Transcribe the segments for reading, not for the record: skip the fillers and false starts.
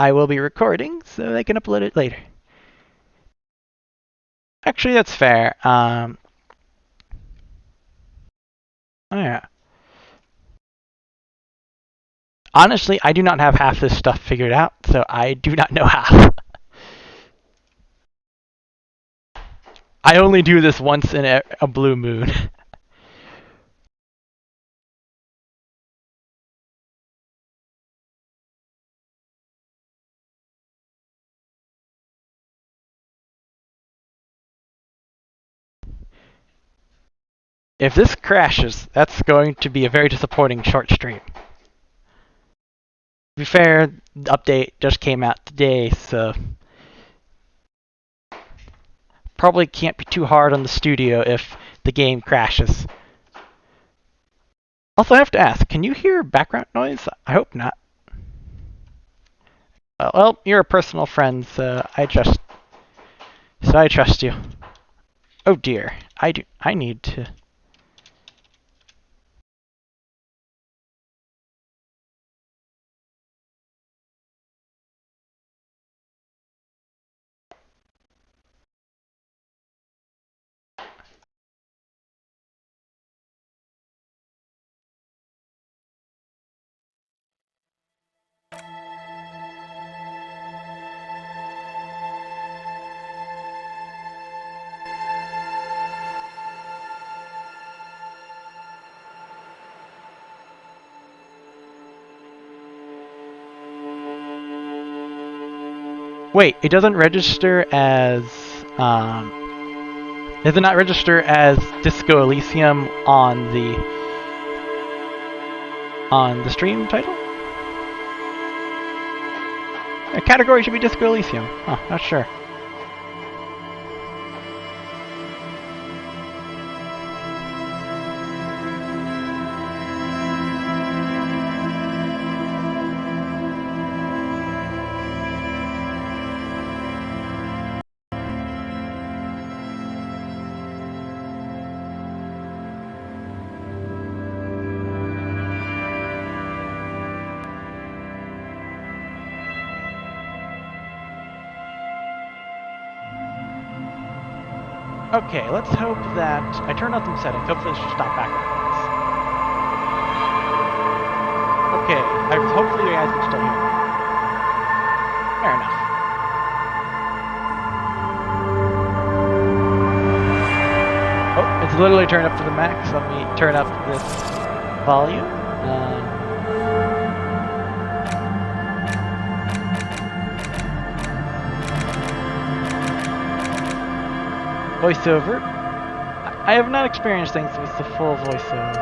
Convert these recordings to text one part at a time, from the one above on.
I will be recording, so I can upload it later. Actually, that's fair. Oh yeah. Honestly, I do not have half this stuff figured out, so I do not know how. I only do this once in a blue moon. If this crashes, that's going to be a very disappointing short stream. To be fair, the update just came out today, so probably can't be too hard on the studio if the game crashes. Also, I have to ask, can you hear background noise? I hope not. Well, you're a personal friend, so I trust you. Oh dear, I need to. Wait, it doesn't register as does it not register as Disco Elysium on the stream title? The category should be Disco Elysium. Huh, not sure. Okay, let's hope that I turned off some settings. Hopefully, this should stop background noise. Okay, hopefully you guys can still hear me. Fair enough. Oh, it's literally turned up to the max. Let me turn up this volume. Voiceover. I have not experienced things with the full voiceover.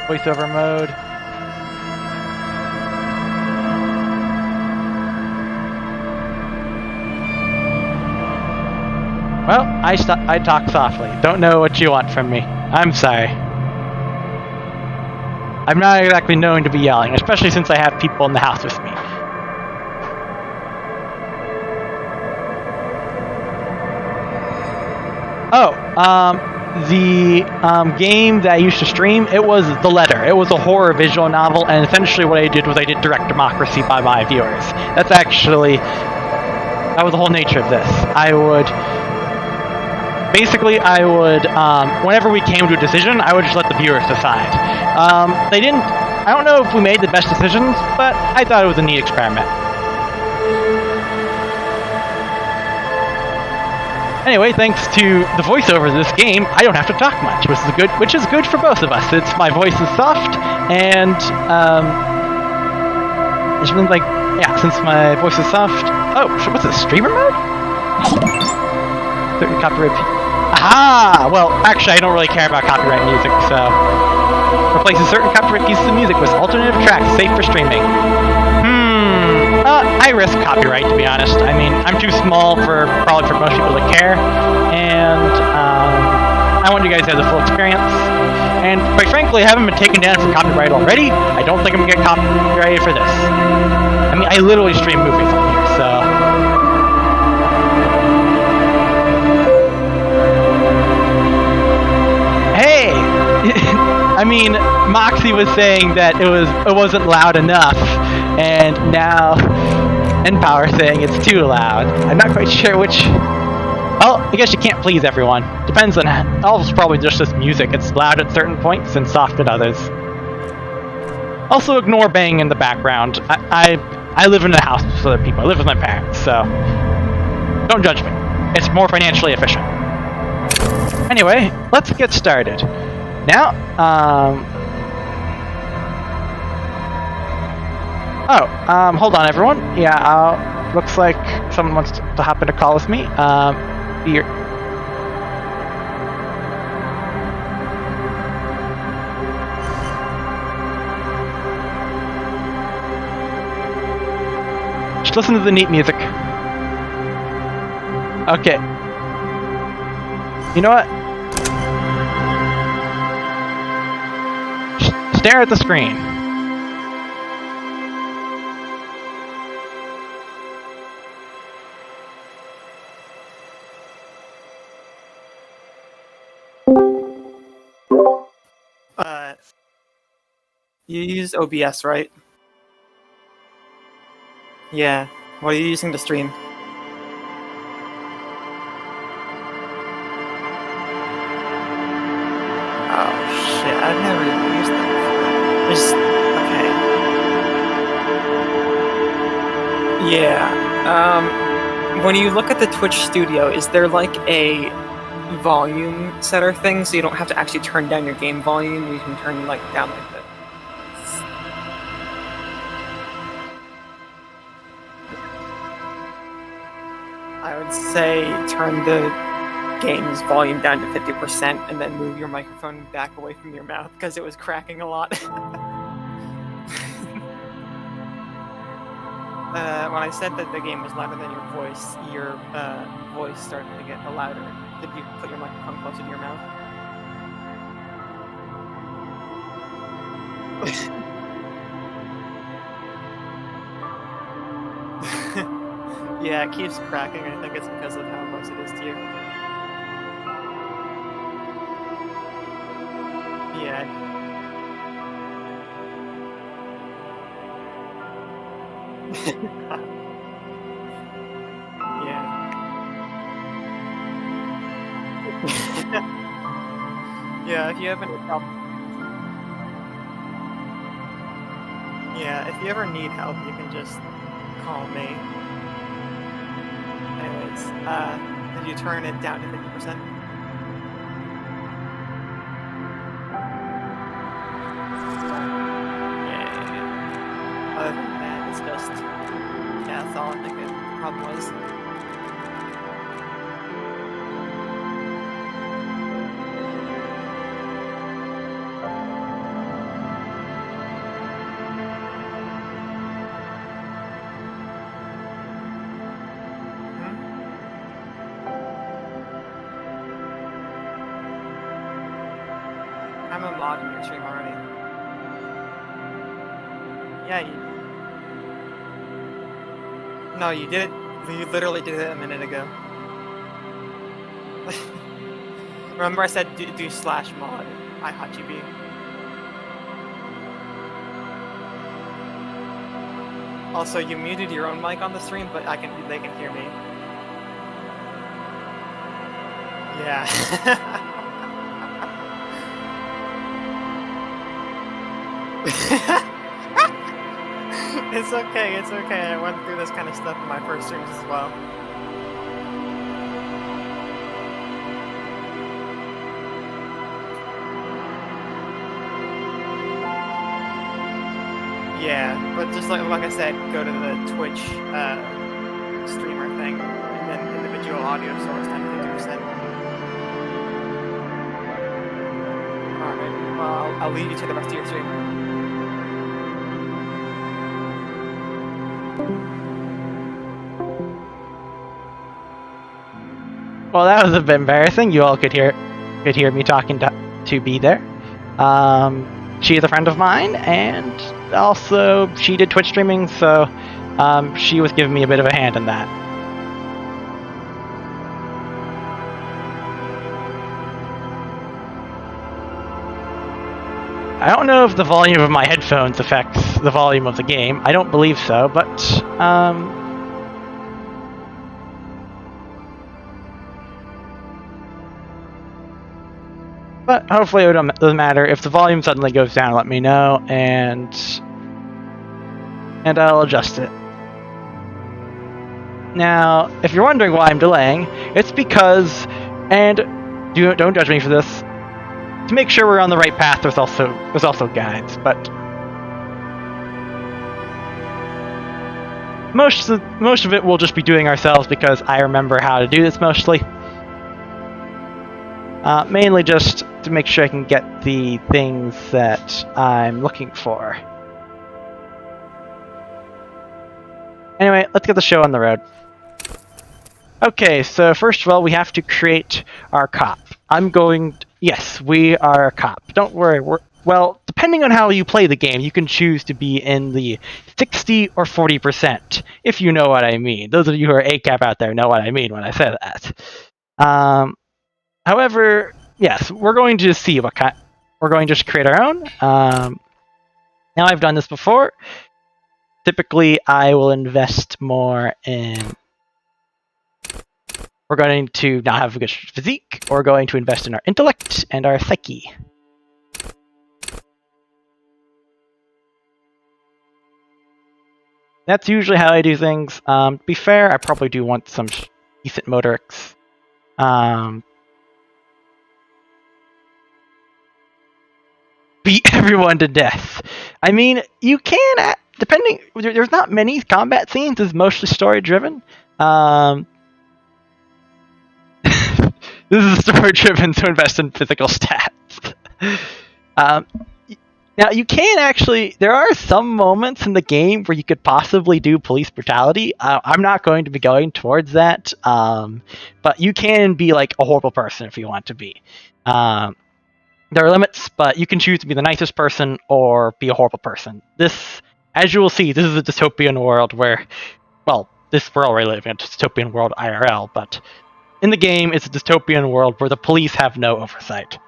Voiceover mode. Well, I talk softly. Don't know what you want from me. I'm sorry. I'm not exactly known to be yelling, especially since I have people in the house with me. Oh, the game that I used to stream, it was The Letter. It was a horror visual novel, and essentially what I did was I did direct democracy by my viewers. That was the whole nature of this. I would, whenever we came to a decision, I would just let the viewers decide. I don't know if we made the best decisions, but I thought it was a neat experiment. Anyway, thanks to the voiceover of this game, I don't have to talk much, which is good for both of us. My voice is soft, and it's been like, yeah, since my voice is soft. Oh, what's this, streamer mode? Certain copyright. Aha! Well, actually, I don't really care about copyright music, so replaces certain copyright pieces of music with alternative tracks safe for streaming. I risk copyright, to be honest. I mean, I'm too small probably for most people to care, and I want you guys to have the full experience. And quite frankly, I haven't been taken down for copyright already. I don't think I'm gonna get copyrighted for this. I mean, I literally stream movies on here, so. Hey, I mean, Moxie was saying that it wasn't loud enough. and now N-Power saying it's too loud. I'm not quite sure which. Well, I guess you can't please everyone. Depends on. It's probably just this music. It's loud at certain points and soft at others. Also, ignore banging in the background. I live in a house with other people. I live with my parents, so don't judge me. It's more financially efficient. Anyway, let's get started. Now, hold on, everyone. Yeah, looks like someone wants to happen to call with me. Just listen to the neat music. Okay. You know what? Stare at the screen. You use OBS, right? Yeah. What are you using to stream? Oh shit, I've never even used that before. Okay. Yeah. When you look at the Twitch Studio, is there like a volume setter thing so you don't have to actually turn down your game volume? You can turn like down like the I would say turn the game's volume down to 50% and then move your microphone back away from your mouth because it was cracking a lot. When I said that the game was louder than your voice started to get louder. Did you put your microphone closer to your mouth? Yeah, it keeps cracking. I think it's because of how close it is to you. Yeah. Yeah. Yeah, if you have any help. Yeah, if you ever need help, you can just call me. Anyways, did you turn it down to 50%? Yeah. Other than that, it's just... Yeah, that's all I think the problem was. I'm a mod in your stream already. Yeah, No, you did it. You literally did it a minute ago. Remember I said do /mod iHotGB. Also, you muted your own mic on the stream, but they can hear me. Yeah. It's okay, it's okay. I went through this kind of stuff in my first streams as well. Yeah, but just like I said, go to the Twitch streamer thing, and then individual audio source 10-50%. Alright, well, I'll leave you to the rest of your stream. Well, that was a bit embarrassing. You all could hear me talking to be there. She is a friend of mine, and also she did Twitch streaming, so she was giving me a bit of a hand in that. I don't know if the volume of my headphones affects the volume of the game. I don't believe so, but hopefully it doesn't matter. If the volume suddenly goes down, let me know, and I'll adjust it. Now, if you're wondering why I'm delaying, it's because, and don't judge me for this, to make sure we're on the right path, there's also guides, but most of it we'll just be doing ourselves because I remember how to do this mostly. Mainly just to make sure I can get the things that I'm looking for. Anyway, let's get the show on the road. Okay, so first of all, we have to create our cop. Yes, we are a cop. Don't worry, well, depending on how you play the game, you can choose to be in the 60 or 40%, if you know what I mean. Those of you who are ACAP out there know what I mean when I say that. However, yes, we're going to see we're going to just create our own. Now I've done this before. Typically, I will invest more in... We're going to not have a good physique. We're going to invest in our intellect and our psyche. That's usually how I do things. To be fair, I probably do want some decent motorics. Beat everyone to death. I mean, you can, depending... There's not many combat scenes. It's mostly story-driven. This is story-driven, so invest in physical stats. Now, you can actually... There are some moments in the game where you could possibly do police brutality. I'm not going to be going towards that, but you can be like a horrible person if you want to be. There are limits, but you can choose to be the nicest person or be a horrible person. This, as you will see, this is a dystopian world where... Well, we're already living in a dystopian world IRL, but... In the game, it's a dystopian world where the police have no oversight.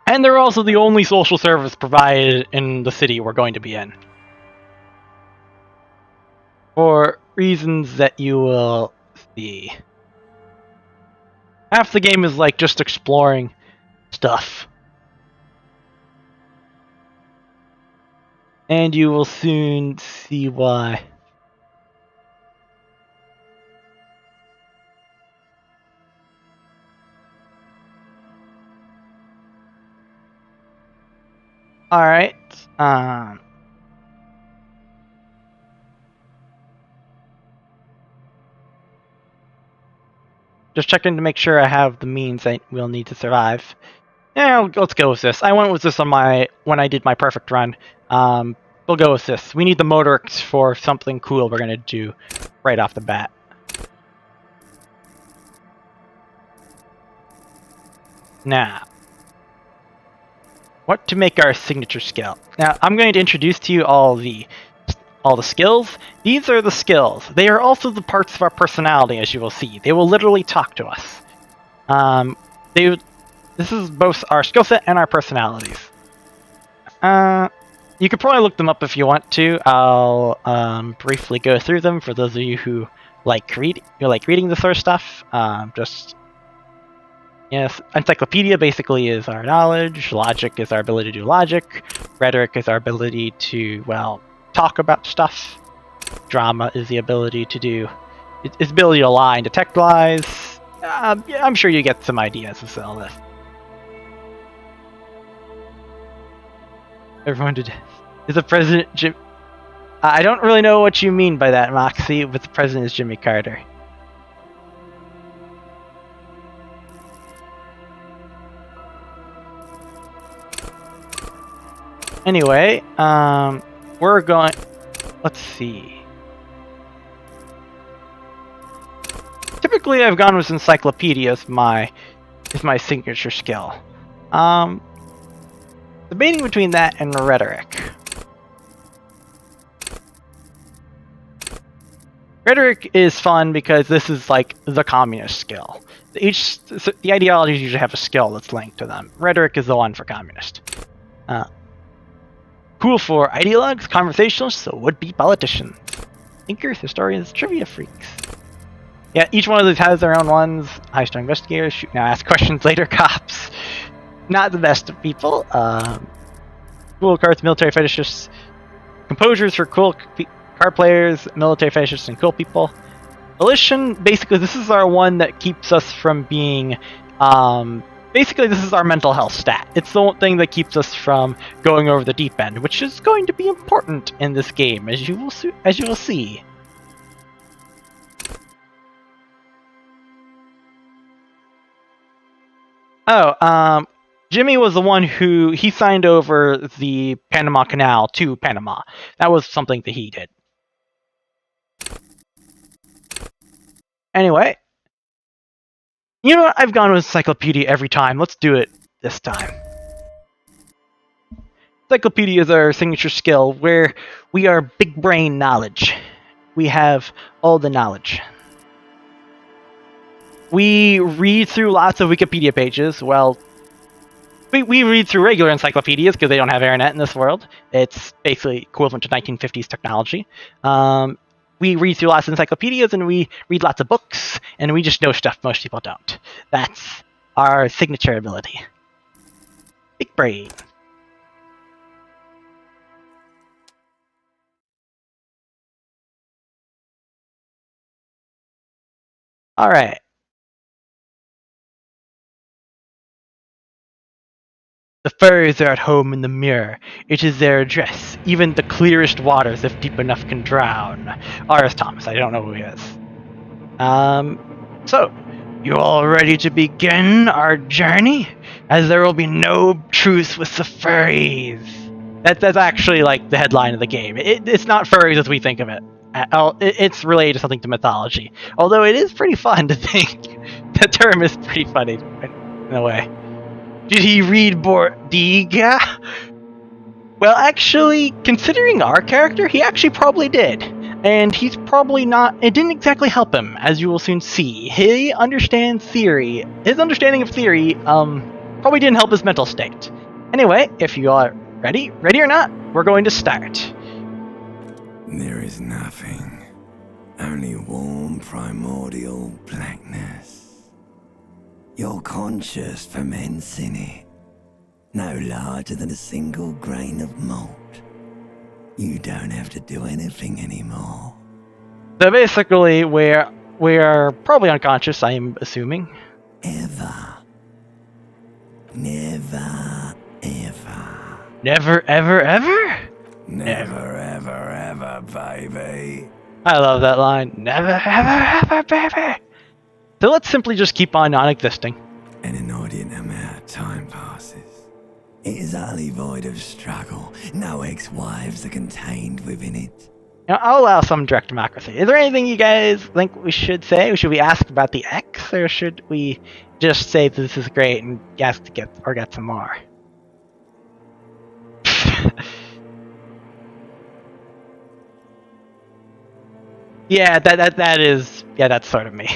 And they're also the only social service provided in the city we're going to be in. For reasons that you will see. Half the game is like just exploring stuff. And you will soon see why. Alright. Just checking to make sure I have the means I will need to survive. Yeah, let's go with this. I went with this on when I did my perfect run. We'll go with this. We need the motorics for something cool we're gonna do right off the bat. Now, what to make our signature skill? Now, I'm going to introduce to you all the skills. These are the skills. They are also the parts of our personality, as you will see. They will literally talk to us. This is both our skill set and our personalities. You could probably look them up if you want to. I'll briefly go through them for those of you who like reading this sort of stuff. Yes, encyclopedia basically is our knowledge. Logic is our ability to do logic. Rhetoric is our ability to, well, talk about stuff. Drama is the ability to do... Its ability to lie and detect lies. Yeah, I'm sure you get some ideas of all this. Everyone did... Is the president Jim... I don't really know what you mean by that, Moxie, but the president is Jimmy Carter. Anyway, we're going... Let's see. Typically, I've gone with encyclopedia as my signature skill. Debating between that and rhetoric. Rhetoric is fun because this is like the communist skill. The ideologies usually have a skill that's linked to them. Rhetoric is the one for communist. Cool for ideologues, conversationalists, so would-be politicians, thinkers, historians, trivia freaks. Yeah, each one of these has their own ones. High-star investigators, shoot now, ask questions later, cops. Not the best of people. Cool cards, military fetishists, composers for cool card players, military fetishists, and cool people. Volition, basically, this is our one that keeps us from being. Basically, this is our mental health stat. It's the one thing that keeps us from going over the deep end, which is going to be important in this game, as you will see. Oh, Jimmy was the one who signed over the Panama Canal to Panama. That was something that he did. Anyway, you know what? I've gone with encyclopedia every time. Let's do it this time. Encyclopedia is our signature skill, where we are big brain knowledge. We have all the knowledge. We read through lots of Wikipedia pages. Well, we read through regular encyclopedias because they don't have internet in this world. It's basically equivalent to 1950s technology. We read through lots of encyclopedias and we read lots of books, and we just know stuff most people don't. That's our signature ability. Big brain. Alright. The furries are at home in the mirror. It is their address. Even the clearest waters, if deep enough, can drown. R.S. Thomas, I don't know who he is. So, you all ready to begin our journey? As there will be no truce with the furries. That's actually like the headline of the game. It's not furries as we think of it. It's related to something to mythology. Although it is pretty fun to think. The term is pretty funny in a way. Did he read Bordiga? Well, actually, considering our character, he actually probably did. And he's probably not. It didn't exactly help him, as you will soon see. He understands theory. His understanding of theory, probably didn't help his mental state. Anyway, if you are ready or not, we're going to start. There is nothing. Only warm primordial blackness. Your conscious ferments in it, no larger than a single grain of malt. You don't have to do anything anymore. So basically, we're probably unconscious, I am assuming. Ever. Never, ever. Never, ever, ever? Never, ever, ever, baby. I love that line. Never, ever, ever, baby. So let's simply just keep on non-existing. An inordinate amount of time passes. It is utterly void of struggle. No ex-wives are contained within it. Now, I'll allow some direct democracy. Is there anything you guys think we should say? Should we ask about the X, or should we just say that this is great and ask to get some more? Yeah, that's sort of me.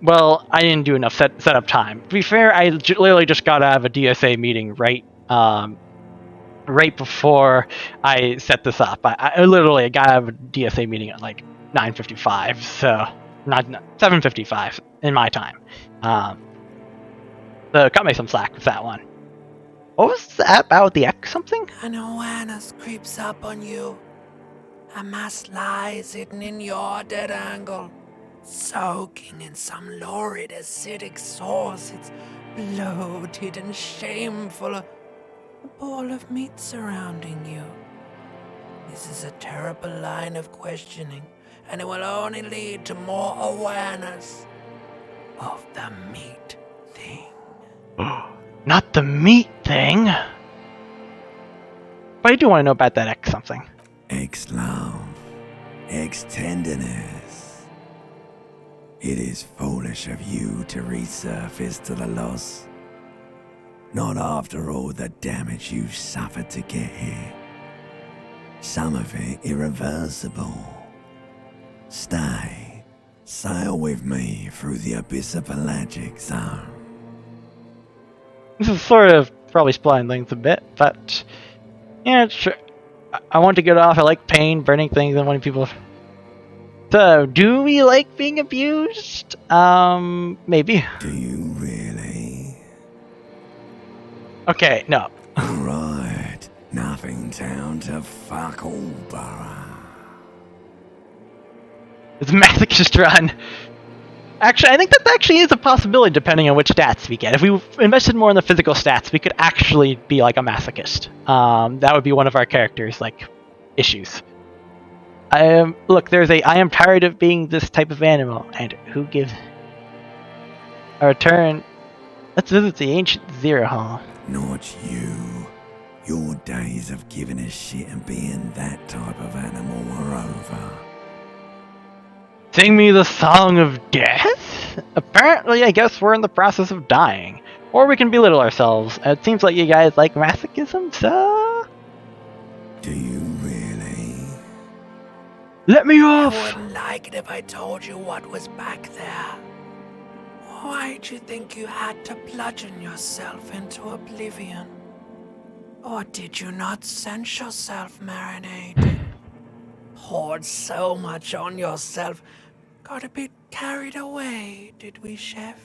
Well, I didn't do enough setup time. To be fair, I literally just got out of a DSA meeting right before I set this up. I literally got out of a DSA meeting at like 9:55, so not 7:55 in my time. So cut me some slack with that one. What was that about the X something? An awareness creeps up on you. A mass lies hidden in your dead angle, soaking in some lurid acidic sauce. It's bloated and shameful. A ball of meat surrounding you. This is a terrible line of questioning, and it will only lead to more awareness of the meat thing. Not the meat thing. But I do want to know about that X something. Ex-love, ex-tenderness. It is foolish of you to resurface to the loss. Not after all the damage you've suffered to get here. Some of it irreversible. stay. Sail with me through the abyssopelagic zone. This is sort of probably splitting things a bit, but yeah, sure. I want to get off. I like pain, burning things, and wanting people. So, do we like being abused? Maybe. Do you really? Okay, no. Alright, nothing down to fuck all, borough. It's a masochist run. Actually, I think that actually is a possibility depending on which stats we get. If we invested more in the physical stats, we could actually be like a masochist. That would be one of our characters' like issues. Look, there's a I am tired of being this type of animal, and who gives a return? Let's visit the ancient Zero Hall. Not you. Your days of giving a shit and being that type of animal are over. Sing me the song of death? Apparently, I guess we're in the process of dying. Or we can belittle ourselves. It seems like you guys like masochism, so... Do you really? Let me I off! wouldn't like it if I told you what was back there. Why'd you think you had to bludgeon yourself into oblivion? Or did you not sense yourself marinating? Poured so much on yourself. Got a bit carried away, did we, Chef?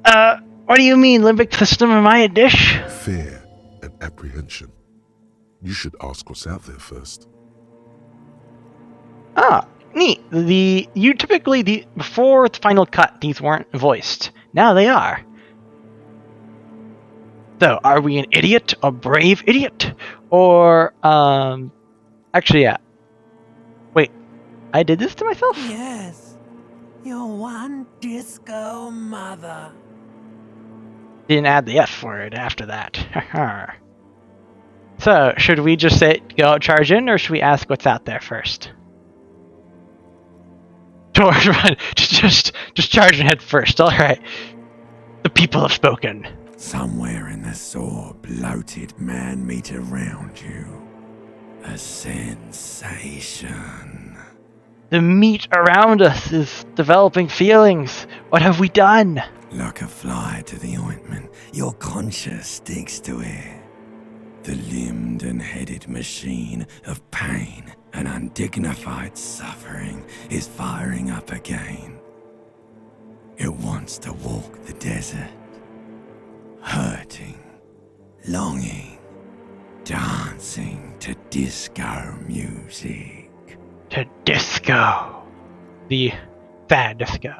What do you mean, limbic system? Am I a dish? Fear and apprehension. You should ask what's out there first. Ah, neat. Before the final cut, these weren't voiced. Now they are. So, are we an idiot? A brave idiot? Or, actually, yeah. Wait, I did this to myself? Yes. You're one disco mother. Didn't add the F word after that. So, should we just charge in, or should we ask what's out there first? just charge in head first, alright. The people have spoken. Somewhere in the sore, bloated man meat around you. A sensation. The meat around us is developing feelings. What have we done? Like a fly to the ointment, your conscience sticks to it. The limbed and headed machine of pain and undignified suffering is firing up again. It wants to walk the desert, hurting, longing, dancing to disco music. To disco. The sad disco.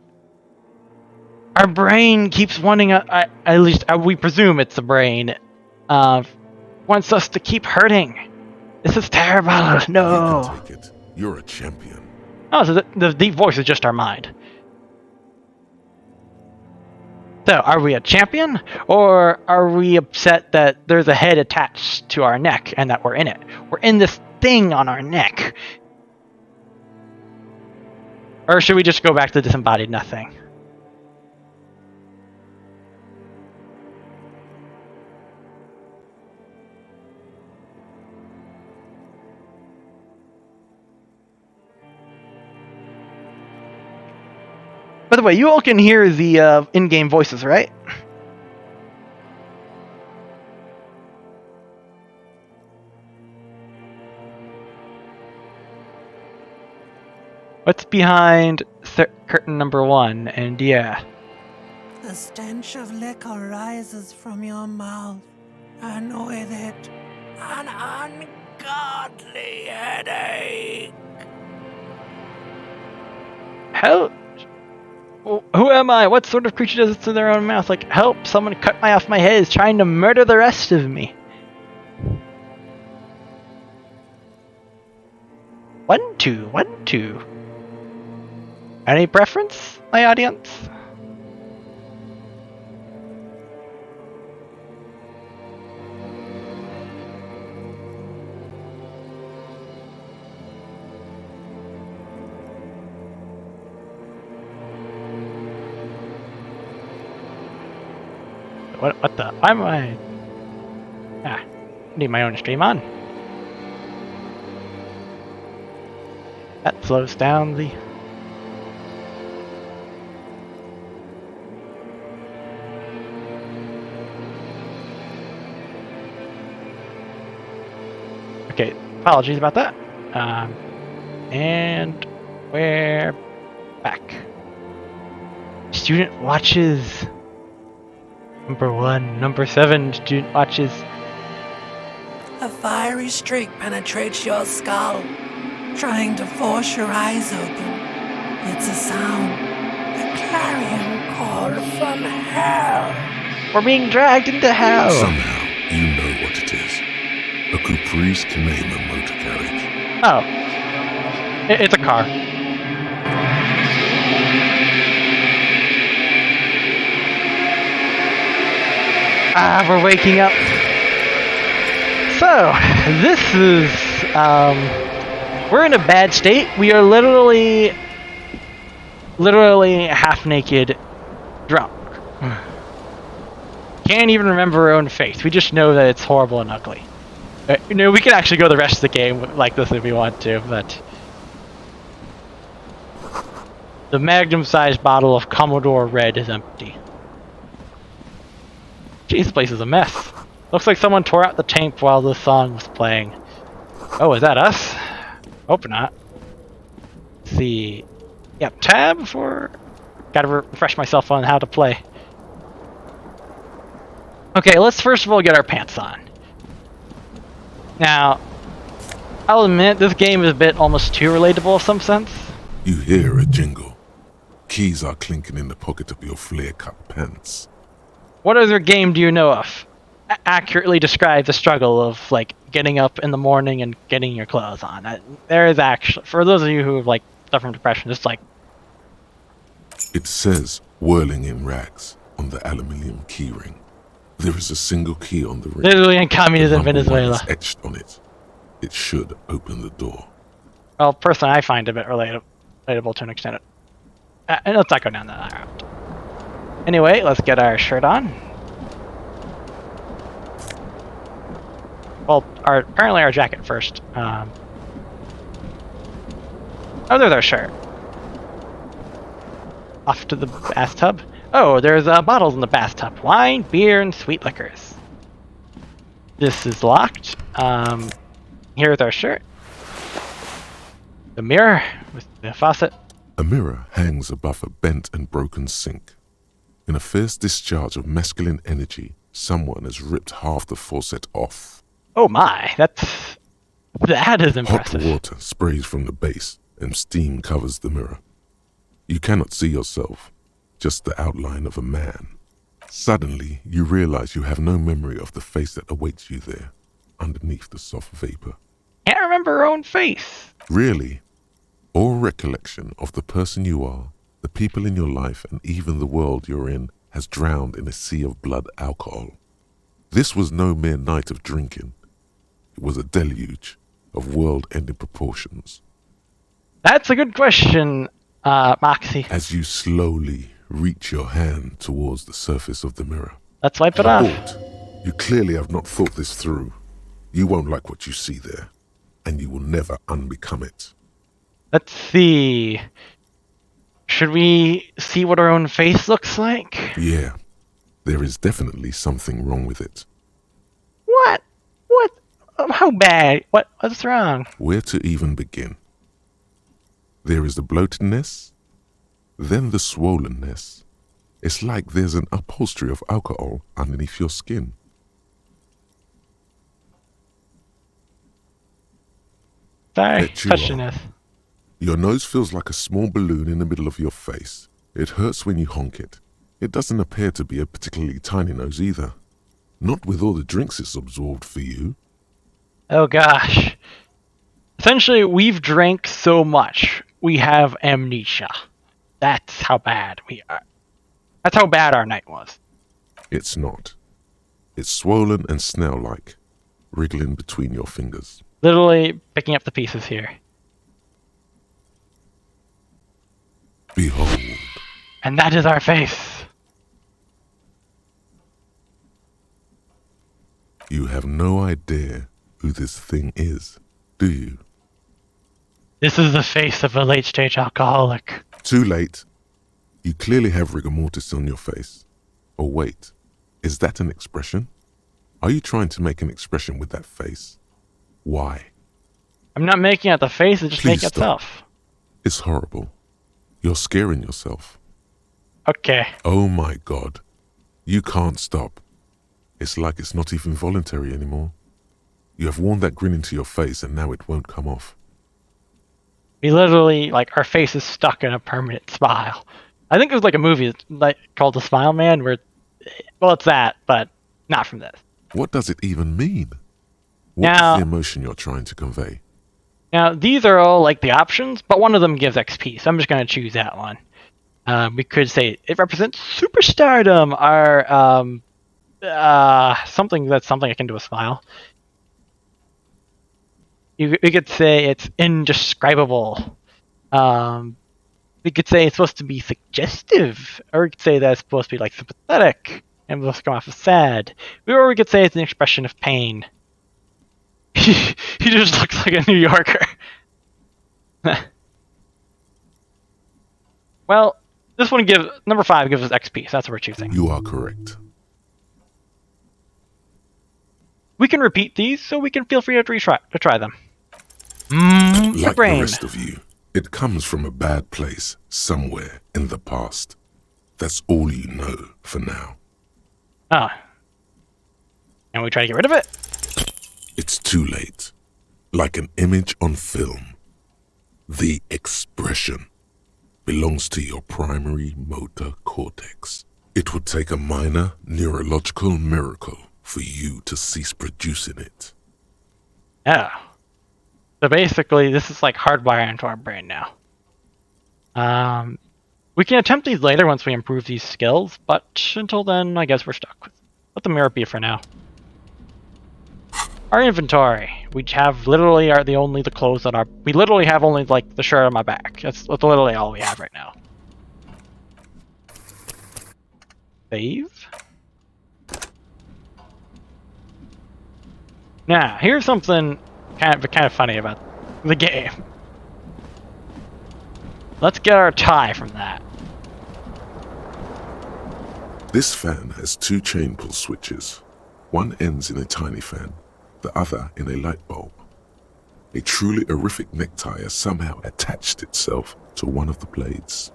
Our brain keeps wanting, at least we presume it's the brain, wants us to keep hurting. This is terrible. No. You can take it. You're a champion. Oh, so the deep voice is just our mind. So, are we a champion? Or are we upset that there's a head attached to our neck and that we're in it? We're in this thing on our neck. Or should we just go back to disembodied nothing? By the way, you all can hear the in-game voices, right? What's behind curtain number 1? And yeah. The stench of liquor rises from your mouth, and with it, an ungodly headache. Help! Who am I? What sort of creature does this in their own mouth? Like, help! Someone cut off my head is trying to murder the rest of me. 1, 2, 1, 2. Any preference, my audience? What the? Why am I? I need my own stream on. That slows down the Apologies about that. And we're back. Student watches. Number 1. Number 7, student watches. A fiery streak penetrates your skull, trying to force your eyes open. It's a sound, a clarion call from hell. We're being dragged into hell. Somehow, you know what it is. A Caprice Canema motor carriage. Oh. It's a car. We're waking up. So, this is, we're in a bad state. We are literally half naked, drunk. Can't even remember our own face. We just know that it's horrible and ugly. We can actually go the rest of the game like this if we want to, but the magnum-sized bottle of Commodore Red is empty. Jeez, this place is a mess. Looks like someone tore out the tape while the song was playing. Oh, is that us? Hope not. Let's see. Yep, tab for... Gotta refresh myself on how to play. Okay, let's first of all get our pants on. Now, I'll admit this game is a bit almost too relatable in some sense. You hear a jingle. Keys are clinking in the pocket of your flare-cut pants. What other game do you know of accurately describe the struggle of, like, getting up in the morning and getting your clothes on? There is actually, for those of you who have, like, suffer from depression, it's like... It says, whirling in rags, on the aluminium keyring. There is a single key on the ring. Literally in communism, The number Venezuela. 1 is etched on it. It should open the door. Well, personally, I find it a bit relatable to an extent. And let's not go down that route. Anyway, let's get our shirt on. Well, apparently our jacket first. Oh, there's our shirt. Off to the bathtub. Oh, there's bottles in the bathtub. Wine, beer, and sweet liquors. This is locked. Here's our shirt. The mirror with the faucet. A mirror hangs above a bent and broken sink. In a fierce discharge of masculine energy, someone has ripped half the faucet off. Oh my, that is impressive. Hot water sprays from the base, and steam covers the mirror. You cannot see yourself, just the outline of a man. Suddenly, you realize you have no memory of the face that awaits you there, underneath the soft vapor. Can't remember her own face. Really, all recollection of the person you are, the people in your life, and even the world you're in has drowned in a sea of blood alcohol. This was no mere night of drinking. It was a deluge of world-ending proportions. That's a good question, Moxie. As you slowly reach your hand towards the surface of the mirror. Let's wipe it off. Halt. You clearly have not thought this through. You won't like what you see there, and you will never unbecome it. Let's see. Should we see what our own face looks like? Yeah, there is definitely something wrong with it. What? What? How bad? What's wrong? Where to even begin? There is the bloatedness, then the swollenness. It's like there's an upholstery of alcohol underneath your skin. Sorry, Bet you touching are. this. Your nose feels like a small balloon in the middle of your face. It hurts when you honk it. It doesn't appear to be a particularly tiny nose either. Not with all the drinks it's absorbed for you. Oh gosh. Essentially, we've drank so much, we have amnesia. That's how bad we are. That's how bad our night was. It's not. It's swollen and snail-like, wriggling between your fingers. Literally picking up the pieces here. Behold. And that is our face. You have no idea who this thing is, do you? This is the face of a late-stage alcoholic. Too late. You clearly have rigor mortis on your face. Or wait, is that an expression? Are you trying to make an expression with that face? Why? I'm not making at the face, it's just Please making stop. itself. It's horrible. You're scaring yourself. Okay. Oh my God. You can't stop. It's like it's not even voluntary anymore. You have worn that grin into your face and now it won't come off. We literally, like, our face is stuck in a permanent smile. I think it was like a movie like called The Smile Man where, well, it's that, but not from this. What does it even mean? What Now- is the emotion you're trying to convey? Now, these are all like the options, but one of them gives XP, so I'm just going to choose that one. We could say it represents superstardom, or something that's something akin to a smile. We could say it's indescribable. We could say it's supposed to be suggestive, or we could say that it's supposed to be like sympathetic and supposed to come off as sad, or we could say it's an expression of pain. He just looks like a New Yorker. Well, this one number 5 gives us XP, so that's what we're choosing. You are correct. We can repeat these, so we can feel free to try them. Your Like brain. the rest of you, it comes from a bad place somewhere in the past. That's all you know for now. Oh. And we try to get rid of it? It's too late. Like an image on film. The expression belongs to your primary motor cortex. It would take a minor neurological miracle for you to cease producing it. Oh. So basically, this is like hardwired into our brain now. We can attempt these later once we improve these skills, but until then, I guess we're stuck. Let the mirror be for now. Our inventory. We have literally the clothes on we literally have only like the shirt on my back. That's literally all we have right now. Save. Now, here's something kind of funny about the game. Let's get our tie from that. This fan has 2 chain pull switches. One ends in a tiny fan, the other in a light bulb. A truly horrific necktie has somehow attached itself to one of the blades.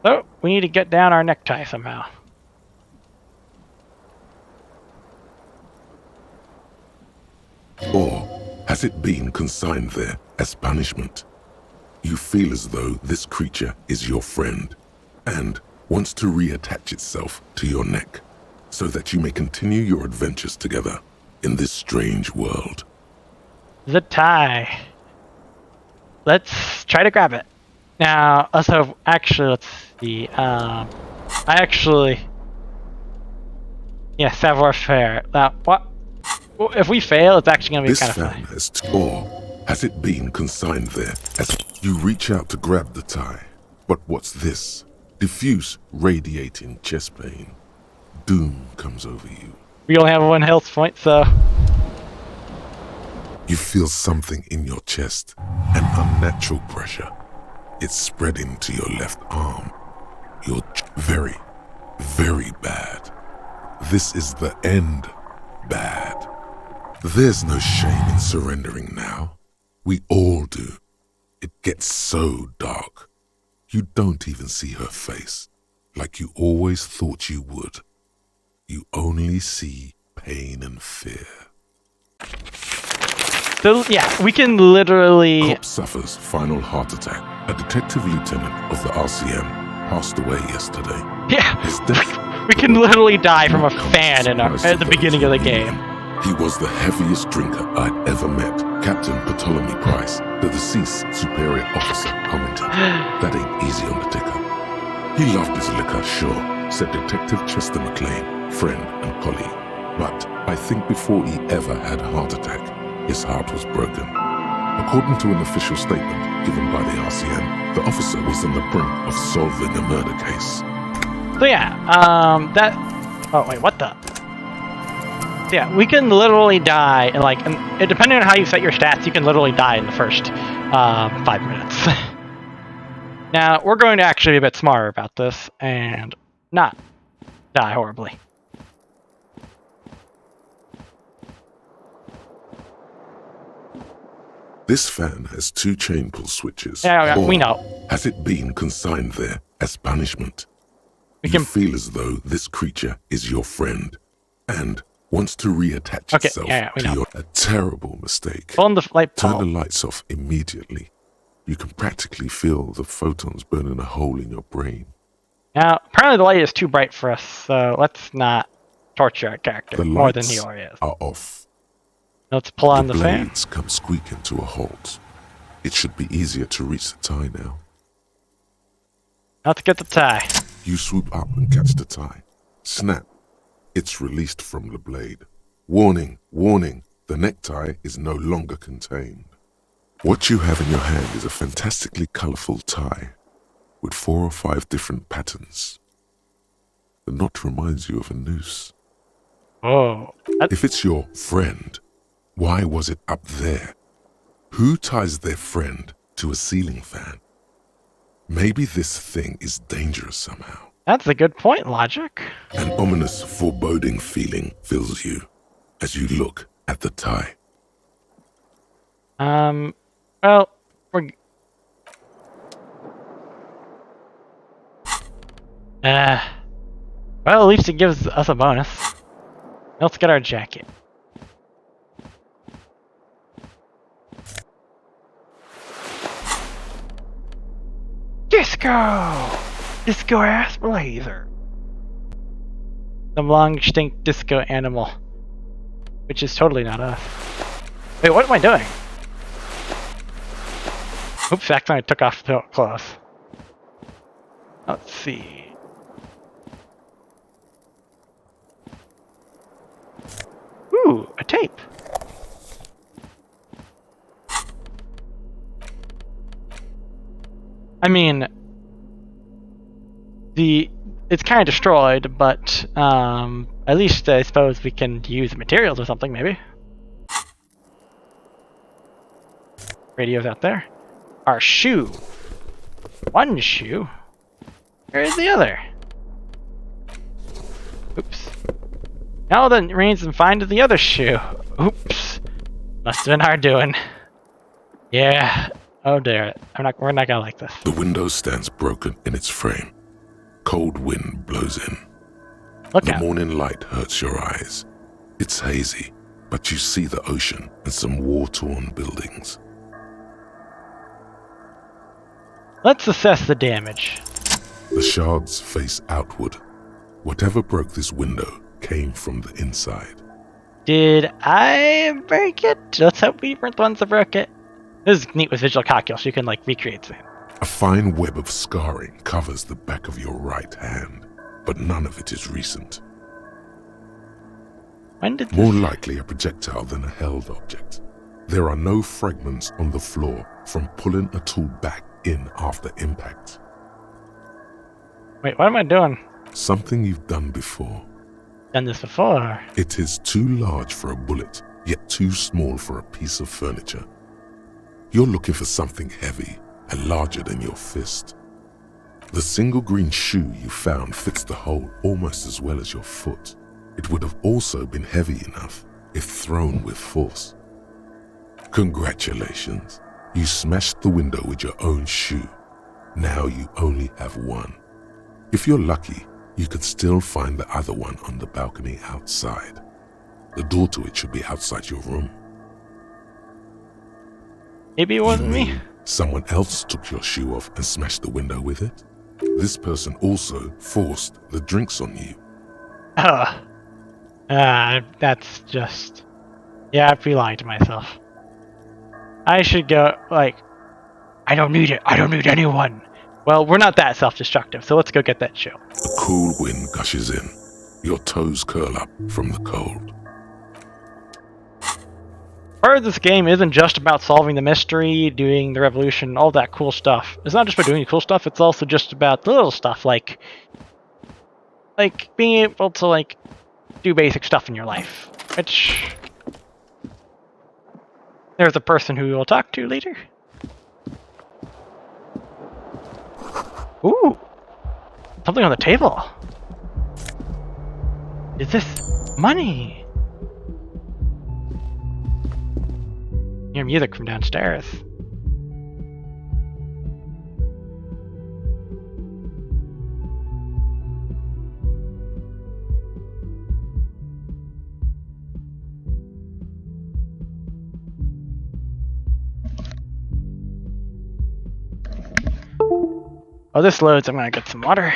So, we need to get down our necktie somehow. Or has it been consigned there as punishment? You feel as though this creature is your friend and wants to reattach itself to your neck so that you may continue your adventures together in this strange world. The tie. Let's try to grab it. Now, let's see. Yeah, savoir-faire. Now, what? Well, if we fail, it's actually going to be This kind of fan funny. has or has it been consigned there as you reach out to grab the tie? But what's this? Diffuse radiating chest pain. Doom comes over you. We only have 1 health point, so... You feel something in your chest, an unnatural pressure. It's spreading to your left arm. You're very, very bad. This is the end bad. There's no shame in surrendering now. We all do. It gets so dark. You don't even see her face, like you always thought you would. You only see pain and fear. So, yeah, we can literally... Cop suffers final heart attack. A detective lieutenant of the RCM passed away yesterday. Yeah, His death... we can literally die from a fan Surprise at to the those beginning of the who knew game. him. He was the heaviest drinker I'd ever met. Captain Ptolemy Price, the deceased superior officer, commented, "That ain't easy on the ticker." He loved his liquor, sure, said Detective Chester McLean, friend and colleague. But I think before he ever had a heart attack, his heart was broken. According to an official statement given by the RCM, the officer was on the brink of solving a murder case. So yeah, oh wait, what the? So yeah, we can literally die in and depending on how you set your stats, you can literally die in the first 5 minutes. Now, we're going to actually be a bit smarter about this and not die horribly. This fan has 2 chain pull switches. Yeah, Or we know. has it been consigned there as punishment? We You can. feel as though this creature is your friend and wants to reattach Okay, itself yeah, we to know. your a terrible mistake. Pull on the light Turn the bulb. lights off immediately. You can practically feel the photons burning a hole in your brain. Now, apparently the light is too bright for us, so let's not torture our character The more than he lights already is. are off. Let's pull on the fan. blades come squeaking to a halt. It should be easier to reach the tie now. Let's get the tie. You swoop up and catch the tie. Snap. It's released from the blade. Warning, warning, the necktie is no longer contained. What you have in your hand is a fantastically colorful tie with 4 or 5 different patterns. The knot reminds you of a noose. Oh. If it's your friend, why was it up there? Who ties their friend to a ceiling fan? Maybe this thing is dangerous somehow. That's a good point, Logic. An ominous, foreboding feeling fills you as you look at the tie. Well, we're... Well, at least it gives us a bonus. Let's get our jacket. Disco! Disco ass blazer. Some long extinct disco animal. Which is totally not us. Wait, what am I doing? Oops, accidentally took off the clothes. Let's see. Ooh, a tape. I mean, it's kind of destroyed, but at least I suppose we can use materials or something, maybe. Radio's out there. Our shoe. One shoe. Where's the other? Oops. Now then, remains to find the other shoe. Oops. Must have been our doing. Yeah. Oh dear. We're not gonna like this. The window stands broken in its frame. Cold wind blows in. Look The out. morning light hurts your eyes. It's hazy, but you see the ocean and some war-torn buildings. Let's assess the damage. The shards face outward. Whatever broke this window came from the inside. Did I break it? Let's hope we weren't the ones that broke it. This is neat with visual calculus. You can like recreate things. A fine web of scarring covers the back of your right hand, but none of it is recent. When did this... More likely a projectile than a held object. There are no fragments on the floor from pulling a tool back in after impact. Wait, what am I doing? Something you've done before. Done this before. It is too large for a bullet, yet too small for a piece of furniture. You're looking for something heavy and larger than your fist. The single green shoe you found fits the hole almost as well as your foot. It would have also been heavy enough if thrown with force. Congratulations, you smashed the window with your own shoe. Now you only have one. If you're lucky, you could still find the other one on the balcony outside. The door to it should be outside your room. Maybe it wasn't me. Someone else took your shoe off and smashed the window with it? This person also forced the drinks on you. Oh. That's just... Yeah, I'd be lying to myself. I should go, like... I don't need it. I don't need anyone. Well, we're not that self-destructive, so let's go get that shoe. A cool wind gushes in. Your toes curl up from the cold. Part of this game isn't just about solving the mystery, doing the revolution, all that cool stuff. It's not just about doing cool stuff, it's also just about the little stuff, like being able to, like, do basic stuff in your life. Which... There's a person who we'll talk to later. Ooh! Something on the table. Is this money? hear music from downstairs. Oh, this loads. I'm gonna get some water.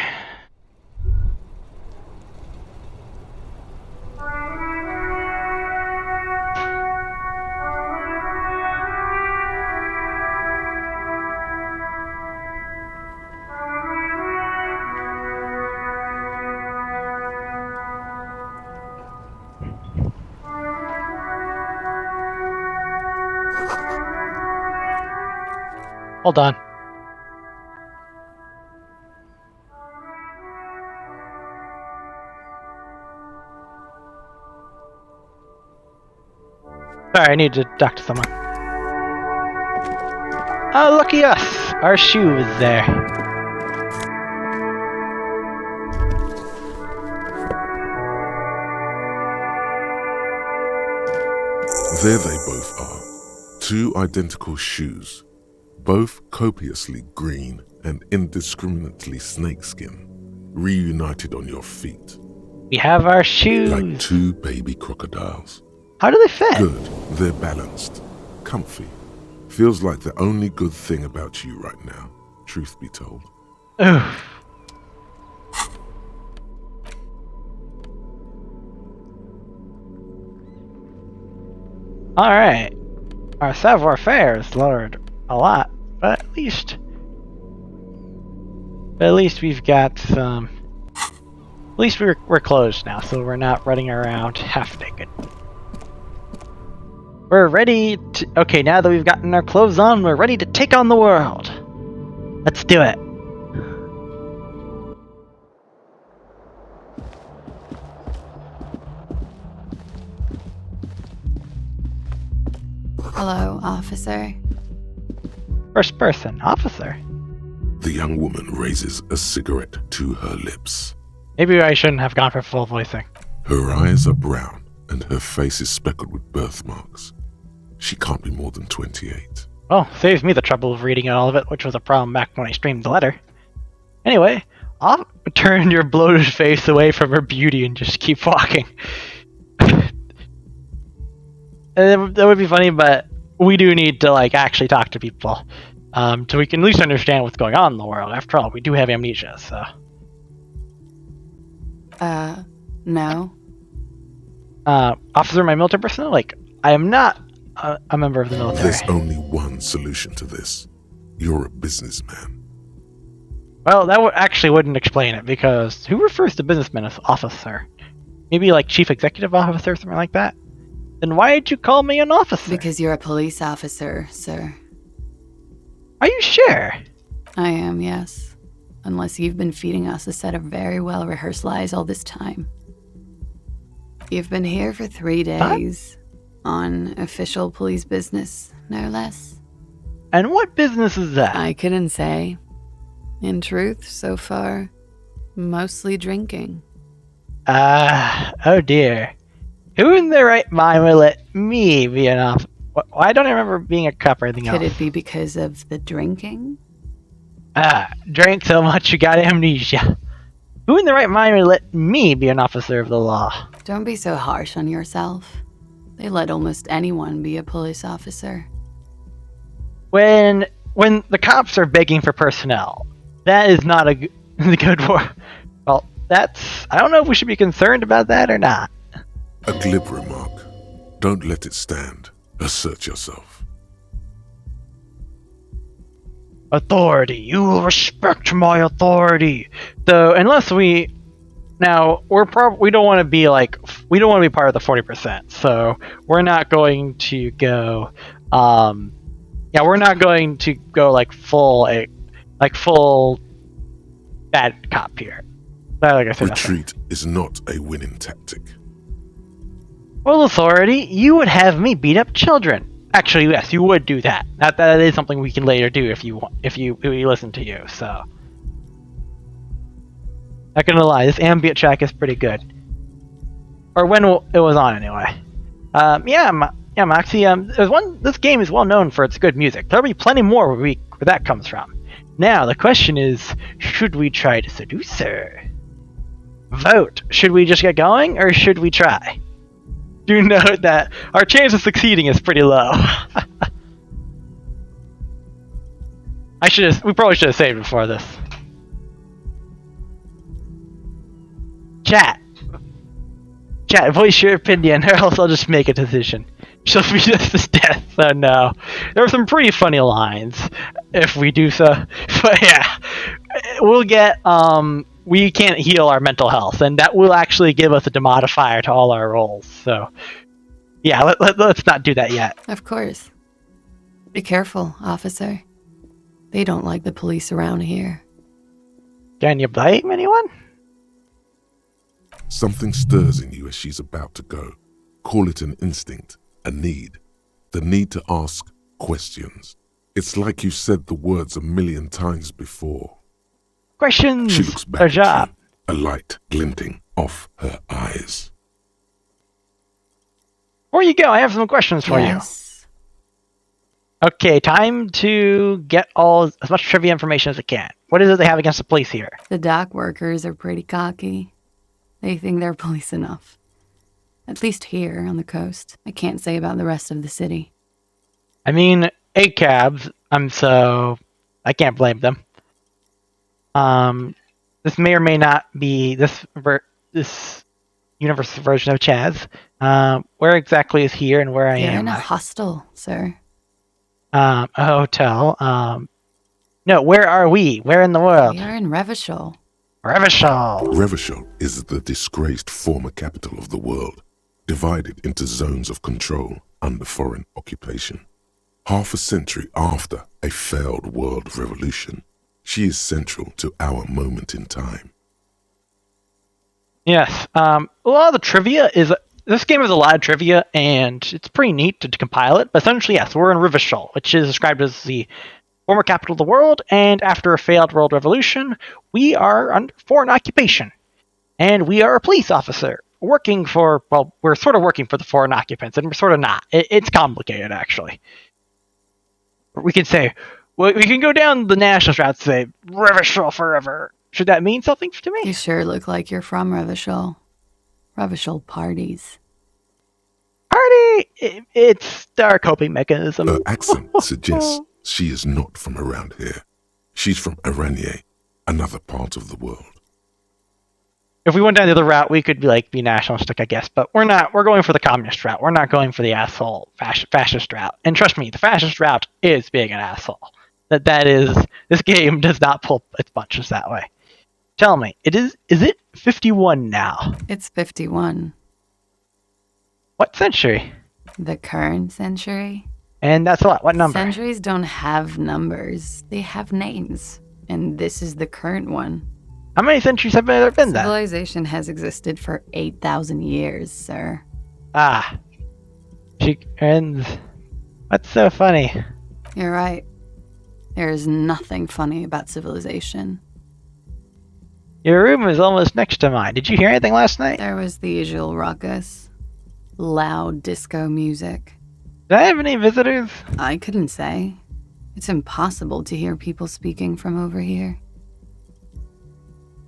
Hold on. Sorry, I need to talk to someone. Oh, lucky us! Our shoe is there. There they both are. Two identical shoes, both copiously green and indiscriminately snakeskin, reunited on your feet. We have our shoes. Like two baby crocodiles. How do they fit? Good, they're balanced, comfy. Feels like the only good thing about you right now, truth be told. Oof. Alright. Our savoir-faire is lowered a lot, but at least we've got some. At least we're closed now, so we're not running around half naked. We're ready to. Okay, now that we've gotten our clothes on, we're ready to take on the world. Let's do it. Hello, officer. First person, officer. The young woman raises a cigarette to her lips. Maybe I shouldn't have gone for full voicing. Her eyes are brown and her face is speckled with birthmarks. She can't be more than 28. Well, saves me the trouble of reading all of it, which was a problem back when I streamed the letter. Anyway, I'll turn your bloated face away from her beauty and just keep walking. That would be funny, but we do need to actually talk to people, so we can at least understand what's going on in the world. After all, we do have amnesia, so. No. Officer, my military personnel, I am not a member of the military. There's only one solution to this. You're a businessman. Well, that actually wouldn't explain it, because who refers to businessman as officer? Maybe chief executive officer or something like that? Then why did you call me an officer? Because you're a police officer, sir. Are you sure? I am, yes. Unless you've been feeding us a set of very well-rehearsed lies all this time. You've been here for 3 days. On official police business, no less. And what business is that? I couldn't say. In truth, so far, mostly drinking. Oh dear. Who in their right mind would let me be an officer? Why don't I remember being a cop or anything else? Could it be because of the drinking? Drank so much you got amnesia. Who in their right mind would let me be an officer of the law? Don't be so harsh on yourself. They let almost anyone be a police officer. When the cops are begging for personnel, that is not a good word. Well, I don't know if we should be concerned about that or not. A glib remark. Don't let it stand. Assert yourself. Authority. You will respect my authority. So unless we don't want to be we don't want to be part of the 40%. So we're not going to go. We're not going to go full bad cop here. Like I said, Retreat is not a winning tactic. Well, authority, you would have me beat up children. Actually, yes, you would do that. That is something we can later do if we listen to you. So, not gonna lie, this ambient track is pretty good. Or when it was on, anyway. Yeah, Moxie. This game is well known for its good music. There'll be plenty more where that comes from. Now the question is, should we try to seduce her? Vote. Should we just get going, or should we try? Do note that our chance of succeeding is pretty low. We probably should have saved before this. Chat, voice your opinion, or else I'll just make a decision. She'll beat us to death. Oh no. There are some pretty funny lines if we do so. But yeah, we'll get, we can't heal our mental health, and that will actually give us a demodifier to all our rolls. So yeah, let's not do that yet. Of course. Be careful, officer. They don't like the police around here. Can you blame anyone? Something stirs in you as she's about to go. Call it an instinct, a need. The need to ask questions. It's like you said the words a million times before. Questions. She looks back Our at job. you, a light glinting off her eyes. Before you go, I have some questions for Yes. you. Okay, time to get as much trivia information as I can. What is it they have against the police here? The dock workers are pretty cocky. They think they're police enough. At least here on the coast. I can't say about the rest of the city. I mean, ACABs, so I can't blame them. This may or may not be this universe version of Chaz. Where exactly is here and where I You're am? in a hostel, sir. A hotel. No, where are we? Where in the world? We are in Revachol. Revachol. Revachol is the disgraced former capital of the world, divided into zones of control under foreign occupation. Half a century after a failed world revolution, she is central to our moment in time. Yes. A lot of the trivia is... This game has a lot of trivia, and it's pretty neat to compile it. But essentially, yes, we're in Revachol, which is described as the former capital of the world, and after a failed world revolution, we are under foreign occupation. And we are a police officer working for... Well, we're sort of working for the foreign occupants, and we're sort of not. It's complicated, actually. We can say... Well, we can go down the national route and say, Revachol forever. Should that mean something to me? You sure look like you're from Revachol. Revachol parties. Party! It's our coping mechanism. Her accent suggests she is not from around here. She's from Aranye, another part of the world. If we went down the other route, we could be nationalistic, I guess. But we're not. We're going for the communist route. We're not going for the asshole fascist route. And trust me, the fascist route is being an asshole. That is. This game does not pull its punches that way. Tell me, is it 51 now? It's 51. What century? The current century? And that's what number? Centuries don't have numbers. They have names. And this is the current one. How many centuries have there been then? Civilization has existed for 8,000 years, sir. Ah. And what's so funny? You're right. There is nothing funny about civilization. Your room is almost next to mine. Did you hear anything last night? There was the usual ruckus. Loud disco music. Did I have any visitors? I couldn't say. It's impossible to hear people speaking from over here.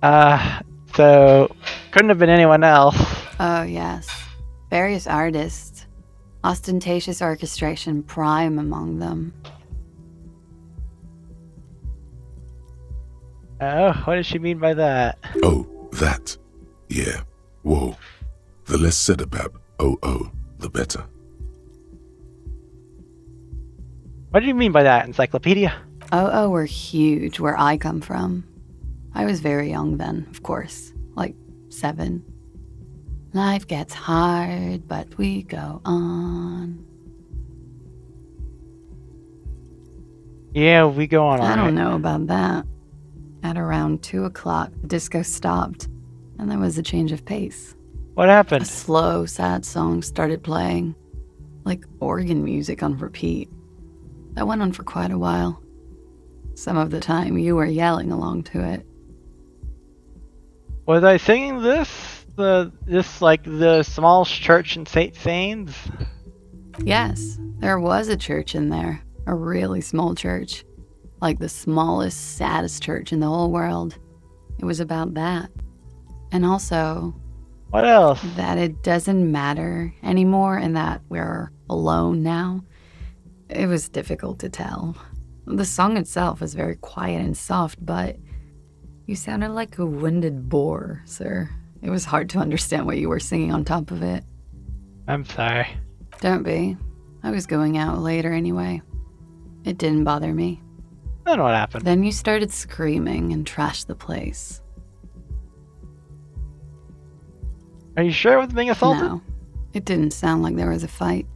So couldn't have been anyone else. Oh, yes. Various artists. Ostentatious orchestration prime among them. Oh, what does she mean by that? Oh, that. Yeah. Whoa. The less said about oh, the better. What do you mean by that, encyclopedia? Oh, were huge where I come from. I was very young then, of course. Like 7. Life gets hard, but we go on. Yeah, we go on. I don't know about that. At around 2 o'clock, the disco stopped, and there was a change of pace. What A happened? slow, sad song started playing, like organ music on repeat. That went on for quite a while. Some of the time, you were yelling along to it. Was I singing this? The small church in St. Sains? Yes, there was a church in there. A really small church. Like the smallest, saddest church in the whole world. It was about that. And also, What else? that it doesn't matter anymore and that we're alone now. It was difficult to tell. The song itself was very quiet and soft, but you sounded like a winded boar, sir. It was hard to understand what you were singing on top of it. I'm sorry. Don't be. I was going out later anyway. It didn't bother me. I don't know what happened. Then you started screaming and trashed the place. Are you sure it was being assaulted? No, it didn't sound like there was a fight.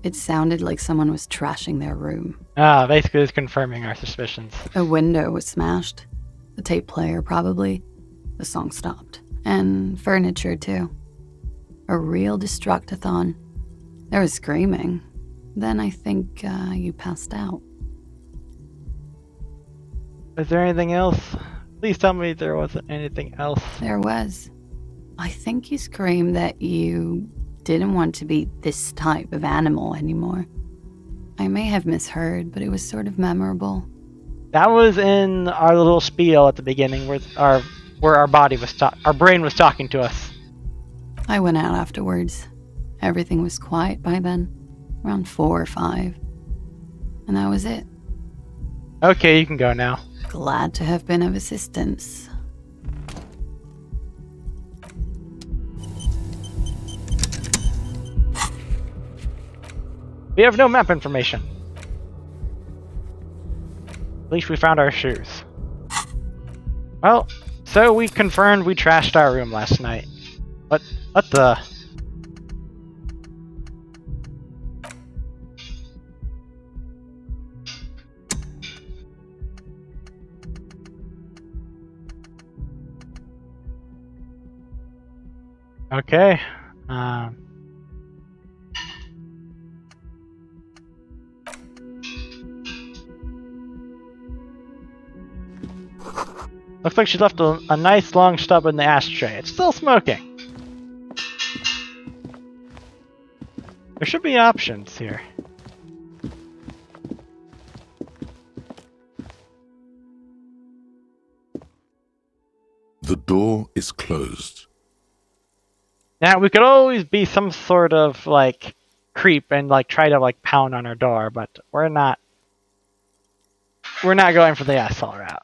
It sounded like someone was trashing their room. Ah, basically it's confirming our suspicions. A window was smashed. The tape player, probably. The song stopped. And furniture, too. A real destructathon. There was screaming. Then I think you passed out. Is there anything else? Please tell me there wasn't anything else. There was. I think you screamed that you didn't want to be this type of animal anymore. I may have misheard, but it was sort of memorable. That was in our little spiel at the beginning, where our body was our brain was talking to us. I went out afterwards. Everything was quiet by then, around 4 or 5. And that was it. Okay, you can go now. Glad to have been of assistance. We have no map information. At least we found our shoes. Well, so we confirmed we trashed our room last night. What the? Okay. Looks like she left a nice long stub in the ashtray. It's still smoking. There should be options here. The door is closed. Now, we could always be some sort of, like, creep and, like, try to, like, pound on her door, but we're not going for the asshole route.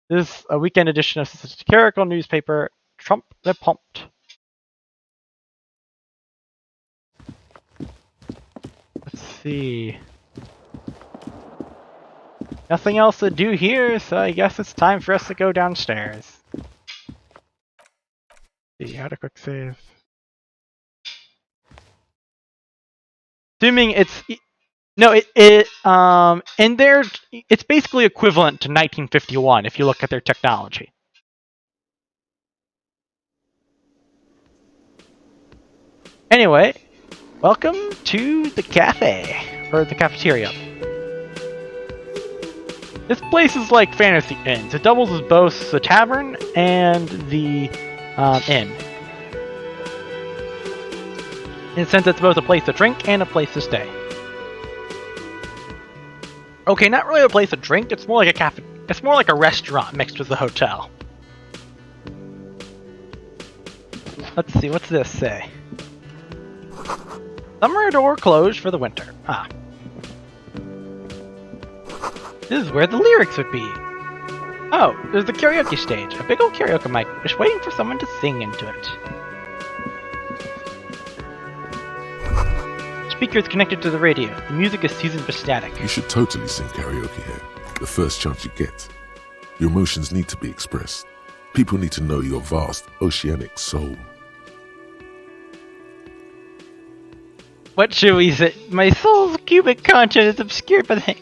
This is a weekend edition of the satirical newspaper, Trump the Pumped. Let's see. Nothing else to do here, so I guess it's time for us to go downstairs. Let's see, how to quick save. Assuming it's no, in there, it's basically equivalent to 1951 if you look at their technology. Anyway, welcome to the cafe, or the cafeteria. This place is like Fantasy Inns. It doubles as both the tavern and the inn. In the sense it's both a place to drink and a place to stay. Okay, not really a place to drink. It's more like a cafe. It's more like a restaurant mixed with a hotel. Let's see, what's this say? Summer door closed for the winter. Ah. This is where the lyrics would be. Oh, there's the karaoke stage. A big old karaoke mic, just waiting for someone to sing into it. Speakers connected to the radio. The music is seasoned but static. You should totally sing karaoke here, the first chance you get. Your emotions need to be expressed. People need to know your vast, oceanic soul. What should we say? My soul's cubic content is obscured by the...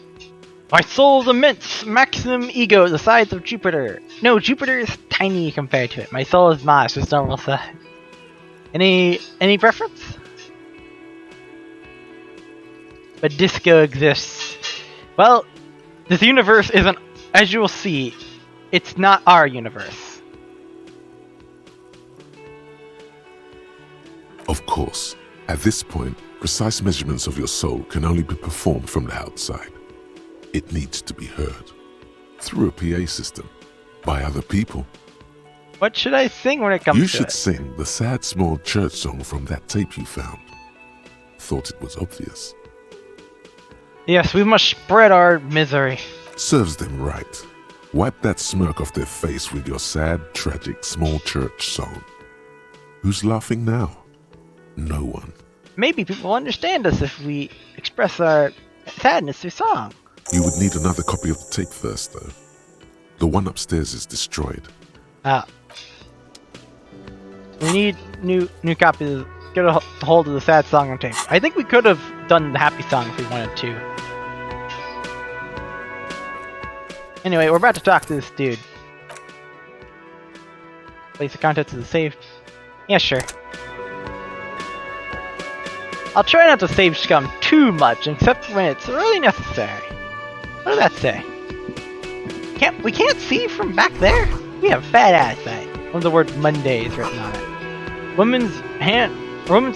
My soul's immense, maximum ego the size of Jupiter. No, Jupiter is tiny compared to it. My soul is Mars, its normal size. Any preference? But disco exists. Well, this universe isn't, as you will see, it's not our universe. Of course, at this point, precise measurements of your soul can only be performed from the outside. It needs to be heard through a PA system by other people. What should I sing when it comes You to should it? sing the sad small church song from that tape you found. Thought it was obvious. Yes, we must spread our misery. Serves them right. Wipe that smirk off their face with your sad, tragic small church song. Who's laughing now? No one. Maybe people will understand us if we express our sadness through song. You would need another copy of the tape first, though. The one upstairs is destroyed. Ah. We need new copies. Get a hold of the sad song on tape. I think we could have done the happy song if we wanted to. Anyway, we're about to talk to this dude. Place the contents of the safe. Yeah, sure. I'll try not to save scum too much, except when it's really necessary. What does that say? We can't see from back there? We have bad eyesight. One of the word Monday is written on it. Woman's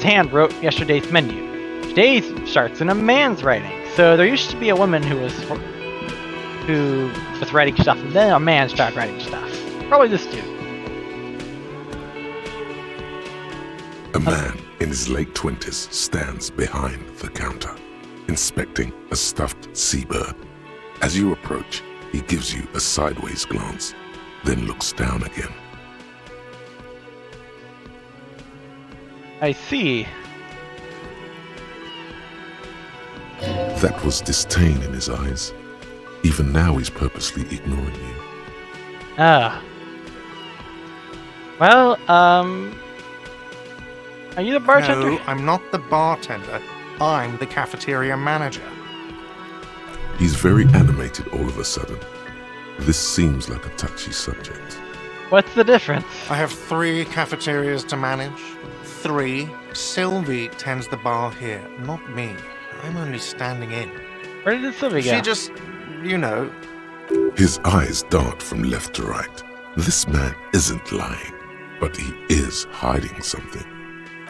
hand wrote yesterday's menu. Today's starts in a man's writing. So there used to be a woman who was writing stuff, and then a man started writing stuff. Probably this dude. A man in his late 20s stands behind the counter, inspecting a stuffed seabird. As you approach, he gives you a sideways glance, then looks down again. I see. That was disdain in his eyes. Even now he's purposely ignoring you. Ah. Well, are you the bartender? No, I'm not the bartender. I'm the cafeteria manager. He's very animated all of a sudden. This seems like a touchy subject. What's the difference? I have 3 cafeterias to manage. 3. Sylvie tends the bar here, not me. I'm only standing in. Where did Sylvie go? She just, you know. His eyes dart from left to right. This man isn't lying, but he is hiding something.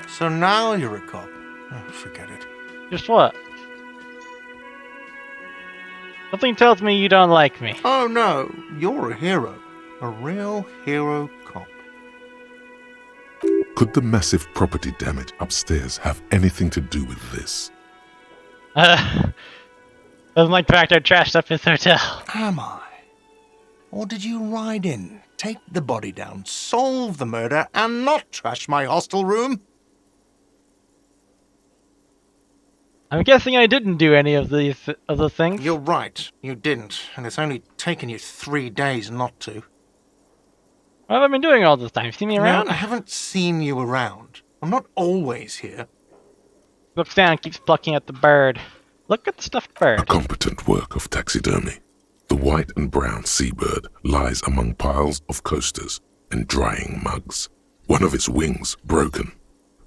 So now you're a cop. Oh, forget it. Just what? Something tells me you don't like me. Oh no, you're a hero. A real hero cop. Could the massive property damage upstairs have anything to do with this? Doesn't like the fact I trashed up his hotel. Am I? Or did you ride in, take the body down, solve the murder, and not trash my hostel room? I'm guessing I didn't do any of these other things. You're right, you didn't, and it's only taken you 3 days not to. What have I been doing all this time? See me around? No, I haven't seen you around. I'm not always here. Looks down and keeps plucking at the bird. Look at the stuffed bird. A competent work of taxidermy. The white and brown seabird lies among piles of coasters and drying mugs. One of its wings broken.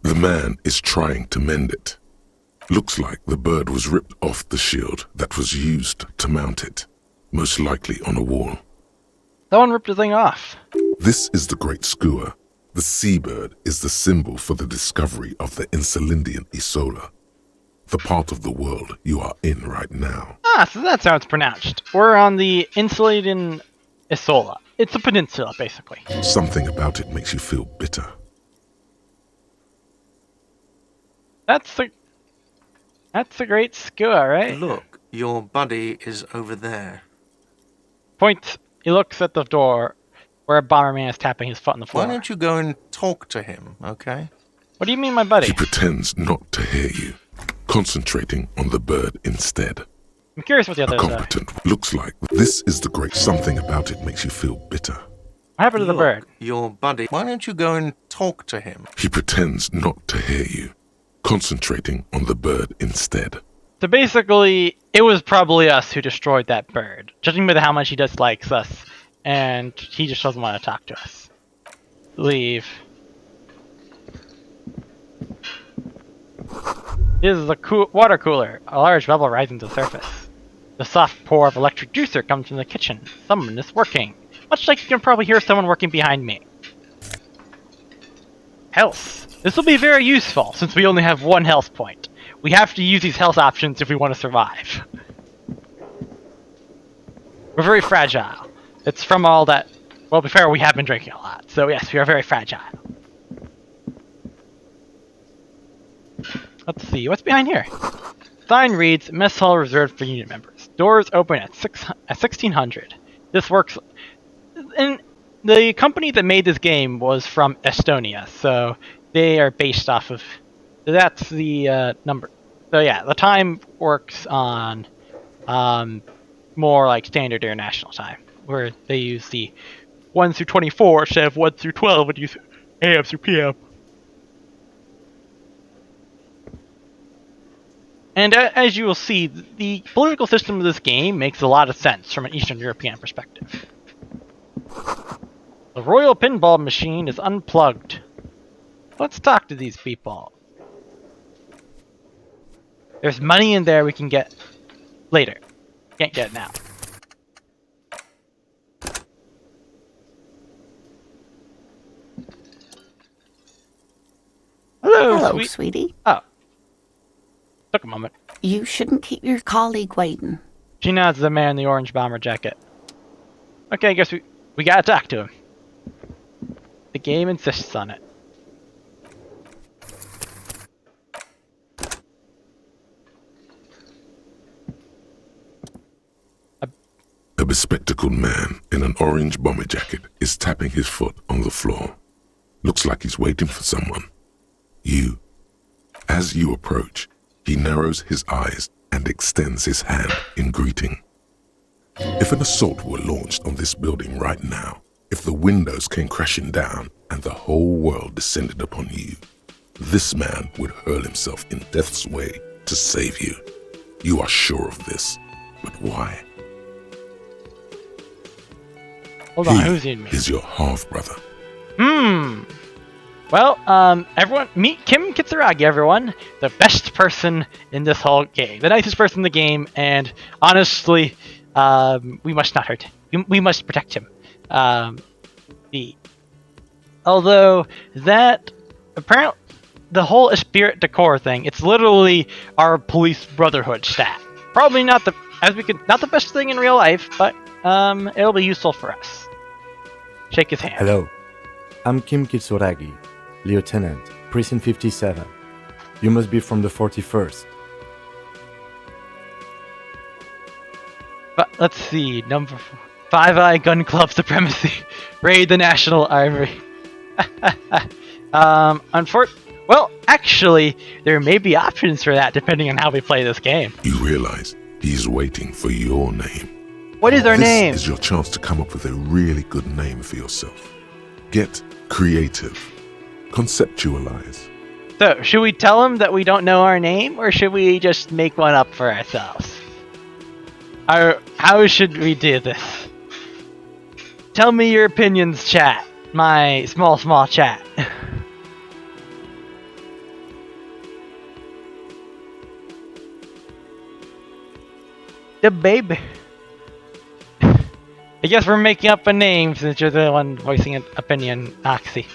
The man is trying to mend it. Looks like the bird was ripped off the shield that was used to mount it, most likely on a wall. Someone ripped the thing off. This is the great skua. The seabird is the symbol for the discovery of the Insulindian Isola, the part of the world you are in right now. Ah, so that's how it's pronounced. We're on the Insulindian Isola. It's a peninsula, basically. Something about it makes you feel bitter. That's the great skua, right? Look, your buddy is over there. Points. He looks at the door where a bomberman is tapping his foot on the floor. Why don't you go and talk to him, okay? What do you mean, my buddy? He pretends not to hear you, concentrating on the bird instead. I'm curious what the A others are. competent looks like. This is the great something about it makes you feel bitter. What happened to the bird? Your buddy. Why don't you go and talk to him? He pretends not to hear you, concentrating on the bird instead. So basically, it was probably us who destroyed that bird, judging by how much he dislikes us, and he just doesn't want to talk to us. Leave. This is a water cooler, a large bubble rising to the surface. The soft pour of electric juicer comes from the kitchen. Someone is working. Much like you can probably hear someone working behind me. Health. This will be very useful, since we only have one health point. We have to use these health options if we want to survive. We're very fragile. It's from all that... Well, to be fair, we have been drinking a lot, so yes, we are very fragile. Let's see, what's behind here? Sign reads, mess hall reserved for unit members. Doors open at 1600. This works... And the company that made this game was from Estonia, so they are based off of... That's the number. So yeah, the time works on more like standard international time, where they use the 1 through 24 instead of 1 through 12 and use AM through PM. And as you will see, the political system of this game makes a lot of sense from an Eastern European perspective. The Royal Pinball Machine is unplugged. Let's talk to these people. There's money in there we can get later. Can't get it now. Hello, sweetie. Oh. Took a moment. You shouldn't keep your colleague waiting. She nods to the man in the orange bomber jacket. Okay, I guess we gotta talk to him. The game insists on it. A bespectacled man in an orange bomber jacket is tapping his foot on the floor. Looks like he's waiting for someone. You. As you approach, he narrows his eyes and extends his hand in greeting. If an assault were launched on this building right now, if the windows came crashing down and the whole world descended upon you, this man would hurl himself in death's way to save you. You are sure of this, but why? Hold on, who's in me? Is your half-brother. Well, everyone, meet Kim Kitsuragi, everyone. The best person in this whole game. The nicest person in the game, and honestly, we must not hurt him. We must protect him. Although, that, apparently, the whole Spirit Decor thing, it's literally our police brotherhood stat. Probably not the, not the best thing in real life, but, it'll be useful for us. Shake his hand. Hello, I'm Kim Kitsuragi, Lieutenant, Precinct 57. You must be from the 41st. But let's see, number 5 Gun Club Supremacy. Raid the National Armory. Well, actually, there may be options for that depending on how we play this game. You realize he's waiting for your name. What is our name? This is your chance to come up with a really good name for yourself. Get creative. Conceptualize. So, should we tell him that we don't know our name, or should we just make one up for ourselves? How should we do this? Tell me your opinions, chat. My small chat. The baby. I guess we're making up a name since you're the one voicing an opinion, Oxy.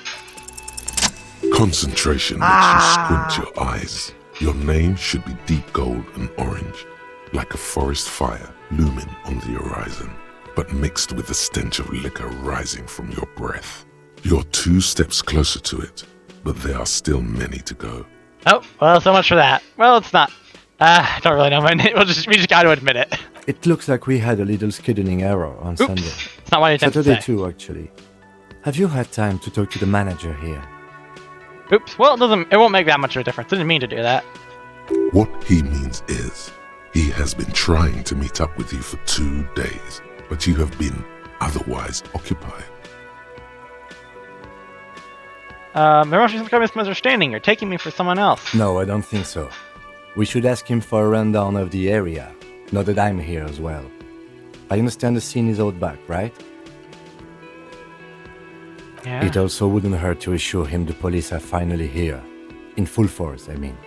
Concentration makes you squint your eyes. Your name should be deep gold and orange, like a forest fire looming on the horizon, but mixed with the stench of liquor rising from your breath. You're 2 steps closer to it, but there are still many to go. Oh, well, so much for that. Well, it's not. I don't really know my name. We just got to admit it. It looks like we had a little scheduling error on Sunday. It's not what I intended to Saturday say. too, actually. Have you had time to talk to the manager here? Oops. Well, it won't make that much of a difference. Didn't mean to do that. What he means is, he has been trying to meet up with you for 2 days, but you have been otherwise occupied. There must be some kind of misunderstanding. You're taking me for someone else. No, I don't think so. We should ask him for a rundown of the area, now that I'm here as well. I understand the scene is out back, right? Yeah. It also wouldn't hurt to assure him the police are finally here. In full force, I mean.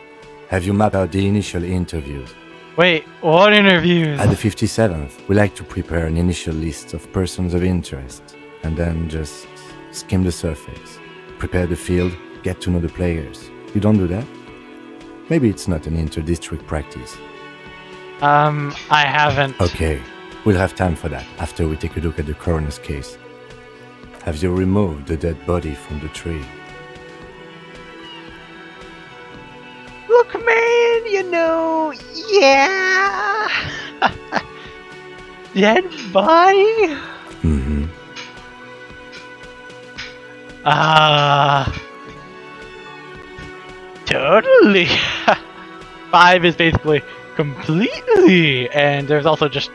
Have you mapped out the initial interviews? Wait, what interviews? At the 57th, we like to prepare an initial list of persons of interest, and then just skim the surface. Prepare the field, get to know the players. You don't do that? Maybe it's not an inter-district practice. I haven't. Okay, we'll have time for that after we take a look at the coroner's case. Have you removed the dead body from the tree? Look, man, yeah. Dead body? Mm-hmm. Totally. 5 is basically completely, and there's also just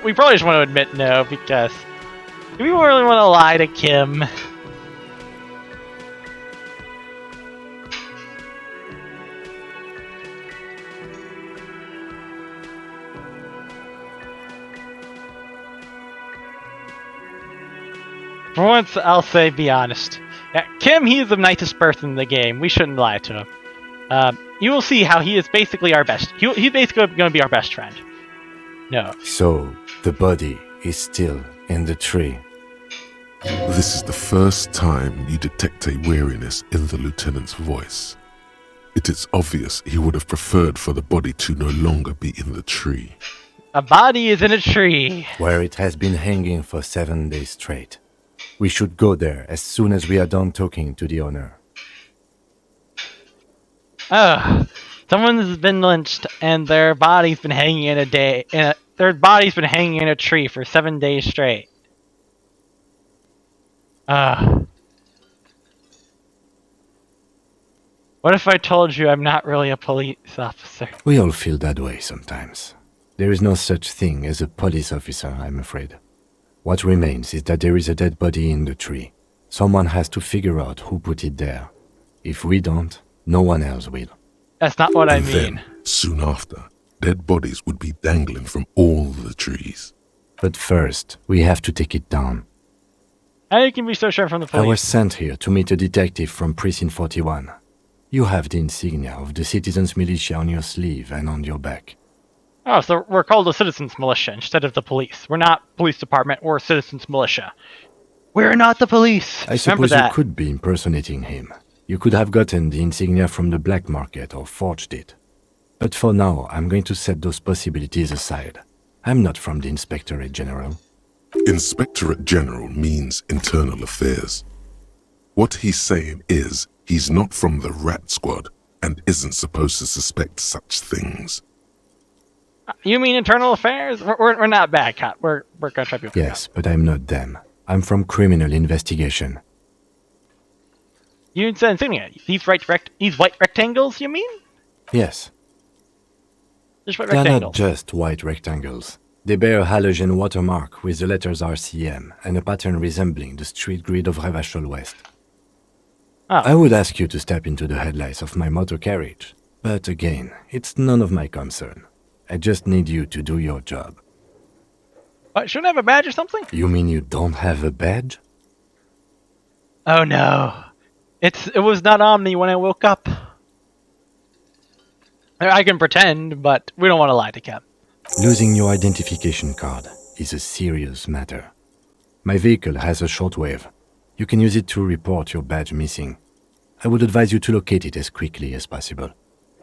we probably just want to admit no because we really want to lie to Kim. For once, I'll say be honest. Yeah, Kim, he is the nicest person in the game. We shouldn't lie to him. You will see how he is basically our best. He's basically going to be our best friend. No. So, the body is still in the tree. This is the first time you detect a weariness in the lieutenant's voice. It is obvious he would have preferred for the body to no longer be in the tree. A body is in a tree. Where it has been hanging for 7 days straight. We should go there as soon as we are done talking to the owner. Someone's been lynched and their body's been hanging in a tree for 7 days straight. What if I told you I'm not really a police officer? We all feel that way sometimes. There is no such thing as a police officer, I'm afraid. What remains is that there is a dead body in the tree. Someone has to figure out who put it there. If we don't, no one else will. That's not what I And mean. then, soon after, dead bodies would be dangling from all the trees. But first, we have to take it down. How you can be so sure from the I was police? sent here to meet a detective from Precinct 41. You have the insignia of the Citizens Militia on your sleeve and on your back. Oh, so we're called the Citizens Militia instead of the police. We're not police department, we're Citizens Militia. We're not the police. I Remember suppose that. you could be impersonating him. You could have gotten the insignia from the black market or forged it. But for now, I'm going to set those possibilities aside. I'm not from the Inspectorate General. Inspectorate General means internal affairs. What he's saying is he's not from the Rat Squad and isn't supposed to suspect such things. You mean internal affairs? We're not bad cop. We're gonna try to be Yes, but I'm not them. I'm from criminal investigation. You said insignia. These white rectangles, you mean? Yes, Just white they are rectangles. not just white rectangles. They bear a halogen watermark with the letters RCM and a pattern resembling the street grid of Revachol West. Oh. I would ask you to step into the headlights of my motor carriage, but again, it's none of my concern. I just need you to do your job. What, shouldn't I have a badge or something? You mean you don't have a badge? Oh no. It was not on me when I woke up. I can pretend, but we don't want to lie to Cap. Losing your identification card is a serious matter. My vehicle has a shortwave. You can use it to report your badge missing. I would advise you to locate it as quickly as possible.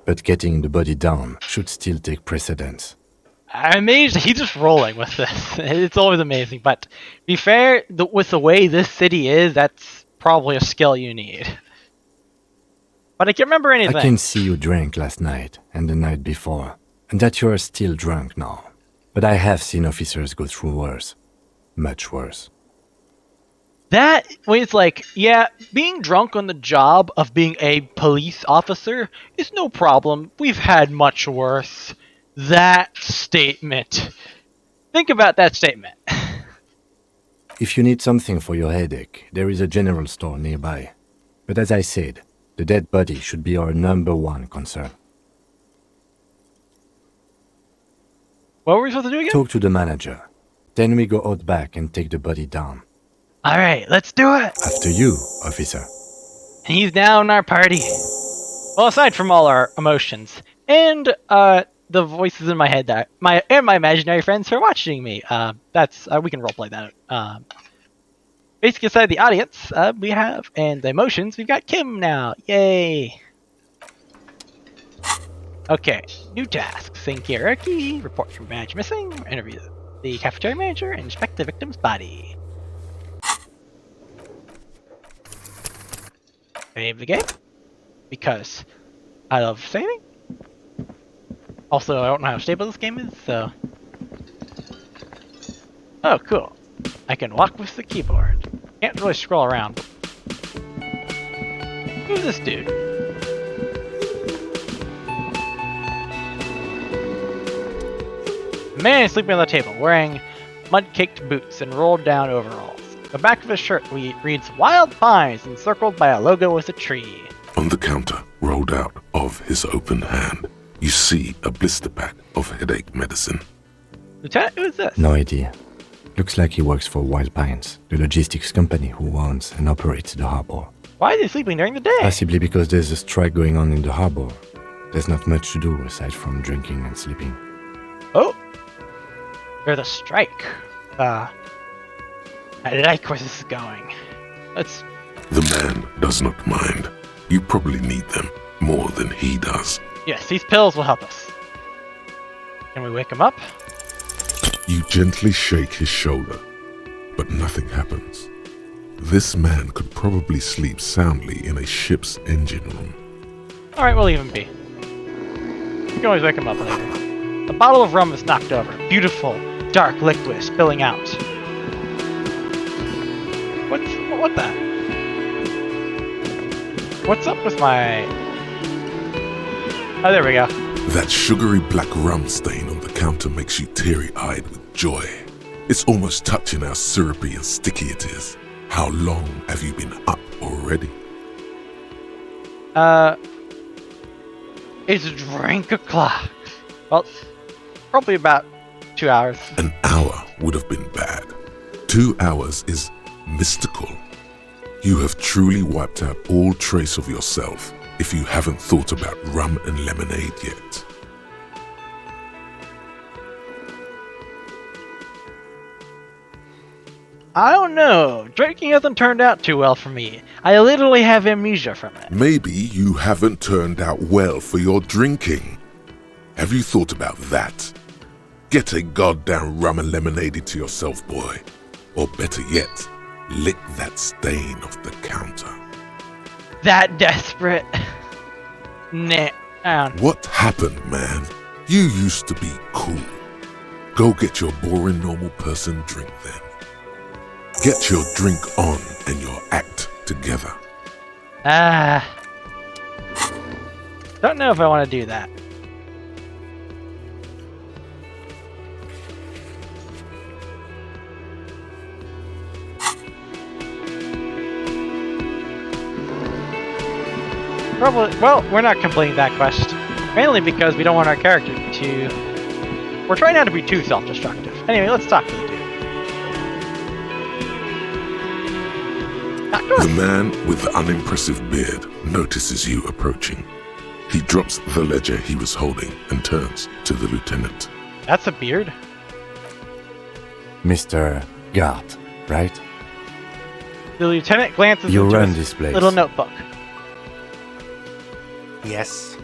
But getting the body down should still take precedence. I'm amazed he's just rolling with this. It's always amazing, but be fair, with the way this city is, that's probably a skill you need. But I can't remember anything. I can see you drank last night and the night before, and that you are still drunk now. But I have seen officers go through worse. Much worse. That way, it's like, yeah, being drunk on the job of being a police officer is no problem. We've had much worse. That statement. Think about that statement. If you need something for your headache, there is a general store nearby. But as I said, the dead body should be our #1 concern. What were we supposed to do again? Talk to the manager. Then we go out back and take the body down. Alright, let's do it. After you, officer. He's now in our party. Well, aside from all our emotions and the voices in my head that my imaginary friends who are watching me. We can roleplay that. Basically, aside the audience, we have, and the emotions, we've got Kim now. Yay! Okay, new tasks. Sync hierarchy, report from badge missing, interview the cafeteria manager, and inspect the victim's body. Save the game, because I love saving. Also, I don't know how stable this game is, so... Oh, cool. I can walk with the keyboard. Can't really scroll around. Who's this dude? The man is sleeping on the table, wearing mud-caked boots and rolled down overalls. The back of his shirt reads Wild Pines, encircled by a logo with a tree. On the counter, rolled out of his open hand, you see a blister pack of headache medicine. Lieutenant, who is this? No idea. Looks like he works for Wild Pines, the logistics company who owns and operates the harbor. Why is he sleeping during the day? Possibly because there's a strike going on in the harbor. There's not much to do aside from drinking and sleeping. Oh! There's a strike. I like where this is going. Let's... The man does not mind. You probably need them more than he does. Yes, these pills will help us. Can we wake him up? You gently shake his shoulder, but nothing happens. This man could probably sleep soundly in a ship's engine room. Alright, we'll leave him be. We can always wake him up later. The bottle of rum is knocked over. Beautiful, dark liquid spilling out. What the? What's up with my... Oh, there we go. That sugary black rum stain on the counter makes you teary-eyed with joy. It's almost touching how syrupy and sticky it is. How long have you been up already? It's drink o'clock. Well, probably about 2 hours. An hour would have been bad. 2 hours is mystical. You have truly wiped out all trace of yourself if you haven't thought about rum and lemonade yet. I don't know. Drinking hasn't turned out too well for me. I literally have amnesia from it. Maybe you haven't turned out well for your drinking. Have you thought about that? Get a goddamn rum and lemonade to yourself, boy. Or better yet, lick that stain off the counter. That desperate? Nah. What happened, man? You used to be cool. Go get your boring normal person drink then. Get your drink on and your act together. Don't know if I want to do that. Probably, well, we're not completing that quest. Mainly because we don't want our character to... We're trying not to be too self-destructive. Anyway, let's talk to the dude. The man with the unimpressive beard notices you approaching. He drops the ledger he was holding and turns to the lieutenant. That's a beard? Mr. Gart, right? The lieutenant glances You into run his this place. little notebook. Yes.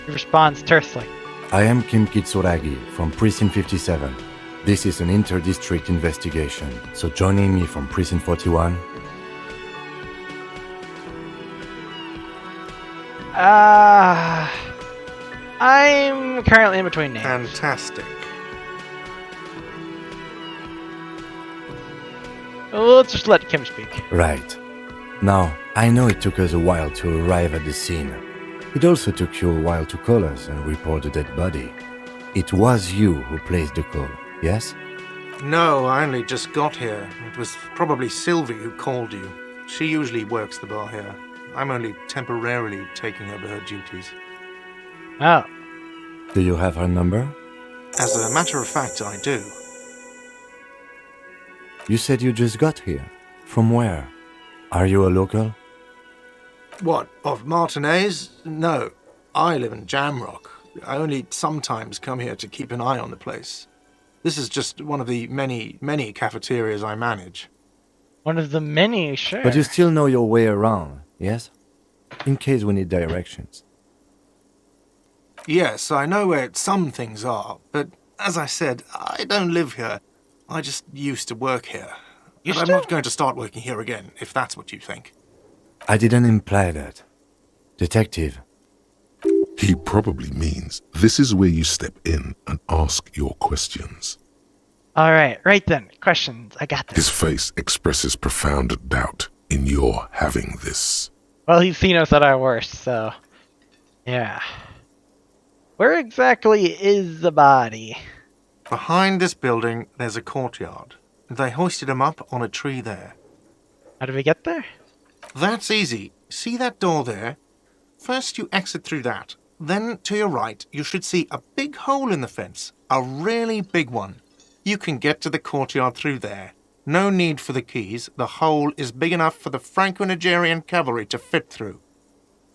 He responds tersely. I am Kim Kitsuragi from Precinct 57. This is an inter-district investigation, so joining me from Precinct 41... I'm currently in between names. Fantastic. Let's just let Kim speak. Right. Now, I know it took us a while to arrive at the scene. It also took you a while to call us and report the dead body. It was you who placed the call, yes? No, I only just got here. It was probably Sylvie who called you. She usually works the bar here. I'm only temporarily taking over her duties. Oh. Do you have her number? As a matter of fact, I do. You said you just got here. From where? Are you a local? What, of Martinez? No. I live in Jamrock. I only sometimes come here to keep an eye on the place. This is just one of the many, many cafeterias I manage. One of the many, sure. But you still know your way around, yes? In case we need directions. Yes, I know where some things are, but as I said, I don't live here. I just used to work here. You But I'm still- not going to start working here again, if that's what you think. I didn't imply that. Detective, He probably means this is where you step in and ask your questions. All right then. Questions. I got this. His face expresses profound doubt in your having this. Well, he's seen us at our worst, so yeah. Where exactly is the body? Behind this building, there's a courtyard. They hoisted him up on a tree there. How do we get there? That's easy. See that door there? First you exit through that. Then, to your right, you should see a big hole in the fence. A really big one. You can get to the courtyard through there. No need for the keys. The hole is big enough for the Franco-Nigerian cavalry to fit through.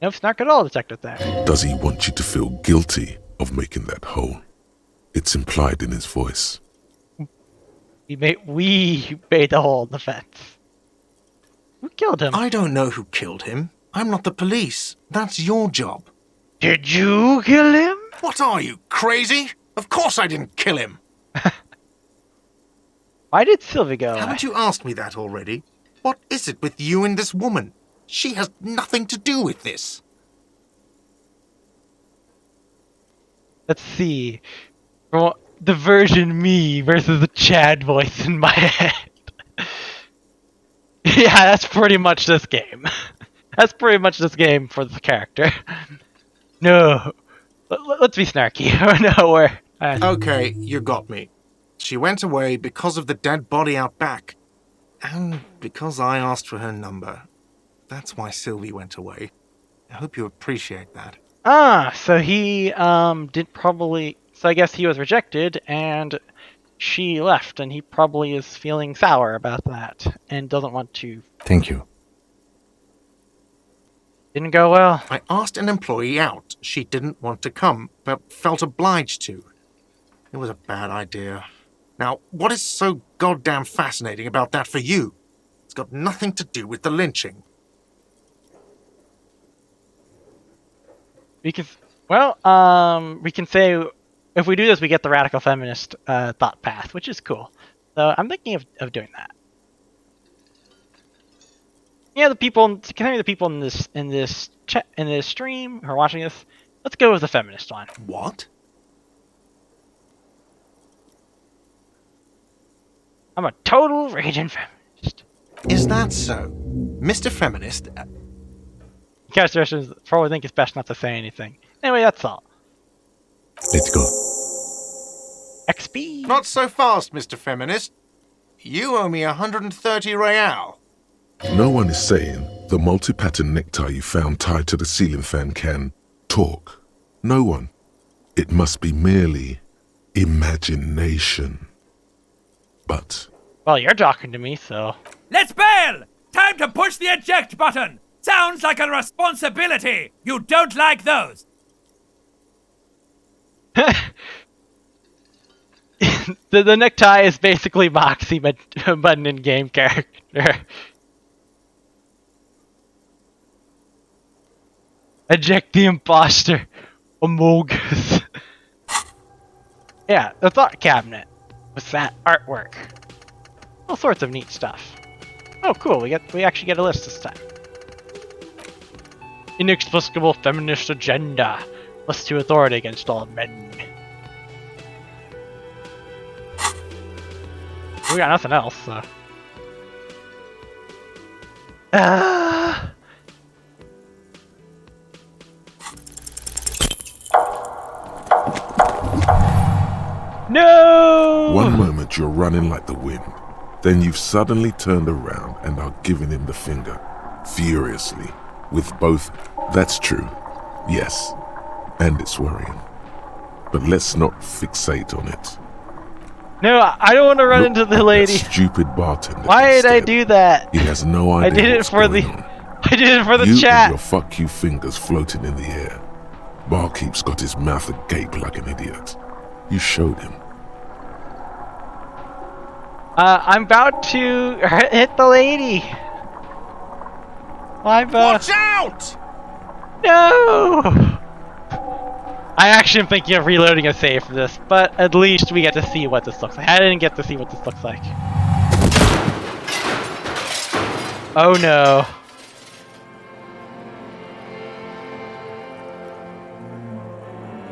Nope, not at all, Detective there. Does he want you to feel guilty of making that hole? It's implied in his voice. We made the hole in the fence. Who killed him? I don't know who killed him. I'm not the police. That's your job. Did you kill him? What are you, crazy? Of course I didn't kill him. Why did Sylvie go away? Haven't you asked me that already? What is it with you and this woman? She has nothing to do with this. Let's see. The version me versus the Chad voice in my head. Yeah, that's pretty much this game. That's pretty much this game for the character. No. Let's be snarky. No, we're... Okay, you got me. She went away because of the dead body out back. And because I asked for her number. That's why Sylvie went away. I hope you appreciate that. So he, did probably... So I guess he was rejected, and she left, and he probably is feeling sour about that, and doesn't want to... thank you. Didn't go well. I asked an employee out. She didn't want to come, but felt obliged to. It was a bad idea. Now, what is so goddamn fascinating about that for you? It's got nothing to do with the lynching. We can... Well, we can say... If we do this, we get the radical feminist thought path, which is cool. So I'm thinking of doing that. Yeah, considering the people in this stream who are watching this, let's go with the feminist one. What? I'm a total raging feminist. Is that so? Mr. Feminist? Characterizations probably think it's best not to say anything. Anyway, that's all. Let's go. XP. Not so fast, Mr. Feminist. You owe me 130 real. No one is saying the multi-pattern necktie you found tied to the ceiling fan can talk. No one. It must be merely imagination. But... Well, you're talking to me, so... Let's bail! Time to push the eject button! Sounds like a responsibility! You don't like those! the necktie is basically Moxie, but an in-game character. Eject the imposter. Amogus. Yeah, the thought cabinet. What's that? Artwork. All sorts of neat stuff. Oh, cool. We actually get a list this time. Inexplicable feminist agenda. Plus 2 authority against all men. We got nothing else, so. No! One moment you're running like the wind. Then you've suddenly turned around and are giving him the finger. Furiously. With both. That's true. Yes. And it's worrying. But let's not fixate on it. No, I don't want to run Look into at the that lady. Stupid bartender. Why did I instead. do that? He has no idea. I did it what's for the. going on. I did it for the You chat. and your fuck you fingers floating in the air. Barkeep's got his mouth agape like an idiot. You showed him. I'm about to hit the lady. Watch out! No! I actually am thinking of reloading a save for this, but at least we get to see what this looks like. I didn't get to see what this looks like. Oh no.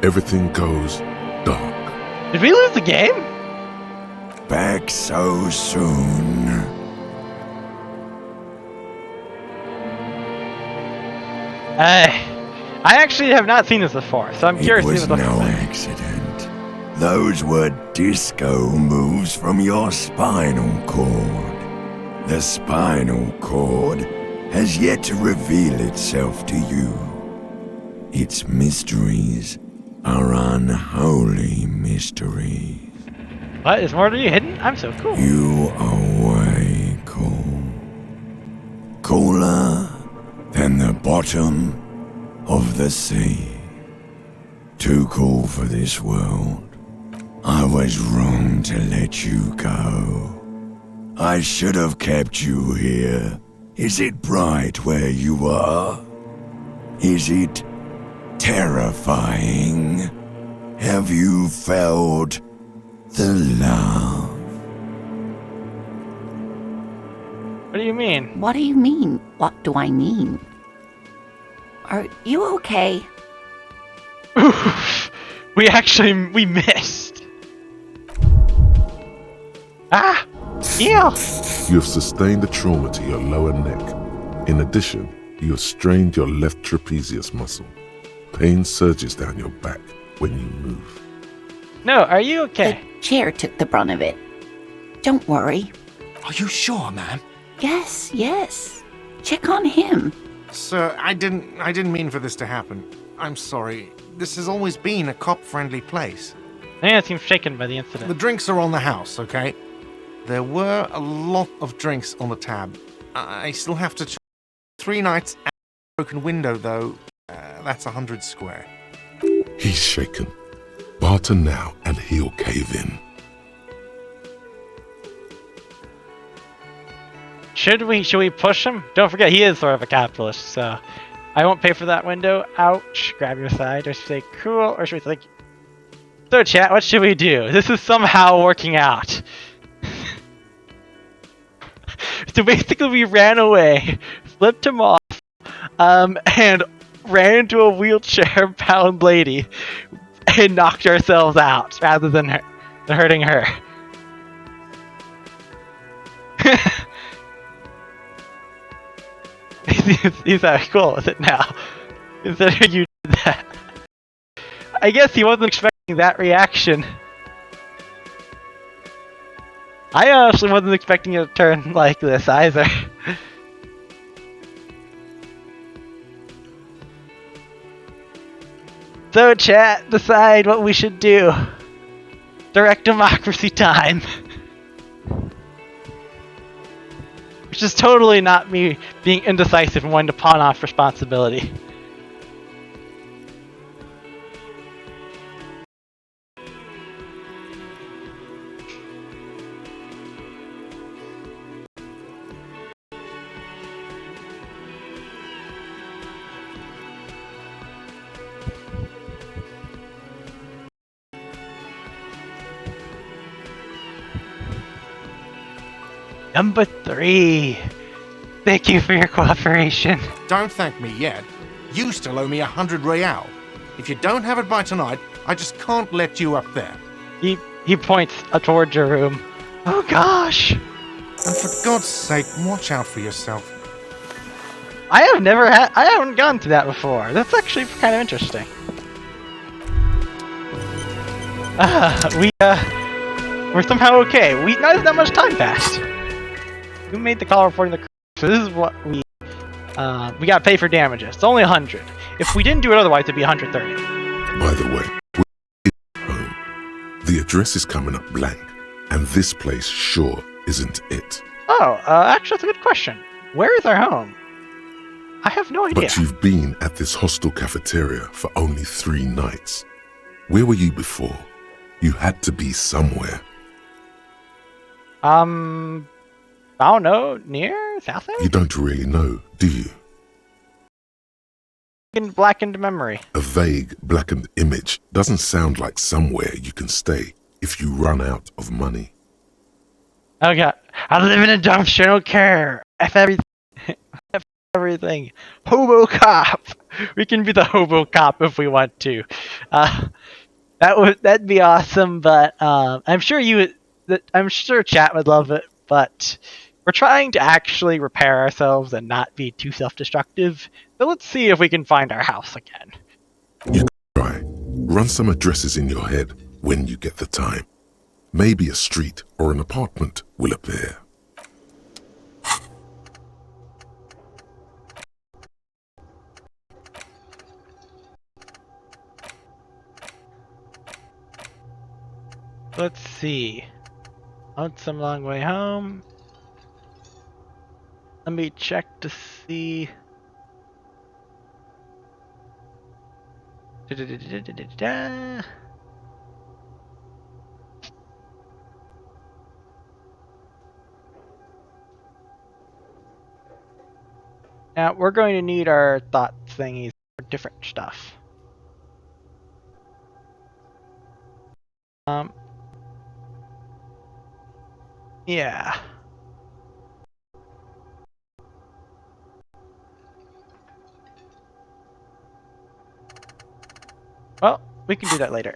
Everything goes dark. Did we lose the game? Back so soon. I actually have not seen this before, so I'm curious It to see was what this no looks like. accident. Those were disco moves from your spinal cord. The spinal cord has yet to reveal itself to you. Its mysteries are unholy mysteries. What? Is more to you hidden? I'm so cool. You are way cool. Cooler than the bottom of the sea. Too cool for this world. I was wrong to let you go. I should have kept you here. Is it bright where you are? Is it terrifying? Have you felt the love? What do you mean? What do you mean? What do I mean? Are you okay? Oof. We missed. Ah! Yeah! You have sustained a trauma to your lower neck. In addition, you have strained your left trapezius muscle. Pain surges down your back when you move. No, are you okay? The chair took the brunt of it. Don't worry. Are you sure, ma'am? Yes. Check on him. Sir, I didn't mean for this to happen. I'm sorry. This has always been a cop-friendly place. Man seems shaken by the The incident. drinks are on the house, okay? There were a lot of drinks on the tab. I still have to check 3 nights and a broken window, though. That's 100 square. He's shaken. Barter now and he'll cave in. Should we push him? Don't forget, he is sort of a capitalist, so I won't pay for that window. Ouch. Grab your side. Or should we say cool? Or should we think... So chat, what should we do? This is somehow working out. So basically we ran away, flipped him off, and ran into a wheelchair-bound lady and knocked ourselves out rather than hurting her. He's cool with it now. Considering you did that. I guess he wasn't expecting that reaction. I honestly wasn't expecting it to turn like this either. So chat, decide what we should do. Direct democracy time. Which is totally not me being indecisive and wanting to pawn off responsibility. Number 3. Thank you for your cooperation. Don't thank me yet. You still owe me 100 real. If you don't have it by tonight, I just can't let you up there. He points towards your room. Oh gosh! And for God's sake, watch out for yourself. I haven't gone through that before. That's actually kind of interesting. We're somehow okay. Not that much time passed. Who made the call reporting the crew? So this is what we gotta pay for damages. It's only 100. If we didn't do it otherwise, it'd be 130. By the way, we're home. The address is coming up blank, and this place sure isn't it. Oh, actually, that's a good question. Where is our home? I have no idea. But you've been at this hostel cafeteria for only 3 nights. Where were you before? You had to be somewhere. I don't know, near south You don't really know, do you? end? Blackened memory. A vague, blackened image doesn't sound like somewhere you can stay if you run out of money. Oh god, I live in a dumpster, I don't care. F everything. F everything. Hobo cop! We can be the hobo cop if we want to. That'd be awesome, but I'm sure chat would love it, but we're trying to actually repair ourselves and not be too self-destructive. So let's see if we can find our house again. You can try. Run some addresses in your head when you get the time. Maybe a street or an apartment will appear. Let's see. Some long way home. Let me check to see. Da-da-da-da-da-da. Now we're going to need our thought thingies for different stuff. Yeah. Well, we can do that later.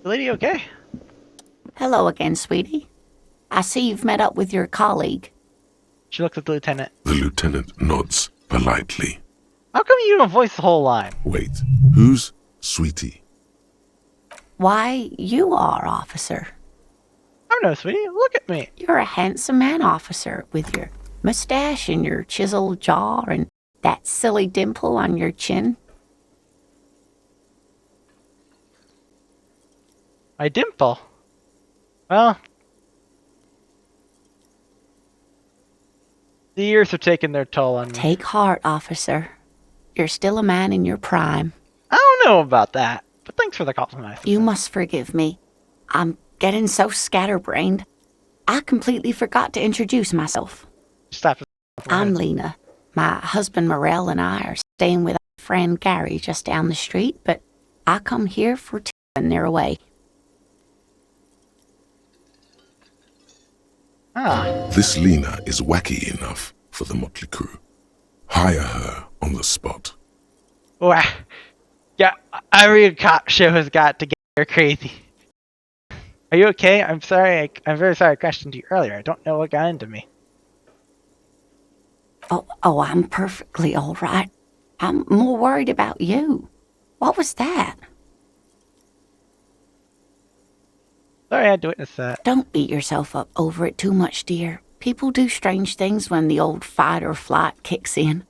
Lady, okay? Hello again, sweetie. I see you've met up with your colleague. She looks at the lieutenant. The lieutenant nods politely. How come you don't voice the whole line? Wait, who's Sweetie? Why, you are, officer. I'm no sweetie. Look at me. You're a handsome man, officer, with your mustache and your chiseled jaw and that silly dimple on your chin. My dimple. Well, the years have taken their toll on me. Take heart, officer. You're still a man in your prime. I don't know about that, but thanks for the compliment. You must forgive me. I'm getting so scatterbrained. I completely forgot to introduce myself. Stop. I'm Lena. My husband Morel and I are staying with our friend Gary just down the street, but I come here for tea when they're away. This Lena is wacky enough for the motley crew. Hire her on the spot. Wow. Yeah, every cop show has got to get her crazy. Are you okay? I'm sorry. I'm very sorry I questioned you earlier. I don't know what got into me. Oh, I'm perfectly all right. I'm more worried about you. What was that? Sorry I had to witness that. Don't beat yourself up over it too much, dear. People do strange things when the old fight or flight kicks in.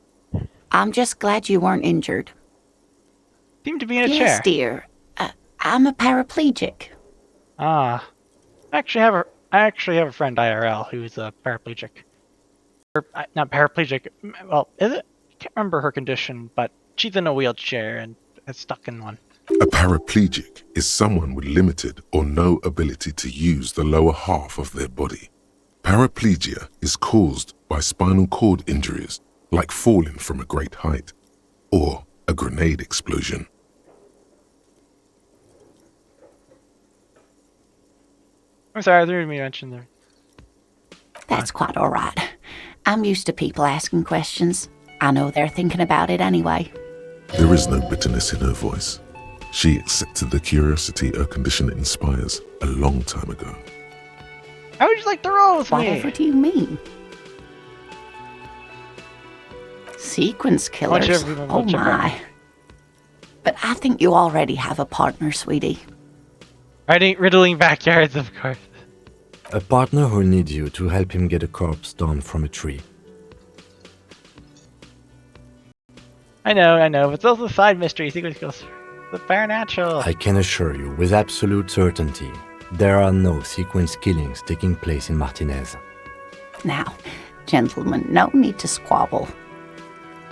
I'm just glad you weren't injured. Seem to be in a chair. Yes, dear. I'm a paraplegic. I actually have a friend IRL who's a paraplegic. Or, not paraplegic. Well, is it? I can't remember her condition, but she's in a wheelchair and is stuck in one. A paraplegic is someone with limited or no ability to use the lower half of their body. Paraplegia is caused by spinal cord injuries, like falling from a great height, or a grenade explosion. I'm sorry, I didn't mean to mention there. That's quite all right. I'm used to people asking questions. I know they're thinking about it anyway. There is no bitterness in her voice. She accepted the curiosity her condition inspires a long time ago. How would you like to roll with me? Whatever do you mean? Sequence killers? Oh my. But I think you already have a partner, sweetie. Riddling backyards, of course. A partner who'll need you to help him get a corpse down from a tree. I know, but it's also a side mystery. Sequence kills the supernatural. I can assure you with absolute certainty, there are no sequence killings taking place in Martinez. Now, gentlemen, no need to squabble.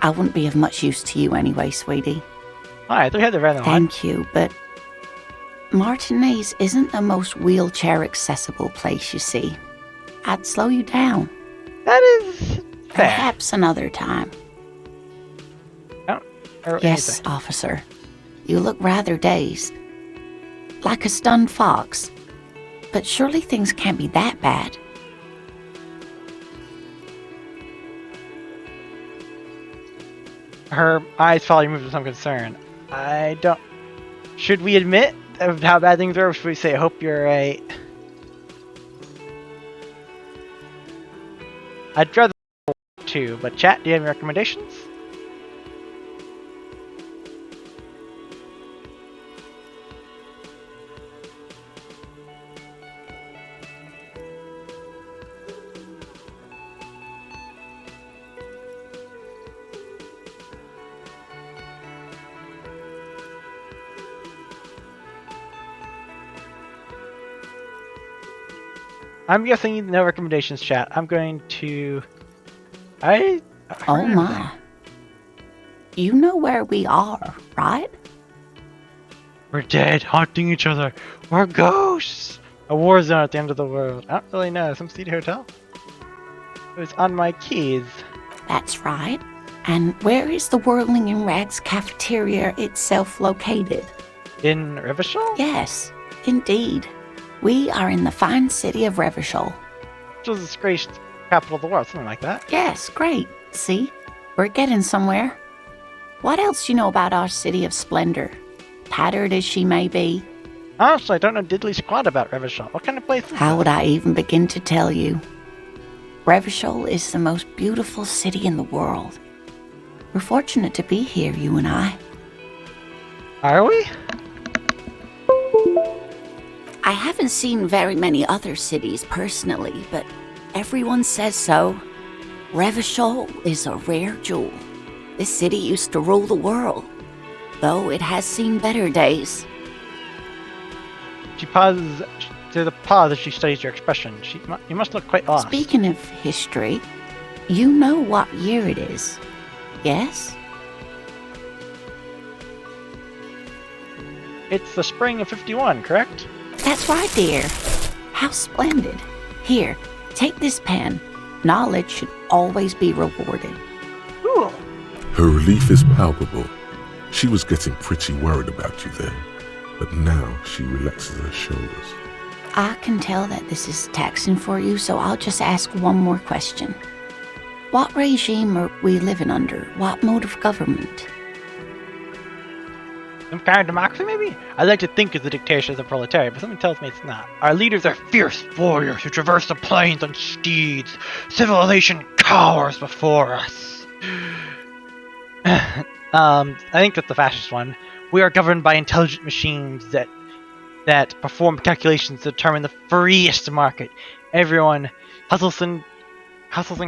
I wouldn't be of much use to you anyway, sweetie. Alright, we had the random one. Thank you, but Martinez isn't the most wheelchair accessible place, you see. I'd slow you down. That is fair. Perhaps another time. Or Yes, anything. officer. You look rather dazed. Like a stunned fox. But surely things can't be that bad. Her eyes probably moved with some concern. I don't... Should we admit of how bad things are, or should we say, I hope you're right? I'd rather too, but chat, do you have any recommendations? I'm guessing no recommendations, chat. I'm going to... Oh my. You know where we are, right? We're dead, haunting each other. We're ghosts! A war zone at the end of the world. I don't really know. Some seedy hotel? It was on my keys. That's right. And where is the Whirling in Rags cafeteria itself located? In Revachol? Yes, indeed. We are in the fine city of Revachol. Which was the disgraced capital of the world, something like that. Yes, great. See? We're getting somewhere. What else do you know about our city of splendor? Tattered as she may be. Honestly, I don't know diddly squat about Revachol. What kind of place is How it? would I even begin to tell you? Revachol is the most beautiful city in the world. We're fortunate to be here, you and I. Are we? I haven't seen very many other cities personally, but everyone says so. Revachol is a rare jewel. This city used to rule the world, though it has seen better days. She pauses. To the pause as she studies your expression. You must look quite lost. Speaking of history, you know what year it is, yes? It's the spring of 51, correct? That's right, dear. How splendid. Here, take this pen. Knowledge should always be rewarded. Cool. Her relief is palpable. She was getting pretty worried about you there, but now she relaxes her shoulders. I can tell that this is taxing for you, so I'll just ask one more question. What regime are we living under? What mode of government? Some kind of democracy, maybe? I'd like to think it's the dictatorship of the proletariat, but something tells me it's not. Our leaders are fierce warriors who traverse the plains on steeds. Civilization cowers before us. I think that's the fascist one. We are governed by intelligent machines that perform calculations to determine the freest market. Everyone hustles and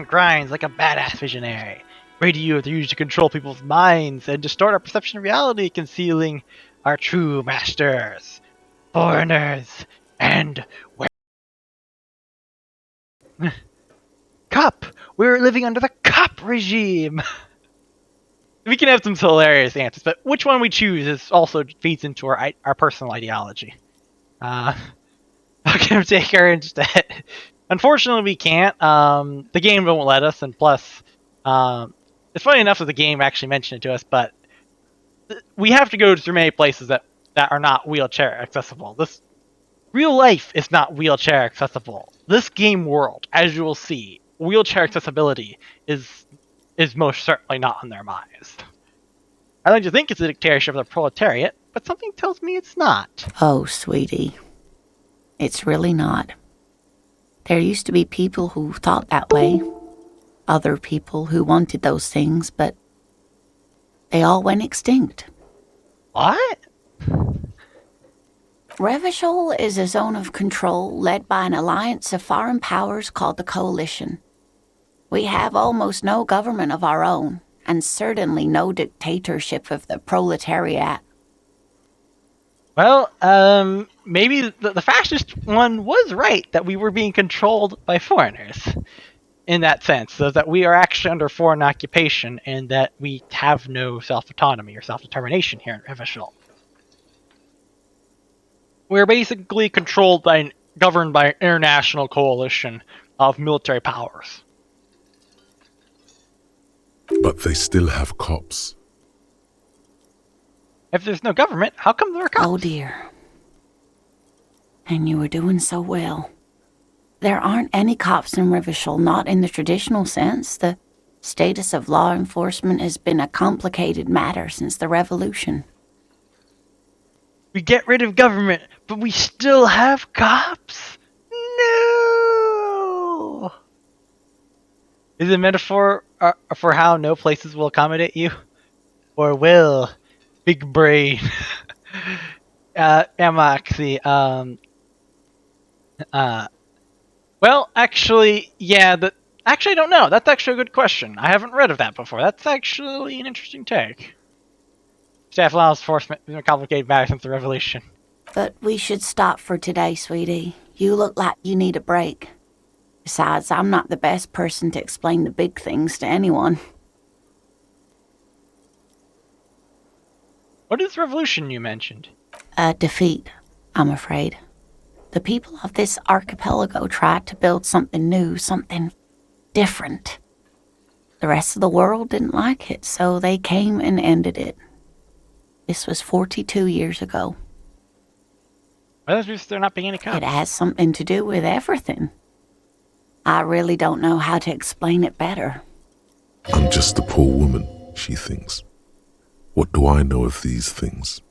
grinds like a badass visionary. Radios are used to control people's minds and distort our perception of reality, concealing our true masters, foreigners, and Cup! We're living under the Cup regime! We can have some hilarious answers, but which one we choose is also feeds into our personal ideology. I'm gonna take her instead. Unfortunately, we can't. The game won't let us, and plus, it's funny enough that the game actually mentioned it to us, but we have to go through many places that are not wheelchair accessible. This real life is not wheelchair accessible. This game world, as you will see, wheelchair accessibility is most certainly not on their minds. I like to think it's a dictatorship of the proletariat, but something tells me it's not. Oh, sweetie. It's really not. There used to be people who thought that way. Other people who wanted those things, but they all went extinct. What? Revachol is a zone of control led by an alliance of foreign powers called the Coalition. We have almost no government of our own, and certainly no dictatorship of the proletariat. Well, maybe the fascist one was right that we were being controlled by foreigners. in that sense, so that we are actually under foreign occupation and that we have no self-autonomy or self-determination here in Revachol. We're basically governed by an international coalition of military powers. But they still have cops. If there's no government, how come there are cops? Oh dear. And you were doing so well. There aren't any cops in Revachol, not in the traditional sense. The status of law enforcement has been a complicated matter since the revolution. We get rid of government, but we still have cops? No! Is it a metaphor for how no places will accommodate you? Or will? Big brain. Moxie, well, actually, yeah, actually, I don't know. That's actually a good question. I haven't read of that before. That's actually an interesting take. Staff law enforcement has been a complicated matter since the revolution. But we should stop for today, sweetie. You look like you need a break. Besides, I'm not the best person to explain the big things to anyone. What is revolution you mentioned? A defeat, I'm afraid. The people of this archipelago tried to build something new, something different. The rest of the world didn't like it, so they came and ended it. This was 42 years ago. Why is there not being any cops? It has something to do with everything. I really don't know how to explain it better. I'm just a poor woman, she thinks. What do I know of these things?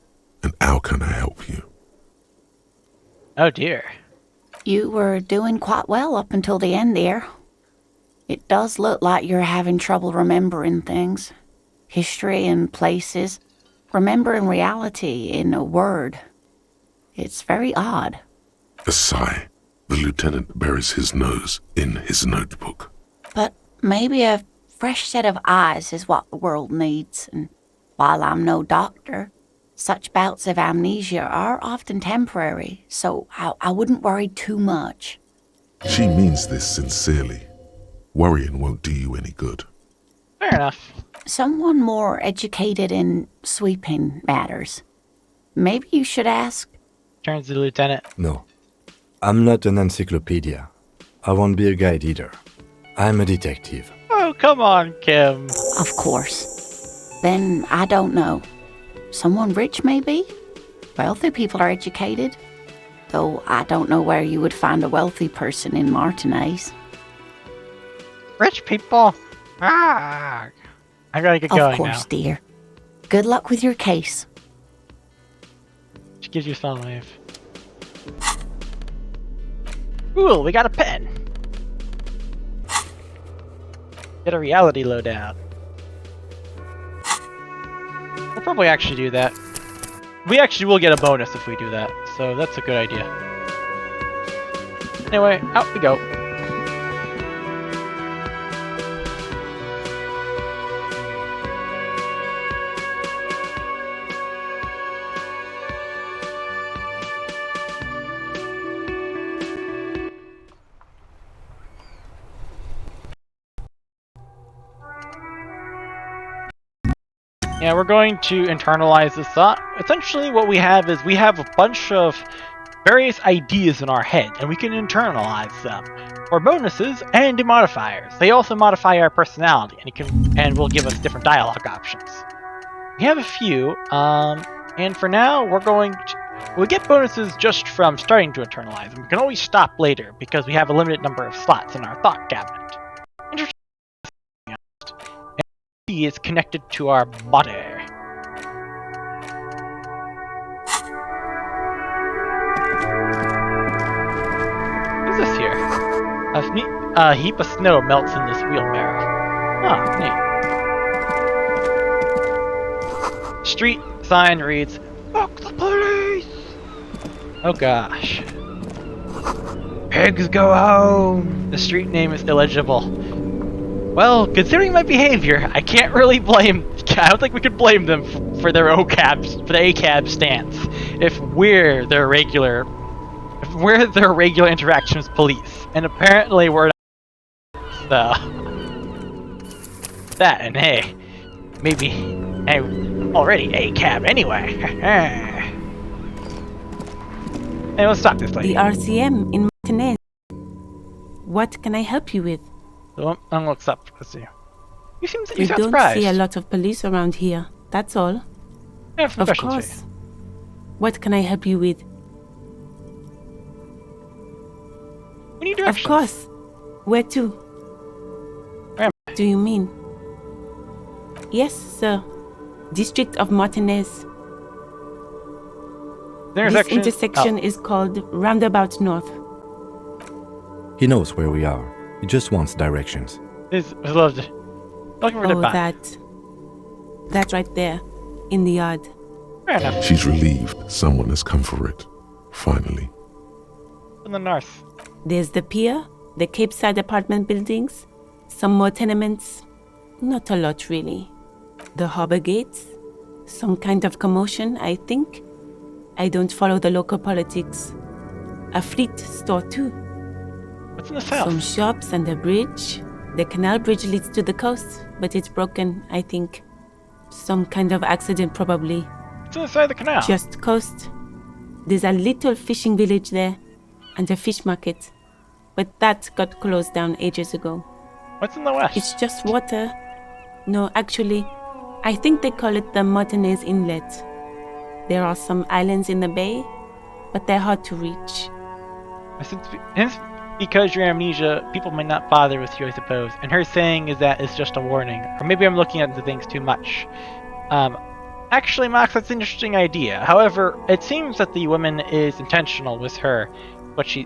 And how can I help you? Oh dear. You were doing quite well up until the end there. It does look like you're having trouble remembering things. History and places. Remembering reality in a word. It's very odd. A sigh. The lieutenant buries his nose in his notebook. But maybe a fresh set of eyes is what the world needs, and while I'm no doctor, such bouts of amnesia are often temporary, so I wouldn't worry too much. She means this sincerely. Worrying won't do you any good. Fair enough. Someone more educated in sweeping matters. Maybe you should ask. Turns to the lieutenant. No. I'm not an encyclopedia. I won't be a guide either. I'm a detective. Oh, come on, Kim. Of course. Then I don't know. Someone rich, maybe? Wealthy people are educated. Though I don't know where you would find a wealthy person in Martinez. Rich people? Ah! I gotta get going Of course, now. dear. Good luck with your case. She gives you a small wave. Cool, we got a pen. Get a reality lowdown. We'll probably actually do that. We actually will get a bonus if we do that, so that's a good idea. Anyway, out we go. Yeah, we're going to internalize this thought. Essentially what we have is we have a bunch of various ideas in our head, and we can internalize them for bonuses and do modifiers. They also modify our personality, and will give us different dialogue options. We have a few, and for now we'll get bonuses just from starting to internalize them. We can always stop later because we have a limited number of slots in our thought cabinet. Is connected to our body. What's this here? A heap of snow melts in this wheelbarrow. Oh, neat. Street sign reads, "Fuck the police!" Oh gosh. Pigs go home! The street name is illegible. Well, considering my behavior, I can't really blame. I don't think we could blame them for their ACAB stance. If we're their regular interaction with police, and apparently we're not. So that and hey, maybe I'm already a cab anyway. Hey, let's stop this lady. The RCM in Martinez. What can I help you with? So I'm looks up. Let's see. You We sound don't surprised. see a lot of police around here. That's all. I have some Of questions for course. What can I help you with? you. We need Of directions. course. Where to? Where am Do you mean? Yes, sir. District of Martinez. The This intersection is called Roundabout North. He knows where we are. He just wants directions. Is loved. Looking for the Oh, button. that right there, in the yard. Fair enough. She's relieved someone has come for it. Finally. In the north. There's the pier, the Cape Side apartment buildings, some more tenements. Not a lot, really. The harbor gates, some kind of commotion, I think. I don't follow the local politics. A fleet store, too. What's in the south? Some shops and a bridge. The canal bridge leads to the coast, but it's broken, I think. Some kind of accident, probably. What's on the side of the canal? Just coast. There's a little fishing village there, and a fish market. But that got closed down ages ago. What's in the west? It's just water. No, actually, I think they call it the Martinez Inlet. There are some islands in the bay, but they're hard to reach. Since because your amnesia, people might not bother with you, I suppose. And her saying is that it's just a warning. Or maybe I'm looking into things too much. Actually, Max, that's an interesting idea. However, it seems that the woman is intentional with her, what she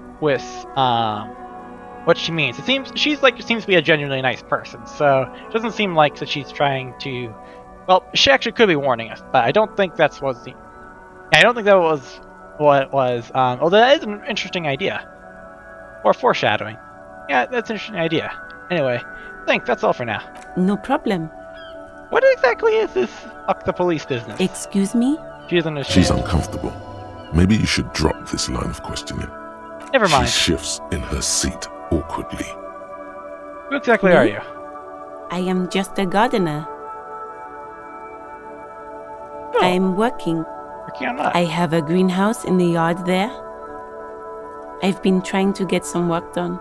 means. It seems seems to be a genuinely nice person. So it doesn't seem like that she's trying to. Well, she actually could be warning us, but I don't think that was what it was. Although that is an interesting idea. Or foreshadowing. Yeah, that's an interesting idea. Anyway, I think that's all for now. No problem. What exactly is this fuck the police business? Excuse me? She doesn't understand. She's uncomfortable. Maybe you should drop this line of questioning. Never mind. She shifts in her seat awkwardly. Who exactly Me? are you? I am just a gardener. Oh, I'm working. working on that. I have a greenhouse in the yard there. I've been trying to get some work done.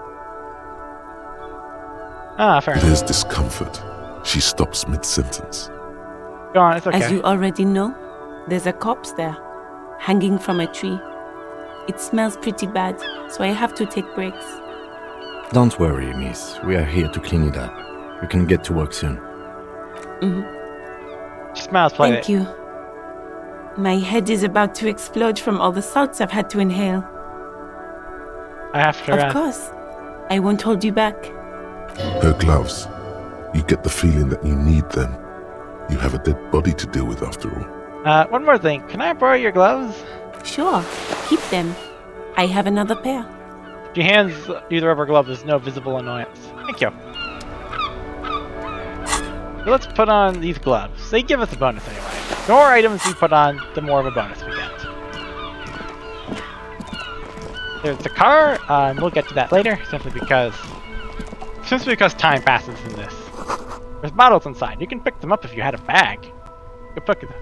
Fair enough. There's discomfort. She stops mid-sentence. Go on, it's okay. As you already know, there's a corpse there, hanging from a tree. It smells pretty bad, so I have to take breaks. Don't worry, miss. We are here to clean it up. We can get to work soon. She smiles politely. Thank you. My head is about to explode from all the salts I've had to inhale. I have to Of course. I won't hold you back. Her gloves. You get the feeling that you need them. You have a dead body to deal with after all. One more thing. Can I borrow your gloves? Sure, keep them. I have another pair. She hands you the rubber glove with no visible annoyance. Thank you. So let's put on these gloves. They give us a bonus anyway. The more items we put on, the more of a bonus we get. There's the car, and we'll get to that later, simply because time passes in this. There's bottles inside. You can pick them up if you had a bag. You can pick them.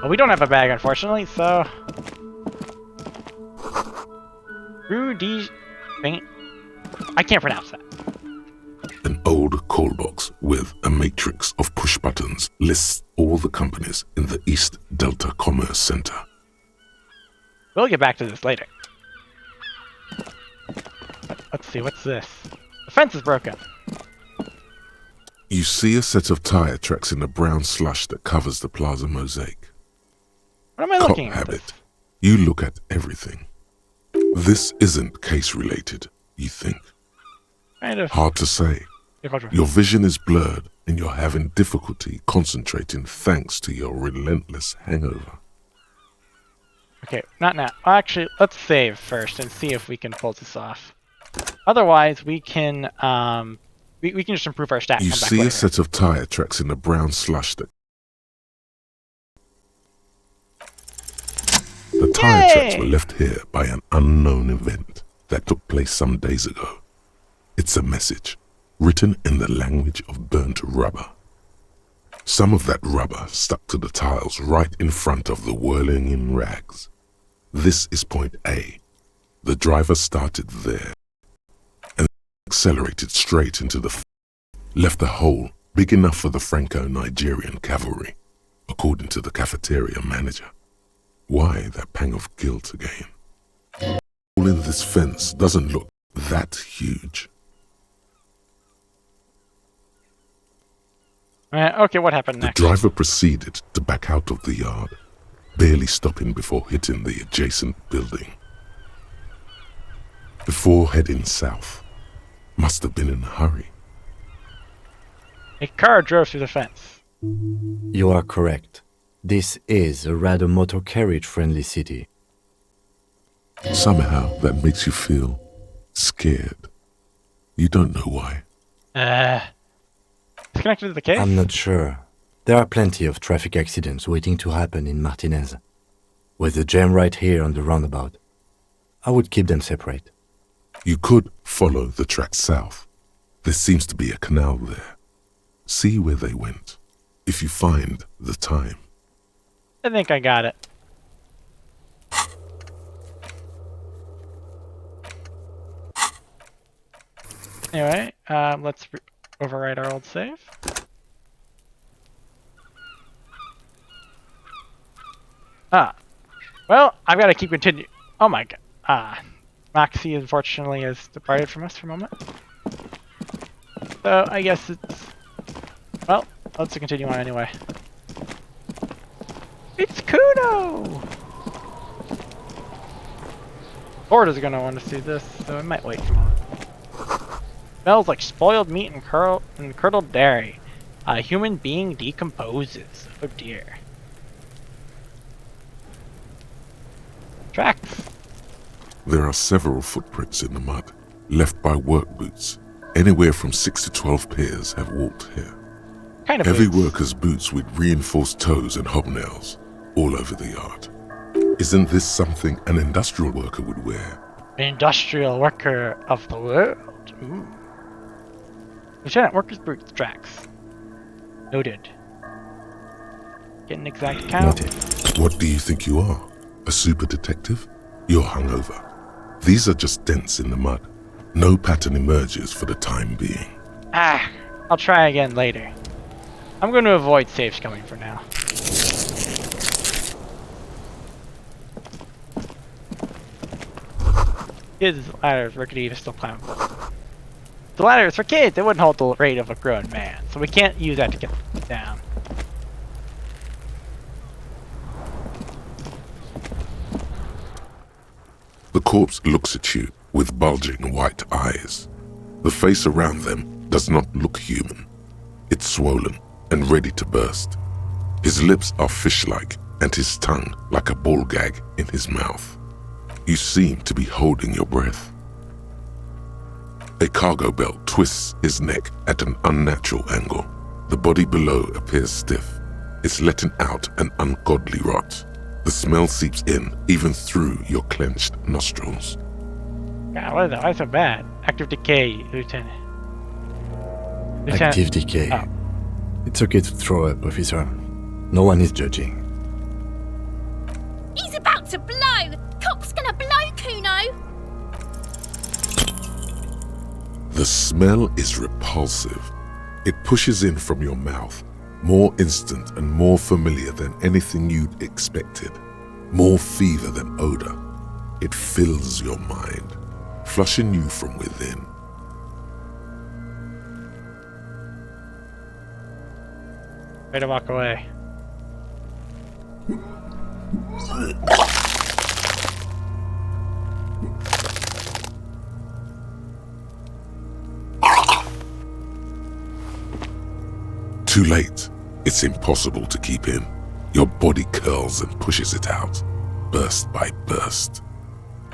Well, we don't have a bag, unfortunately, so... Rudy... I can't pronounce that. An old call box with a matrix of push buttons lists all the companies in the East Delta Commerce Center. We'll get back to this later. Let's see, what's this? The fence is broken. You see a set of tire tracks in the brown slush that covers the plaza mosaic. What am I Cop looking at? habit. You look at everything. This isn't case related, you think. Kind of. Hard to say. Your vision is blurred and you're having difficulty concentrating thanks to your relentless hangover. Okay, not now. Actually, let's save first and see if we can pull this off. Otherwise, we can we can just improve our stats. You come back see later. a set of tire tracks in the brown slush that... The tire tracks were left here by an unknown event that took place some days ago. It's a message. written in the language of burnt rubber. Some of that rubber stuck to the tiles right in front of the whirling in rags. This is point A. The driver started there and accelerated straight into the left a hole big enough for the Franco-Nigerian cavalry, according to the cafeteria manager. Why that pang of guilt again? The hole in this fence doesn't look that huge. Okay, what happened next? The driver proceeded to back out of the yard, barely stopping before hitting the adjacent building. Before heading south, must have been in a hurry. A car drove through the fence. You are correct. This is a rather motor carriage-friendly city. Somehow that makes you feel scared. You don't know why. It's connected to the case? I'm not sure. There are plenty of traffic accidents waiting to happen in Martinez. With the jam right here on the roundabout, I would keep them separate. You could follow the track south. There seems to be a canal there. See where they went, if you find the time. I think I got it. Anyway, let's overwrite our old save. Well, I've got to keep continuing. Oh my god. Moxie unfortunately has departed from us for a moment. So I guess it's... Well, let's continue on anyway. It's Kuno! Ford is gonna want to see this, so I might wait. Come on. Smells like spoiled meat and curdled dairy. A human being decomposes. Oh dear. Tracks. There are several footprints in the mud, left by work boots. Anywhere from 6 to 12 pairs have walked here. Kind of Heavy boots. workers' boots with reinforced toes and hobnails, all over the yard. Isn't this something an industrial worker would wear? An industrial worker of the world. Ooh. Lieutenant, workers' boots tracks. Noted. Get an exact count. Noted. What do you think you are? A super detective? You're hungover. These are just dents in the mud. No pattern emerges for the time being. I'll try again later. I'm going to avoid safe coming for now. Kids' ladders, rickety to still climb. The ladder is for kids. It wouldn't hold the rate of a grown man, so we can't use that to get down. The corpse looks at you with bulging white eyes. The face around them does not look human. It's swollen and ready to burst. His lips are fish-like and his tongue like a ball gag in his mouth. You seem to be holding your breath. A cargo belt twists his neck at an unnatural angle. The body below appears stiff. It's letting out an ungodly rot. The smell seeps in, even through your clenched nostrils. God, what is that? Why so bad? Active decay, Lieutenant. Active decay. Oh. It's okay to throw up, officer. No one is judging. He's about to blow! Cock's gonna blow, Kuno! The smell is repulsive. It pushes in from your mouth, more instant and more familiar than anything you'd expected. More fever than odor. It fills your mind, flushing you from within. Way to walk away. Too late. It's impossible to keep in. Your body curls and pushes it out, burst by burst,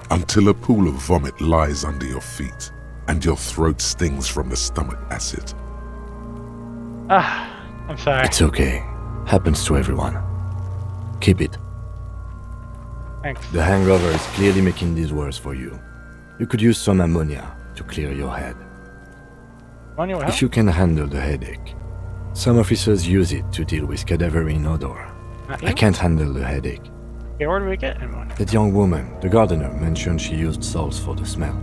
until a pool of vomit lies under your feet and your throat stings from the stomach acid. I'm sorry. It's okay. Happens to everyone. Keep it. Thanks. The hangover is clearly making this worse for you. You could use some ammonia to clear your head. Money will help. If you can handle the headache. Some officers use it to deal with cadaverine odor. Not I you? can't handle the headache. Okay, where do we get anyone? That young woman, the gardener, mentioned she used salts for the smell.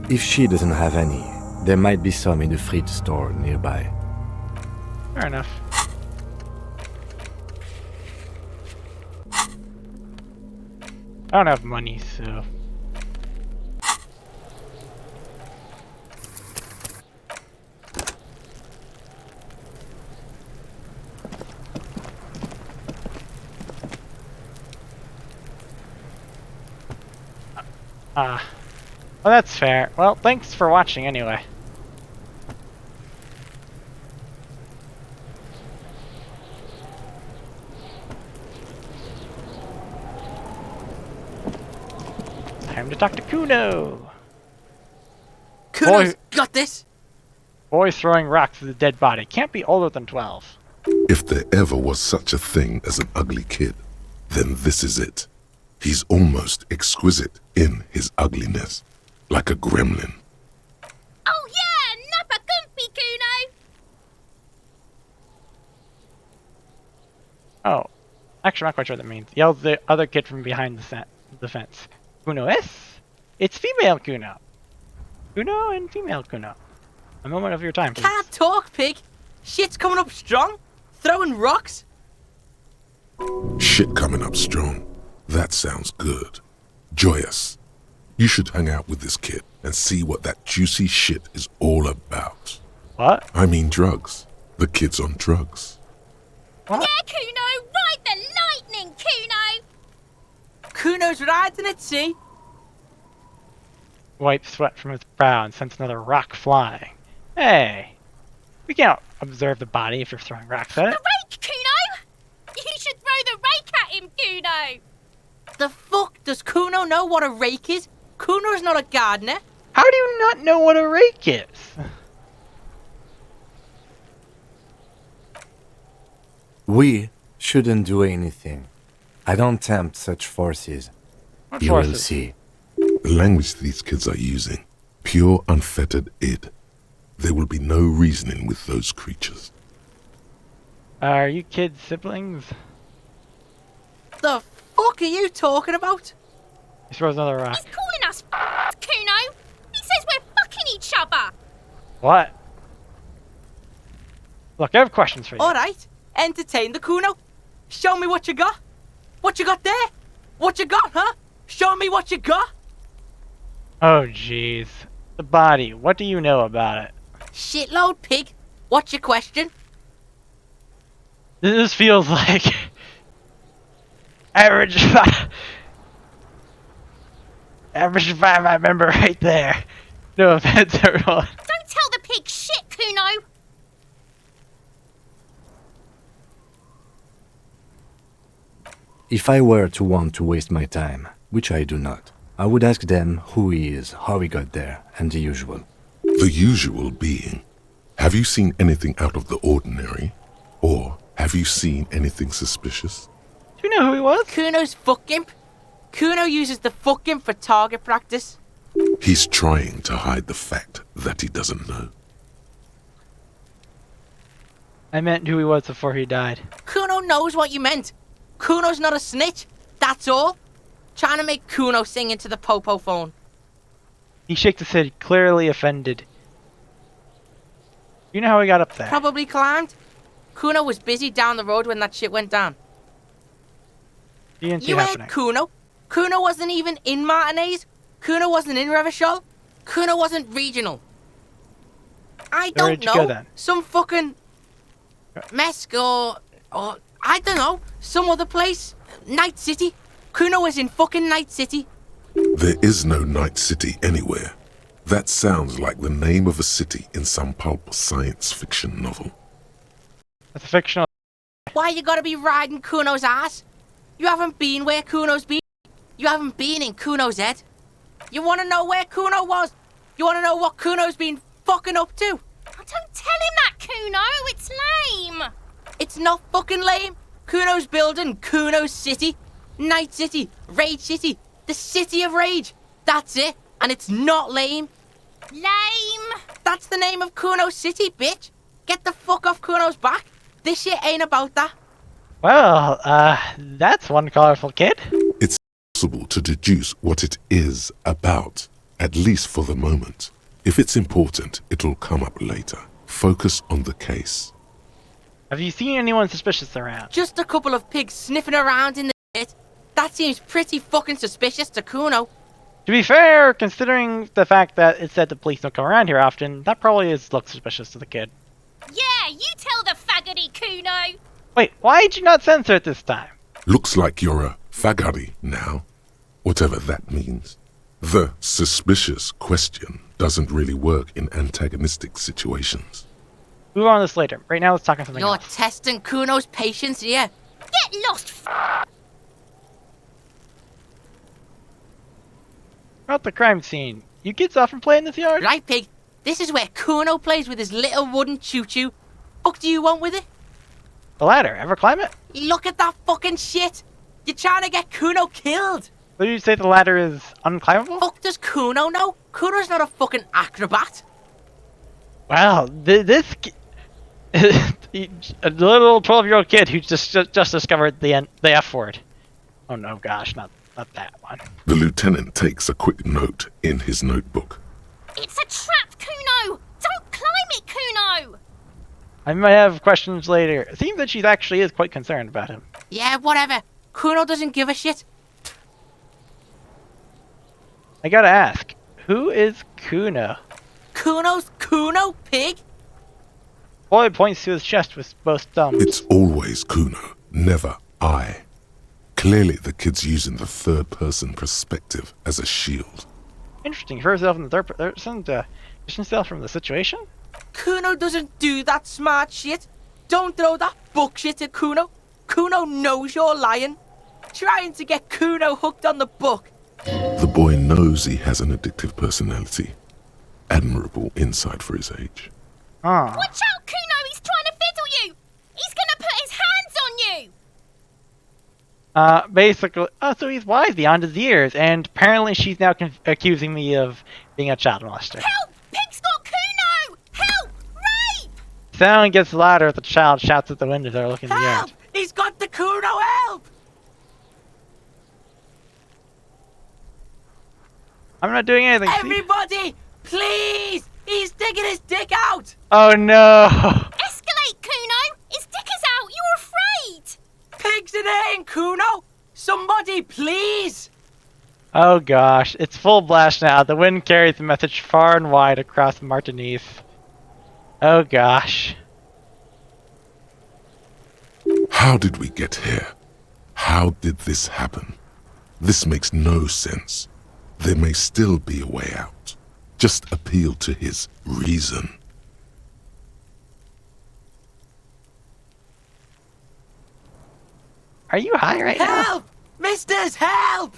If she doesn't have any, there might be some in the fruit store nearby. Fair enough. I don't have money, so... well, that's fair. Well, thanks for watching anyway. Time to talk to Kuno! Kuno's got this! Boy throwing rocks at a dead body. Can't be older than 12. If there ever was such a thing as an ugly kid, then this is it. He's almost exquisite in his ugliness, like a gremlin. Oh yeah, Nappa Gumpy Kuno! Oh. Actually, I'm not quite sure what that means. Yells the other kid from behind the fence. Kuno es? It's female Kuno. Kuno and female Kuno. A moment of your time, please. Can't talk, pig! Shit's coming up strong! Throwing rocks! Shit coming up strong. That sounds good. Joyous. You should hang out with this kid and see what that juicy shit is all about. What? I mean drugs. The kid's on drugs. What? Yeah, Kuno! Ride the lightning, Kuno! Kuno's riding it, see? Wipes sweat from his brow and sends another rock flying. Hey! We can't observe the body if you're throwing rocks at it. The rake, Kuno! You should throw the rake at him, Kuno! The fuck does Kuno know what a rake is? Kuno's not a gardener. How do you not know what a rake is? We shouldn't do anything. I don't tempt such forces. What You will forces? see. The language these kids are using, pure unfettered id. There will be no reasoning with those creatures. Are you kids siblings? The fuck are you talking about? He throws another rock. He's calling us Kuno! He says we're fucking each other! What? Look, I have questions for you. Alright, entertain the Kuno. Show me what you got. What you got there? What you got, huh? Show me what you got. Oh, jeez. The body. What do you know about it? Shitload, pig. What's your question? This feels like average five I remember right there. No offense, everyone. Don't tell the pig shit, Kuno! If I were to want to waste my time, which I do not, I would ask them who he is, how he got there, and the usual. The usual being, have you seen anything out of the ordinary? Or have you seen anything suspicious? Do you know who he was? Kuno's fuck imp. Kuno uses the fuck imp for target practice. He's trying to hide the fact that he doesn't know. I meant who he was before he died. Kuno knows what you meant. Kuno's not a snitch. That's all. Trying to make Kuno sing into the popo phone. He shakes his head, clearly offended. You know how he got up there? Probably climbed. Kuno was busy down the road when that shit went down. You didn't see You it heard happening. Kuno. Kuno wasn't even in Martinez. Kuno wasn't in Revachol. Kuno wasn't regional. I Where don't did you go know. then? Some fucking Mesk or I don't know. Some other place. Night City. Kuno was in fucking Night City. There is no Night City anywhere. That sounds like the name of a city in some pulp science fiction novel. It's a fictional. Why you gotta be riding Kuno's ass? You haven't been where Kuno's been. You haven't been in Kuno's head. You wanna know where Kuno was? You wanna know what Kuno's been fucking up to? Oh, don't tell him that, Kuno! It's lame! It's not fucking lame. Kuno's building Kuno's City. Night City. Rage City. The City of Rage. That's it. And it's not lame. Lame! That's the name of Kuno City, bitch. Get the fuck off Kuno's back. This shit ain't about that. Well, that's one colorful kid. It's impossible to deduce what it is about, at least for the moment. If it's important, it'll come up later. Focus on the case. Have you seen anyone suspicious around? Just a couple of pigs sniffing around in the shit. That seems pretty fucking suspicious to Kuno. To be fair, considering the fact that it said the police don't come around here often, that probably looks suspicious to the kid. Yeah, you tell the faggoty, Kuno. Wait, why did you not censor it this time? Looks like you're a faggoty now, whatever that means. The suspicious question doesn't really work in antagonistic situations. Move on to this later. Right now, let's talk on something You're else. testing Kuno's patience here. Get lost, About the crime scene. You kids often play in this yard? Right, pig? This is where Kuno plays with his little wooden choo-choo. Fuck do you want with it? The ladder. Ever climb it? Look at that fucking shit. You're trying to get Kuno killed. Would you say the ladder is unclimbable? Fuck does Kuno know? Kuno's not a fucking acrobat. Wow, this a little 12-year-old kid who just discovered the F word. Oh no, gosh, not that one. The lieutenant takes a quick note in his notebook. It's a trap, Kuno. Don't climb it, Kuno. I might have questions later. It seems that she actually is quite concerned about him. Yeah, whatever. Kuno doesn't give a shit. I gotta ask, who is Kuno? Kuno's Kuno, pig? Boy points to his chest with both thumbs. It's always Kuno, never I. Clearly the kid's using the third-person perspective as a shield. Interesting. For herself in the third person to distance himself from the situation? Kuno doesn't do that smart shit. Don't throw that bullshit at Kuno. Kuno knows you're lying. Trying to get Kuno hooked on the book. The boy knows he has an addictive personality. Admirable insight for his age. Ah. Watch out, Kuno. He's trying to fiddle you. He's gonna put his hands on you. Basically, so he's wise beyond his years, and apparently she's now accusing me of being a child molester. Help! Pig's got Kuno! Help! Rape! Sound gets louder as the child shouts at the window they're looking in the Help! yard. He's got the Kuno, help! I'm not doing anything. see? Everybody, please! He's digging his dick out! Oh no! Escalate, Kuno! His dick is out! You're afraid! Pigs in here, Kuno! Somebody, please! Oh gosh, it's full blast now. The wind carries the message far and wide across Martinique. Oh gosh. How did we get here? How did this happen? This makes no sense. There may still be a way out. Just appeal to his reason. Are you high right now? Help! Misters, help!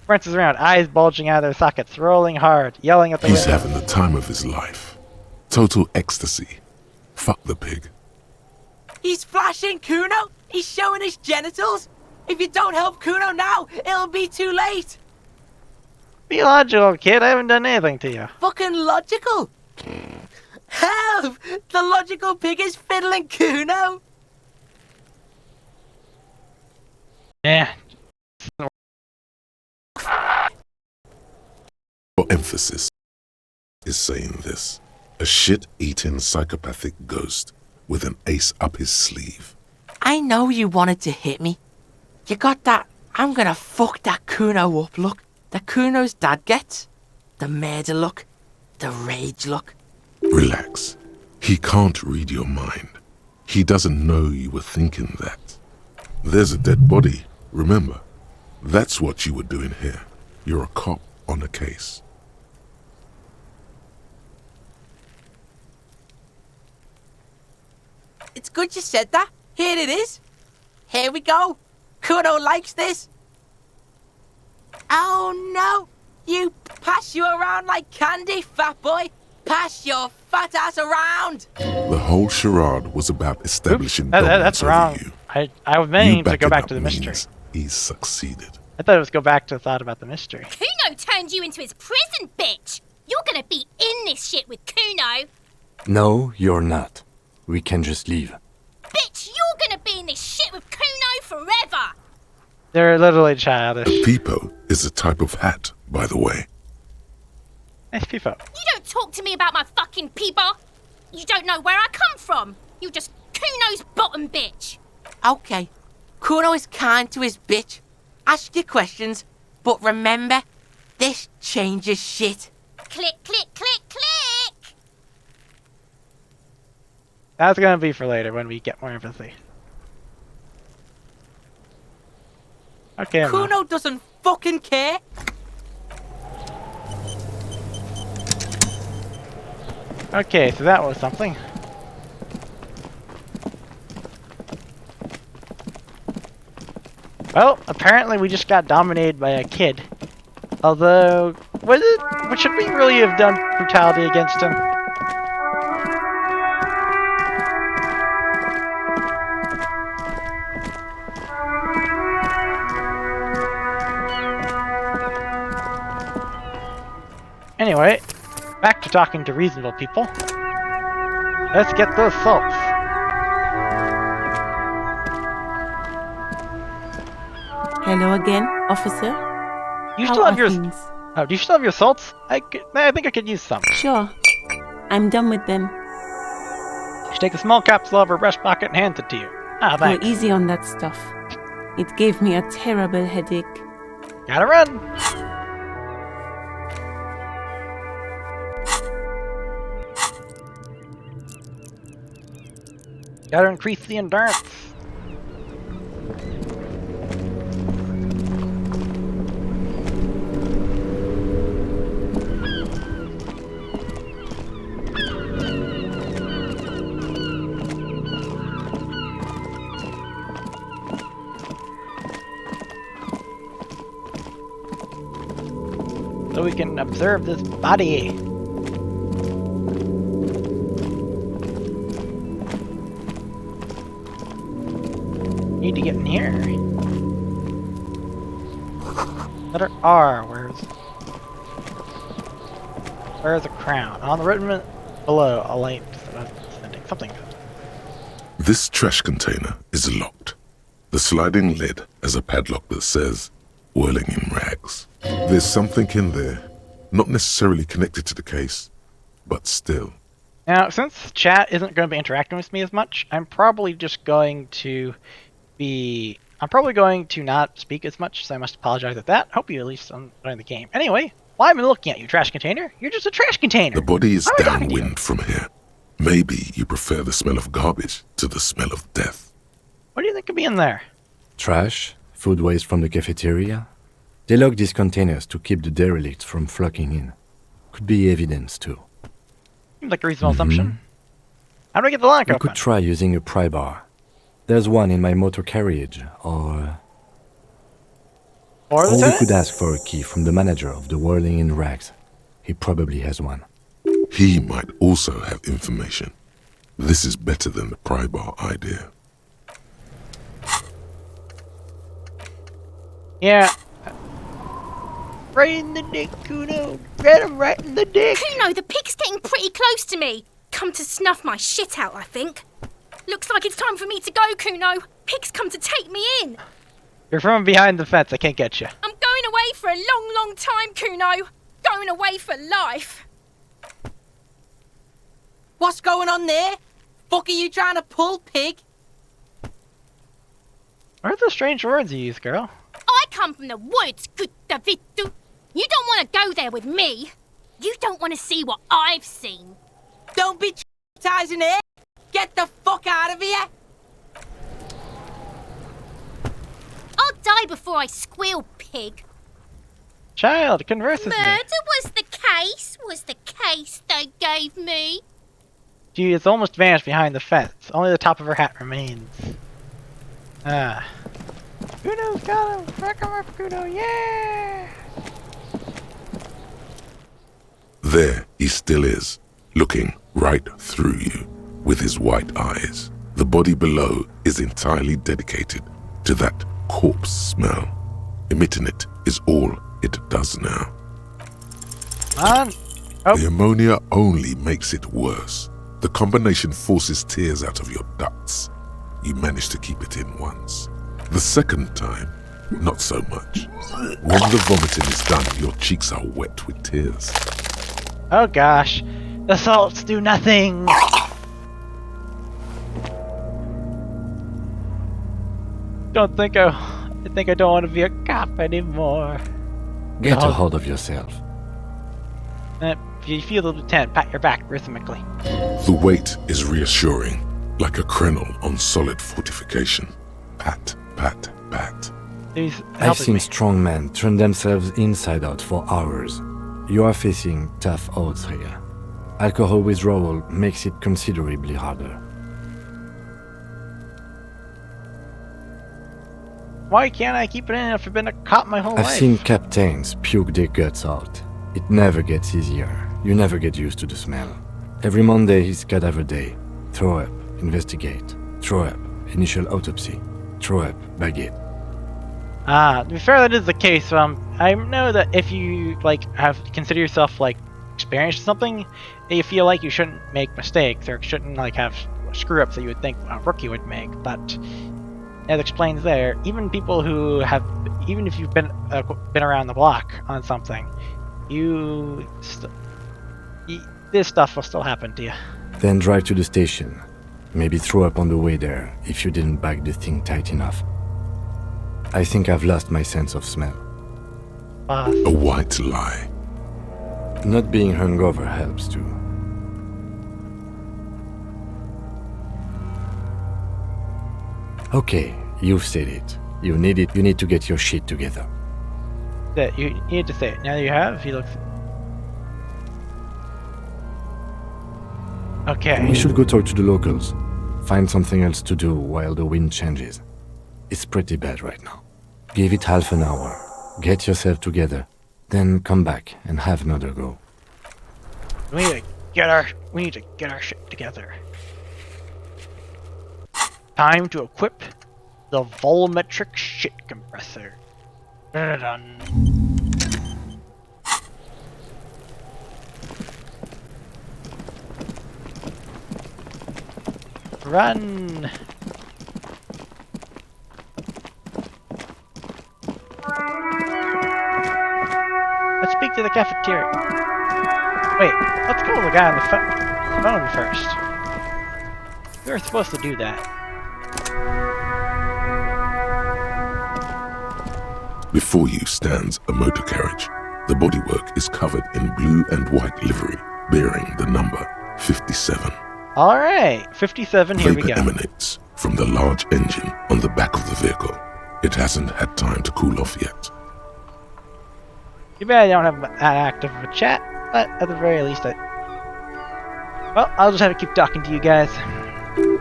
Bounces around, eyes bulging out of their sockets, rolling hard, yelling at the He's wind. having the time of his life. Total ecstasy. Fuck the pig. He's flashing Kuno! He's showing his genitals! If you don't help Kuno now, it'll be too late! Be logical, kid. I haven't done anything to you. Fucking logical! Help! The logical pig is fiddling Kuno! Yeah. For emphasis is saying this. A shit-eating psychopathic ghost with an ace up his sleeve. I know you wanted to hit me. You got that I'm gonna fuck that Kuno up look that Kuno's dad gets. The murder look. The rage look. Relax. He can't read your mind. He doesn't know you were thinking that. There's a dead body, remember? That's what you were doing here. You're a cop on a case. It's good you said that. Here it is. Here we go. Kuno likes this. Oh no. You pass you around like candy, fat boy. Pass your fat ass around. The whole charade was about establishing That's dominance wrong. over you. I was meaning to go back to the mystery. means he's succeeded. I thought it was go back to the thought about the mystery. Kuno turned you into his prison, bitch! You're gonna be in this shit with Kuno! No, you're not. We can just leave. Bitch, you're gonna be in this shit with Kuno forever! They're literally childish. A peepo is a type of hat, by the way. Nice peepo. You don't talk to me about my fucking peeper! You don't know where I come from! You just Kuno's bottom bitch! Okay, Kuno is kind to his bitch. Ask your questions, but remember, this changes shit. Click, click, click, click! That's gonna be for later when we get more empathy. Okay, Emma. Kuno doesn't fucking care. Okay, so that was something. Well, apparently we just got dominated by a kid. Although, should we really have done brutality against him? Anyway, back to talking to reasonable people. Let's get those salts. Hello again, officer. You How still have are your things? Oh, do you still have your salts? I think I could use some. Sure. I'm done with them. She takes a small capsule out of her breast pocket and hands it to you. Ah, Go thanks. easy on that stuff. It gave me a terrible headache. Gotta run. Gotta increase the endurance. So we can observe this body. Need to get in here. Letter R. Where's a crown? On the written below, a light. Something. This trash container is locked. The sliding lid has a padlock that says, "Whirling in rags." There's something in there, not necessarily connected to the case, but still. Now, since chat isn't going to be interacting with me as much, I'm probably going to not speak as much, so I must apologize at that. Hope you at least enjoying the game. Anyway, why am I looking at you, trash container? You're just a trash container. The body is Why am I talking to you? downwind from here. Maybe you prefer the smell of garbage to the smell of death. What do you think could be in there? Trash, food waste from the cafeteria. They lock these containers to keep the derelicts from flocking in. Could be evidence too. Seems like a reasonable assumption. How do I get the lock We open? could try using a pry bar. There's one in my motor carriage, or Or we could ask for a key from the manager of the Whirling in Rags. He probably has one. He might also have information. This is better than the pry bar idea. Yeah. Right in the dick, Kuno. Get him right in the dick. Kuno, the pig's getting pretty close to me. Come to snuff my shit out, I think. Looks like it's time for me to go, Kuno. Pig's come to take me in. You're from behind the fence. I can't get you. I'm going away for a long, long time, Kuno. Going away for life. What's going on there? Fuck are you trying to pull, pig? What are those strange words you use, girl? I come from the woods, Guttavitu. You don't want to go there with me. You don't want to see what I've seen. Don't be traumatizing here. Get the fuck out of here. I'll die before I squeal, pig. Child, converse with me. Murder was the case they gave me. She has almost vanished behind the fence. Only the top of her hat remains. Ah. Kuno's got him! Crack him up, Kuno! Yeah! There he still is, looking right through you with his white eyes. The body below is entirely dedicated to that corpse smell. Emitting it is all it does now. On! Oh. The ammonia only makes it worse. The combination forces tears out of your ducts. You manage to keep it in once. The second time, not so much. When the vomiting is done, your cheeks are wet with tears. Oh gosh, the salts do nothing. I think I don't want to be a cop anymore. Get a hold of yourself. If you feel the lieutenant pat your back rhythmically. The weight is reassuring, like a crenel on solid fortification. Pat, pat, pat. I've seen strong men turn themselves inside out for hours. You are facing tough odds here. Alcohol withdrawal makes it considerably harder. Why can't I keep it in if I've been a cop my whole life? I've seen captains puke their guts out. It never gets easier. You never get used to the smell. Every Monday is cadaver day. Throw up, investigate. Throw up, initial autopsy. Throw up, baguette. To be fair, that is the case. I know that if you consider yourself experienced something, you feel like you shouldn't make mistakes or shouldn't have screw-ups that you would think a rookie would make. But as explains there, even people who have, even if you've been around the block on something, this stuff will still happen to you. Then drive to the station. Maybe throw up on the way there if you didn't bag the thing tight enough. I think I've lost my sense of smell. A white lie. Not being hungover helps too. Okay, you've said it. You need to get your shit together. That you need to say it. Now that you have, he looks. Okay. We should go talk to the locals. Find something else to do while the wind changes. It's pretty bad right now. Give it half an hour. Get yourself together. Then come back and have another go. We need to get our shit together. Time to equip the volumetric shit compressor. Dun-dun-dun. Run! Let's speak to the cafeteria. Wait, let's call the guy on the phone first. We were supposed to do that. Before you stands a motor carriage. The bodywork is covered in blue and white livery, bearing the number 57. Alright, 57, here we Vapor go. emanates from the large engine on the back of the vehicle. It hasn't had time to cool off yet. Too bad I don't have that active of a chat, but at the very least well, I'll just have to keep talking to you guys.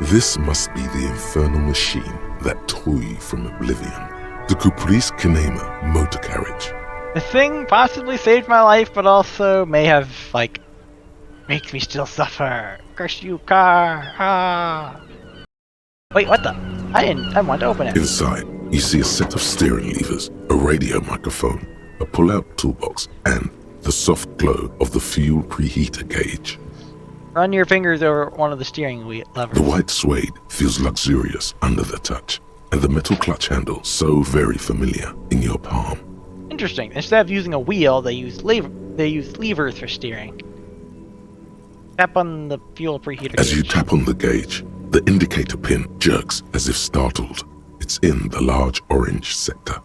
This must be the infernal machine that tore you from oblivion. The Caprice Kinema motor carriage. The thing possibly saved my life, but also may have, makes me still suffer. Curse you, car! Ah! Wait, what the? I want to open it. Inside, you see a set of steering levers, a radio microphone, a pull-out toolbox, and the soft glow of the fuel preheater gauge. Run your fingers over one of the steering wheel levers. The white suede feels luxurious under the touch, and the metal clutch handle so very familiar in your palm. Interesting. Instead of using a wheel, they use levers for steering. Tap on the fuel preheater As gauge. you tap on the gauge, the indicator pin jerks as if startled. It's in the large orange sector,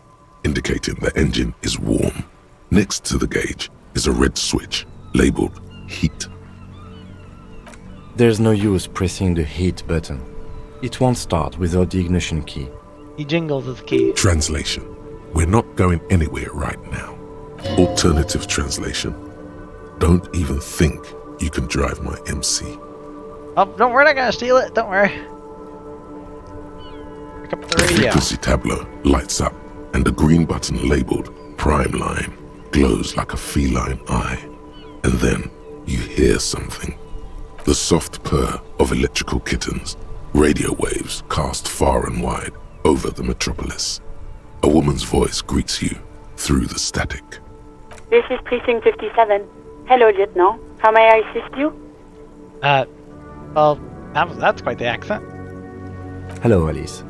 indicating the engine is warm. Next to the gauge is a red switch labeled heat. There's no use pressing the heat button. It won't start without the ignition key. He jingles his key. Translation. We're not going anywhere right now. Alternative translation. Don't even think you can drive my MC. Oh, don't worry, I'm not gonna steal it. Don't worry. Pick up the The radio. frequency tableau lights up, and the green button labeled Prime Line glows like a feline eye. And then you hear something. The soft purr of electrical kittens, radio waves cast far and wide over the metropolis. A woman's voice greets you through the static. This is Precinct 57. Hello, Lieutenant. How may I assist you? Well, that's quite the accent. Hello, Alice.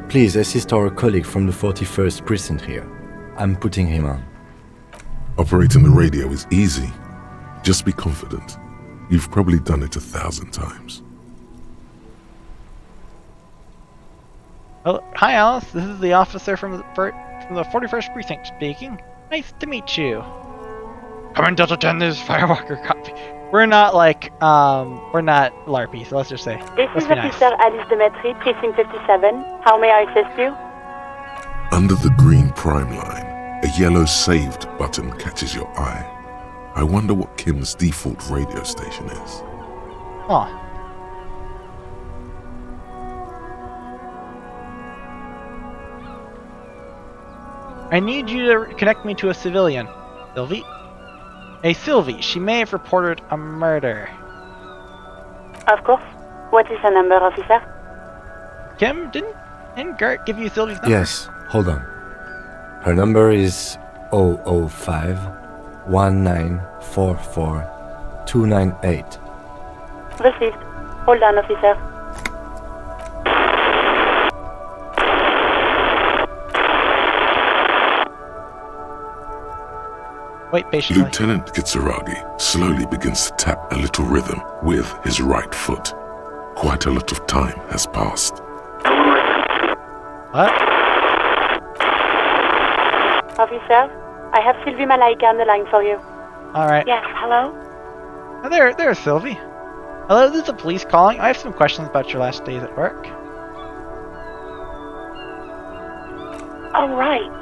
Please assist our colleague from the 41st precinct here. I'm putting him on. Operating the radio is easy. Just be confident. You've probably done it 1,000 times. Oh, hi, Alice. This is the officer from the 41st precinct speaking. Nice to meet you. Come in, Delta 10, this is Firewalker copy. We're not like, we're not LARPy, so let's just say. This let's is be nice. Officer Alice Demetri, Precinct 57. How may I assist you? Under the green prime line, a yellow saved button catches your eye. I wonder what Kim's default radio station is. Huh. I need you to connect me to a civilian. Sylvie? A Sylvie. She may have reported a murder. Of course. What is the number, officer? Kim, didn't Gert give you Sylvie's number? Yes, hold on. Her number is 005 1944 298. Received. Hold on, officer. Wait patiently. Lieutenant Kitsuragi slowly begins to tap a little rhythm with his right foot. Quite a lot of time has passed. What? Officer, I have Sylvie Malaika on the line for you. Alright. Yes, hello? Oh, there's Sylvie. Hello, this is the police calling. I have some questions about your last days at work. All right.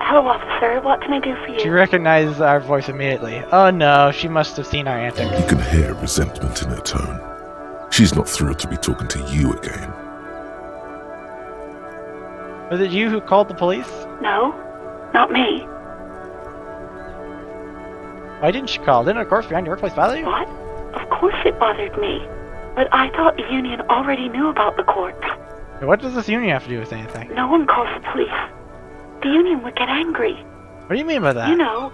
Hello, officer. What can I do for you? She recognizes our voice immediately. Oh no, she must have seen our antics. You can hear resentment in her tone. She's not thrilled to be talking to you again. Was it you who called the police? No, not me. Why didn't you call? Didn't a corpse behind your workplace bother you? What? Of course it bothered me. But I thought the union already knew about the corpse. What does this union have to do with anything? No one calls the police. The union would get angry. What do you mean by that? You know,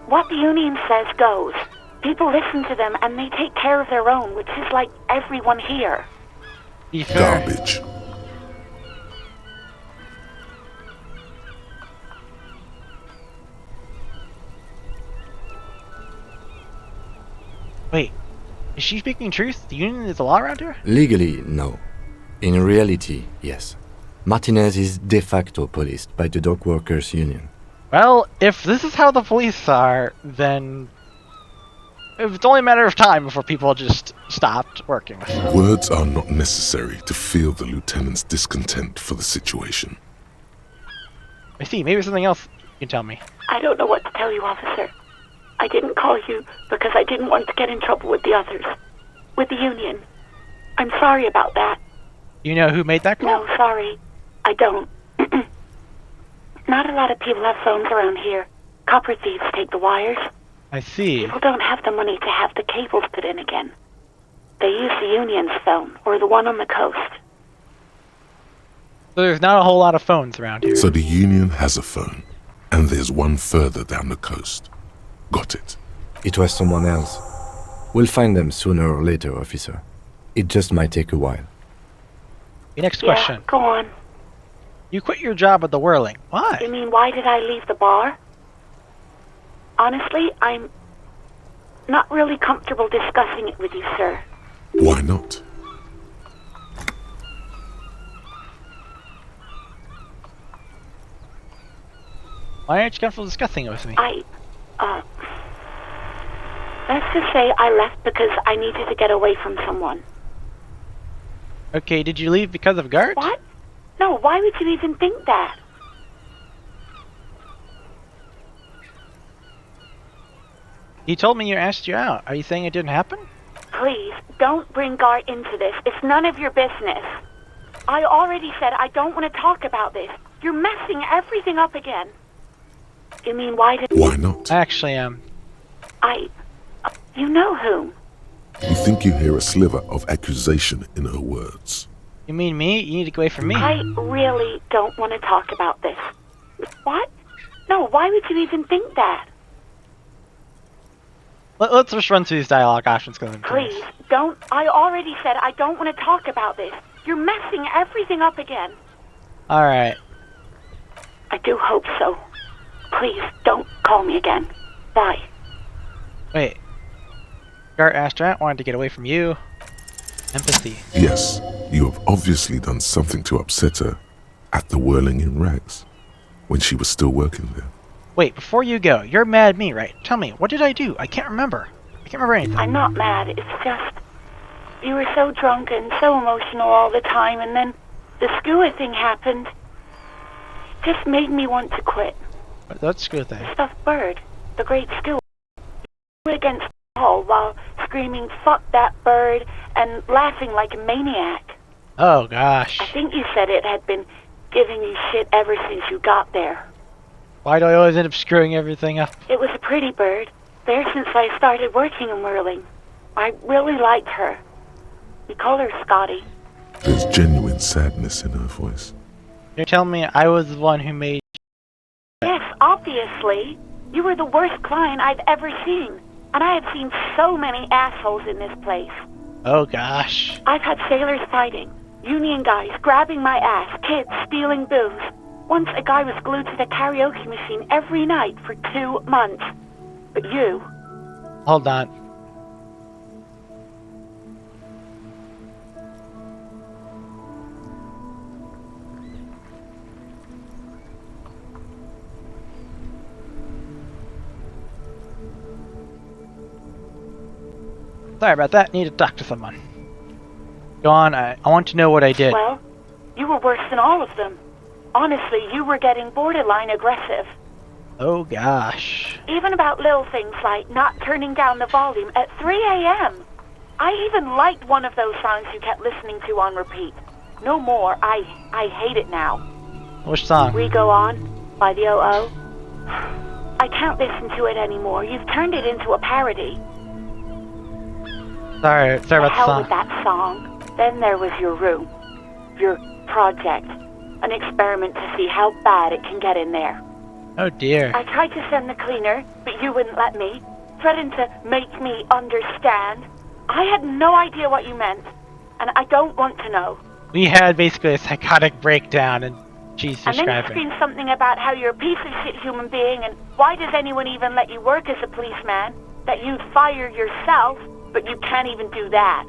what the union says goes. People listen to them and they take care of their own, which is like everyone here. Be fair. Garbage. Wait, is she speaking truth? The union is the law around here? Legally, no. In reality, yes. Martinez is de facto policed by the dock workers union. Well, if this is how the police are, then it's only a matter of time before people just stopped working with them. Words are not necessary to feel the lieutenant's discontent for the situation. I see, maybe there's something else you can tell me. I don't know what to tell you, officer. I didn't call you because I didn't want to get in trouble with the others. With the union. I'm sorry about that. You know who made that call? No, sorry. I don't. Not a lot of people have phones around here. Copper thieves take the wires. I see. People don't have the money to have the cables put in again. They use the union's phone, or the one on the coast. So there's not a whole lot of phones around here. So the union has a phone, and there's one further down the coast. Got it. It was someone else. We'll find them sooner or later, officer. It just might take a while. Your next question. Go on. You quit your job at the Whirling. Why? You mean, why did I leave the bar? Honestly, I'm not really comfortable discussing it with you, sir. Why not? Why aren't you comfortable discussing it with me? Let's just say I left because I needed to get away from someone. Okay, did you leave because of Gart? What? No, why would you even think that? He told me you asked you out. Are you saying it didn't happen? Please, don't bring Gart into this. It's none of your business. I already said I don't want to talk about this. You're messing everything up again. You mean, why did... Why not? I actually am. You know whom? You think you hear a sliver of accusation in her words. You mean me? You need to get away from me. I really don't want to talk about this. What? No, why would you even think that? Let's just run through these dialogue options. Please, don't. I already said I don't want to talk about this. You're messing everything up again. Alright. I do hope so. Please, don't call me again. Bye. Wait. Gart Astrant wanted to get away from you. Empathy. Yes, you have obviously done something to upset her at the Whirling in Rags when she was still working there. Wait, before you go, you're mad at me, right? Tell me, what did I do? I can't remember. I can't remember anything. I'm not mad. It's just you were so drunk and so emotional all the time, and then the skua thing happened. It just made me want to quit. That's a good thing. The stuffed bird, the great skua, you against the wall while screaming "fuck that bird" and laughing like a maniac. Oh gosh. I think you said it had been giving you shit ever since you got there. Why do I always end up screwing everything up? It was a pretty bird. There since I started working in whirling. I really liked her. We call her Scotty. There's genuine sadness in her voice. You're telling me I was the one who made... Yes, obviously. You were the worst client I've ever seen. And I have seen so many assholes in this place. Oh gosh. I've had sailors fighting, union guys grabbing my ass, kids stealing booze. Once a guy was glued to the karaoke machine every night for 2 months. But you... Hold on. Sorry about that. Need to talk to someone. Go on. I want to know what I did. Well, you were worse than all of them. Honestly, you were getting borderline aggressive. Oh gosh. Even about little things like not turning down the volume at 3 a.m. I even liked one of those songs you kept listening to on repeat. No more. I hate it now. Which song? We Go On by the O.O. I can't listen to it anymore. You've turned it into a parody. Sorry about the hell song. with that song. Then there was your room. Your project. An experiment to see how bad it can get in there. Oh dear. I tried to send the cleaner, but you wouldn't let me. Threatened to make me understand. I had no idea what you meant, and I don't want to know. We had basically a psychotic breakdown, and she's And then you describing. screamed something about how you're a piece of shit human being, and why does anyone even let you work as a policeman? That you'd fire yourself, but you can't even do that.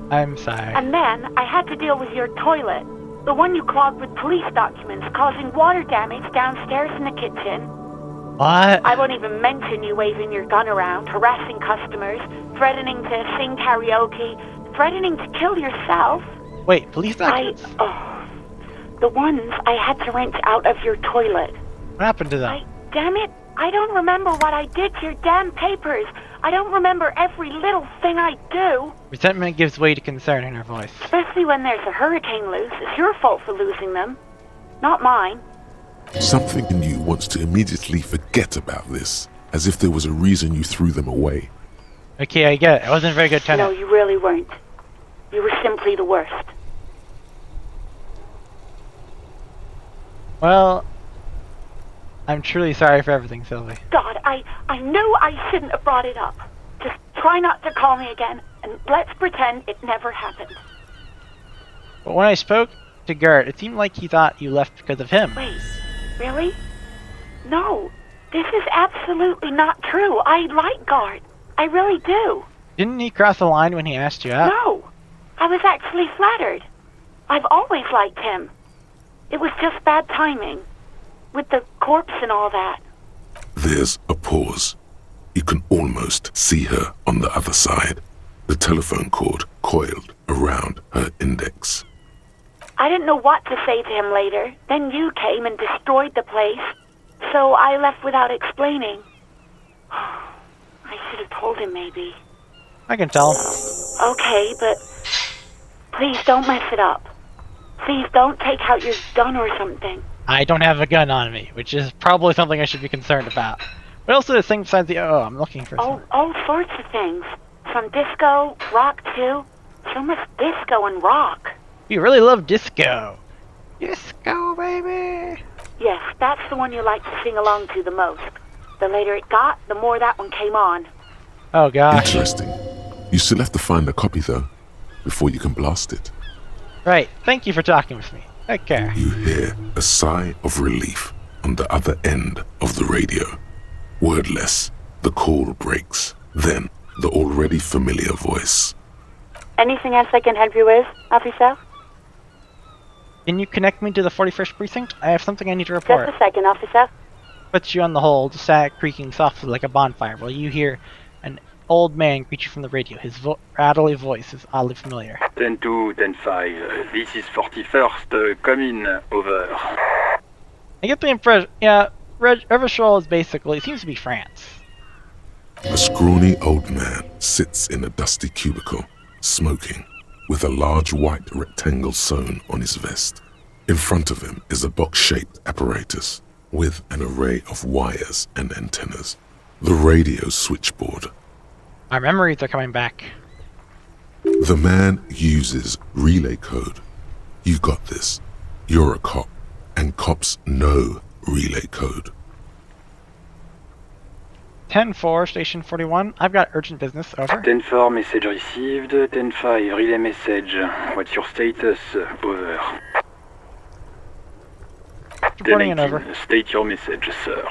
I'm sorry. And then I had to deal with your toilet. The one you clogged with police documents, causing water damage downstairs in the kitchen. What? I won't even mention you waving your gun around, harassing customers, threatening to sing karaoke, threatening to kill yourself. Wait, police documents? The ones I had to wrench out of your toilet. What happened to them? Damn it, I don't remember what I did to your damn papers. I don't remember every little thing I do. Resentment gives way to concern in her voice. Especially when there's a hurricane loose. It's your fault for losing them, not mine. Something in you wants to immediately forget about this, as if there was a reason you threw them away. Okay, I get it. I wasn't a very good No, tenant. you really weren't. You were simply the worst. Well, I'm truly sorry for everything, Sylvie. God, I knew I shouldn't have brought it up. Just try not to call me again, and let's pretend it never happened. But when I spoke to Gert, it seemed like he thought you left because of him. Wait, really? No, this is absolutely not true. I like Gart. I really do. Didn't he cross the line when he asked you out? No, I was actually flattered. I've always liked him. It was just bad timing. With the corpse and all that. There's a pause. You can almost see her on the other side, the telephone cord coiled around her index. I didn't know what to say to him later. Then you came and destroyed the place. So I left without explaining. I should have told him, maybe. I can tell. Okay, but please don't mess it up. Please don't take out your gun or something. I don't have a gun on me, which is probably something I should be concerned about. What else is this thing besides the... Oh, I'm looking for something. All sorts of things. Some disco, rock too. So much disco and rock. We really love disco. Disco, baby. Yes, that's the one you like to sing along to the most. The later it got, the more that one came on. Oh gosh. Interesting. You still have to find a copy, though, before you can blast it. Right. Thank you for talking with me. Take care. You hear a sigh of relief on the other end of the radio. Wordless, the call breaks. Then, the already familiar voice. Anything else I can help you with, officer? Can you connect me to the 41st precinct? I have something I need to report. Just a second, officer. Puts you on the hold, sack creaking softly like a bonfire, while you hear an old man greet you from the radio. His rattly voice is oddly familiar. 10-2, 10-5. This is 41st. Come in. Over. I get the impression, yeah, Revachol is basically, it seems to be France. A scrawny old man sits in a dusty cubicle, smoking, with a large white rectangle sewn on his vest. In front of him is a box-shaped apparatus with an array of wires and antennas. The radio switchboard. Our memories are coming back. The man uses relay code. You got this. You're a cop, and cops know relay code. 10-4, Station 41. I've got urgent business, over. 10-4, message received. 10-5, relay message. What's your status? Over. Reporting and over. State your message, sir.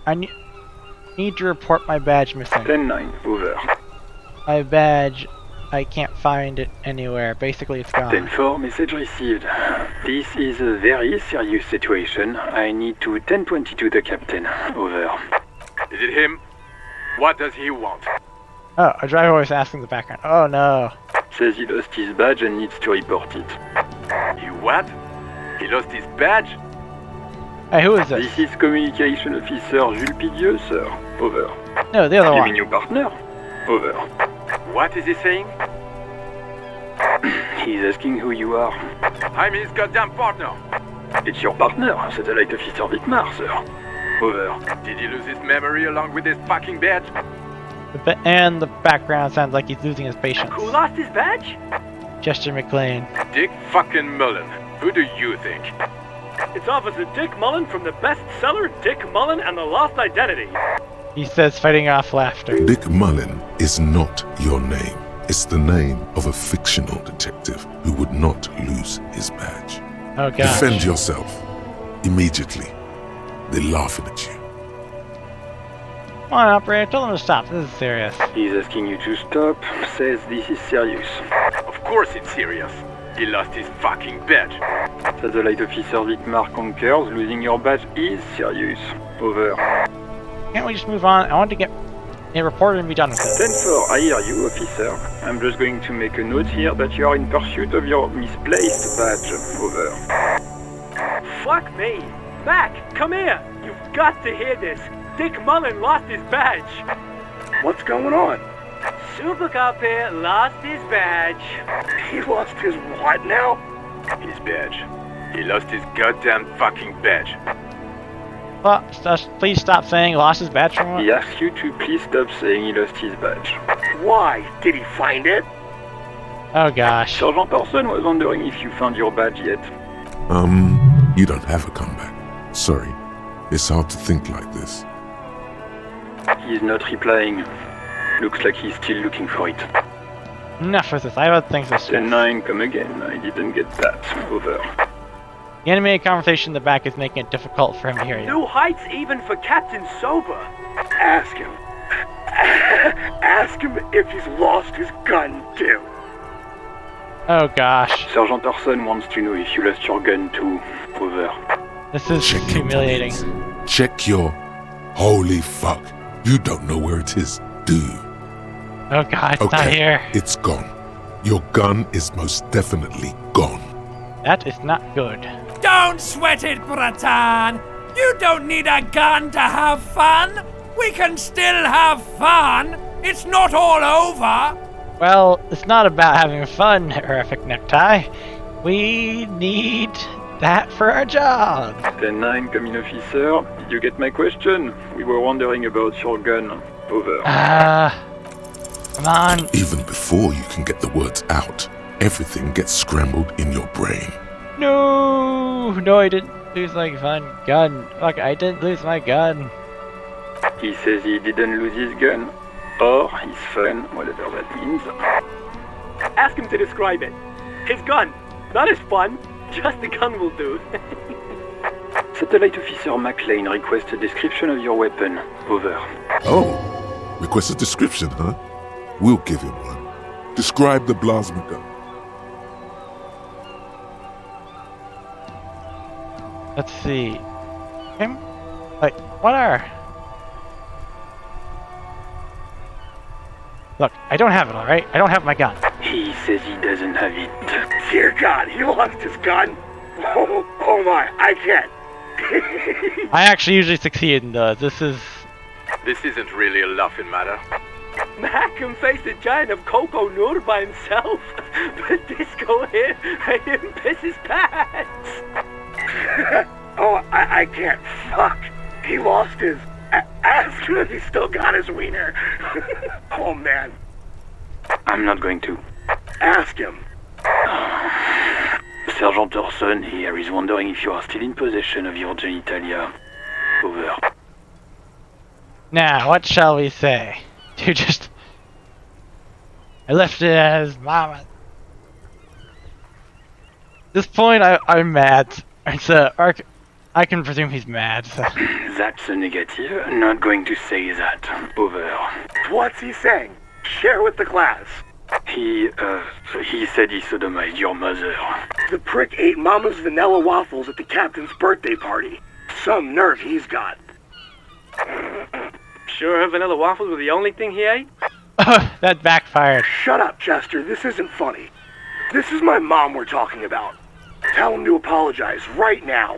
I need to report my badge missing. 10-9, over. My badge, I can't find it anywhere. Basically, it's gone. 10-4, message received. This is a very serious situation. I need to 10-22 the captain. Over. Is it him? What does he want? Oh, a driver was asking the background. Oh no. Says he lost his badge and needs to report it. He what? He lost his badge? Hey, who is this? This is Communication Officer Jules Pidieux, sir. Over. No, the other one. Giving you partner. Over. What is he saying? He's asking who you are. I'm his goddamn partner. It's your partner, Satellite Officer Wittmar, sir. Over. Did he lose his memory along with his fucking badge? And the background sounds like he's losing his patience. Who lost his badge? Chester McLean. Dick fucking Mullen. Who do you think? It's Officer Dick Mullen from the bestseller Dick Mullen and the Lost Identity. He says, fighting off laughter. Dick Mullen is not your name. It's the name of a fictional detective who would not lose his badge. Oh, gosh. Defend yourself. Immediately. They're laughing at you. Come on, operator, tell him to stop. This is serious. He's asking you to stop. Says this is serious. Of course it's serious. He lost his fucking badge. Satellite Officer Wittmar concurs. Losing your badge is serious. Over. Can't we just move on? I want to get a report and be done with it. 10-4, I hear you, officer. I'm just going to make a note here that you are in pursuit of your misplaced badge. Over. Fuck me. Mac, come here. You've got to hear this. Dick Mullen lost his badge. What's going on? Super Cop here lost his badge. He lost his what now? His badge. He lost his goddamn fucking badge. Well, please stop saying lost his badge from what? He asks you to please stop saying he lost his badge. Why? Did he find it? Oh gosh. Sergeant Person was wondering if you found your badge yet. You don't have a comeback. Sorry. It's hard to think like this. He's not replying. Looks like he's still looking for it. Enough with this. I have other things to say. 10-9, come again. I didn't get that. Over. The animated conversation in the back is making it difficult for him to hear you. New heights even for Captain Sober. Ask him. Ask him if he's lost his gun, too. Oh gosh. Sergeant Orson wants to know if you lost your gun too. Over. This is humiliating. Check your... Holy fuck. You don't know where it is, do you? Oh god, it's not here. It's gone. Your gun is most definitely gone. That is not good. Don't sweat it, Bratan! You don't need a gun to have fun! We can still have fun! It's not all over! Well, it's not about having fun, Horrific Necktie. We need that for our job. 10-9, come in, officer. Did you get my question? We were wondering about your gun. Over. Come on. Even before you can get the words out, everything gets scrambled in your brain. No, I didn't. lose my gun. Fuck, I didn't lose my gun. He says he didn't lose his gun. Or his phone, whatever that means. Ask him to describe it. His gun. Not his fun. Just the gun will do. Satellite Officer McLean requests a description of your weapon. Over. Oh, request a description, huh? We'll give him one. Describe the plasma gun. Let's see. Him? Like, what are... Look, I don't have it, alright? I don't have my gun. He says he doesn't have it. Dear God, he lost his gun? Oh my, I can't. I actually usually succeed in those. This isn't really a laughing matter. Mac can face a giant of Coco Nur by himself, but Disco here made him piss his pants. Oh, I can't. Fuck. He lost his ass. He still got his wiener. Oh, man. I'm not going to. Ask him. Sergeant Orson here is wondering if you are still in possession of your genitalia. Over. Now, what shall we say? I left it at his mama. At this point, I'm mad. So, I can presume he's mad. So. That's a negative. Not going to say that. Over. What's he saying? Share with the class. He said he sodomized your mother. The prick ate Mama's vanilla waffles at the captain's birthday party. Some nerve he's got. Sure her vanilla waffles were the only thing he ate? That backfired. Shut up, Chester. This isn't funny. This is my mom we're talking about. Tell him to apologize right now.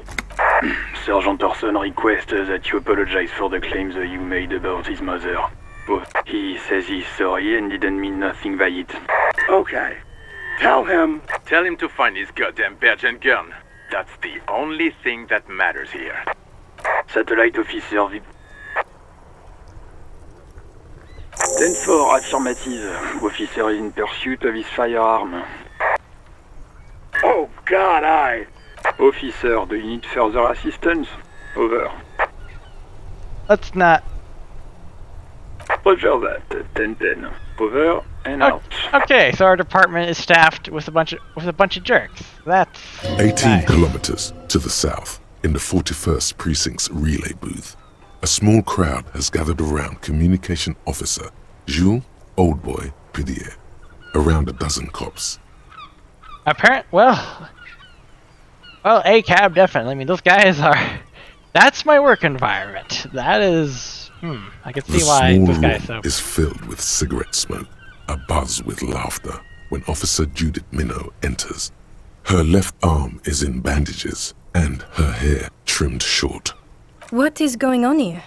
Sergeant Orson requests that you apologize for the claims that you made about his mother. He says he's sorry and didn't mean nothing by it. Okay. Tell him to find his goddamn badge and gun. That's the only thing that matters here. Satellite Officer 10-4, affirmative. Officer is in pursuit of his firearm. Oh, God, Officer, do you need further assistance? Over. Let's not... Roger that. 10-10. Over and out. Okay, so our department is staffed with a bunch of jerks. That's 18 kilometers to the south, in the 41st Precinct's relay booth, a small crowd has gathered around Communication Officer Jules Oldboy Pidier. Around a dozen cops. Well, ACAB definitely. I mean, those guys are... That's my work environment. That is... I can see why those guys so... is filled with cigarette smoke, abuzz with laughter, when Officer Judith Minnow enters. Her left arm is in bandages, and her hair trimmed short. What is going on here?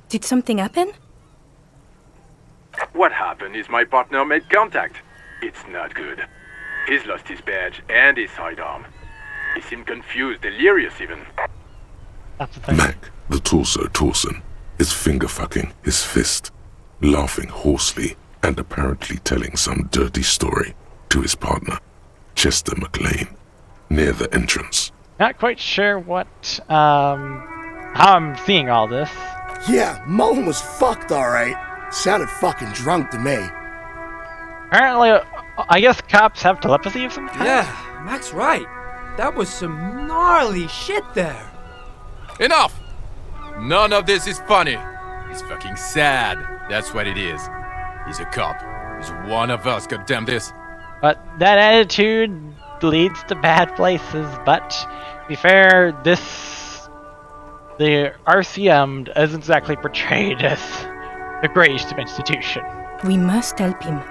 Did something happen? What happened is my partner made contact. It's not good. He's lost his badge and his sidearm. He seemed confused, delirious even. Mac, the torso Torson, is finger-fucking his fist, laughing hoarsely and apparently telling some dirty story to his partner, Chester McLean, near the entrance. Not quite sure how I'm seeing all this. Yeah, Mullen was fucked alright. Sounded fucking drunk to me. Apparently, I guess cops have telepathy of some kind? Yeah, Mac's right. That was some gnarly shit there. Enough! None of this is funny. He's fucking sad. That's what it is. He's a cop. He's one of us, goddamn this. But that attitude leads to bad places. But, to be fair, the RCM isn't exactly portrayed as the greatest of institution. We must help him.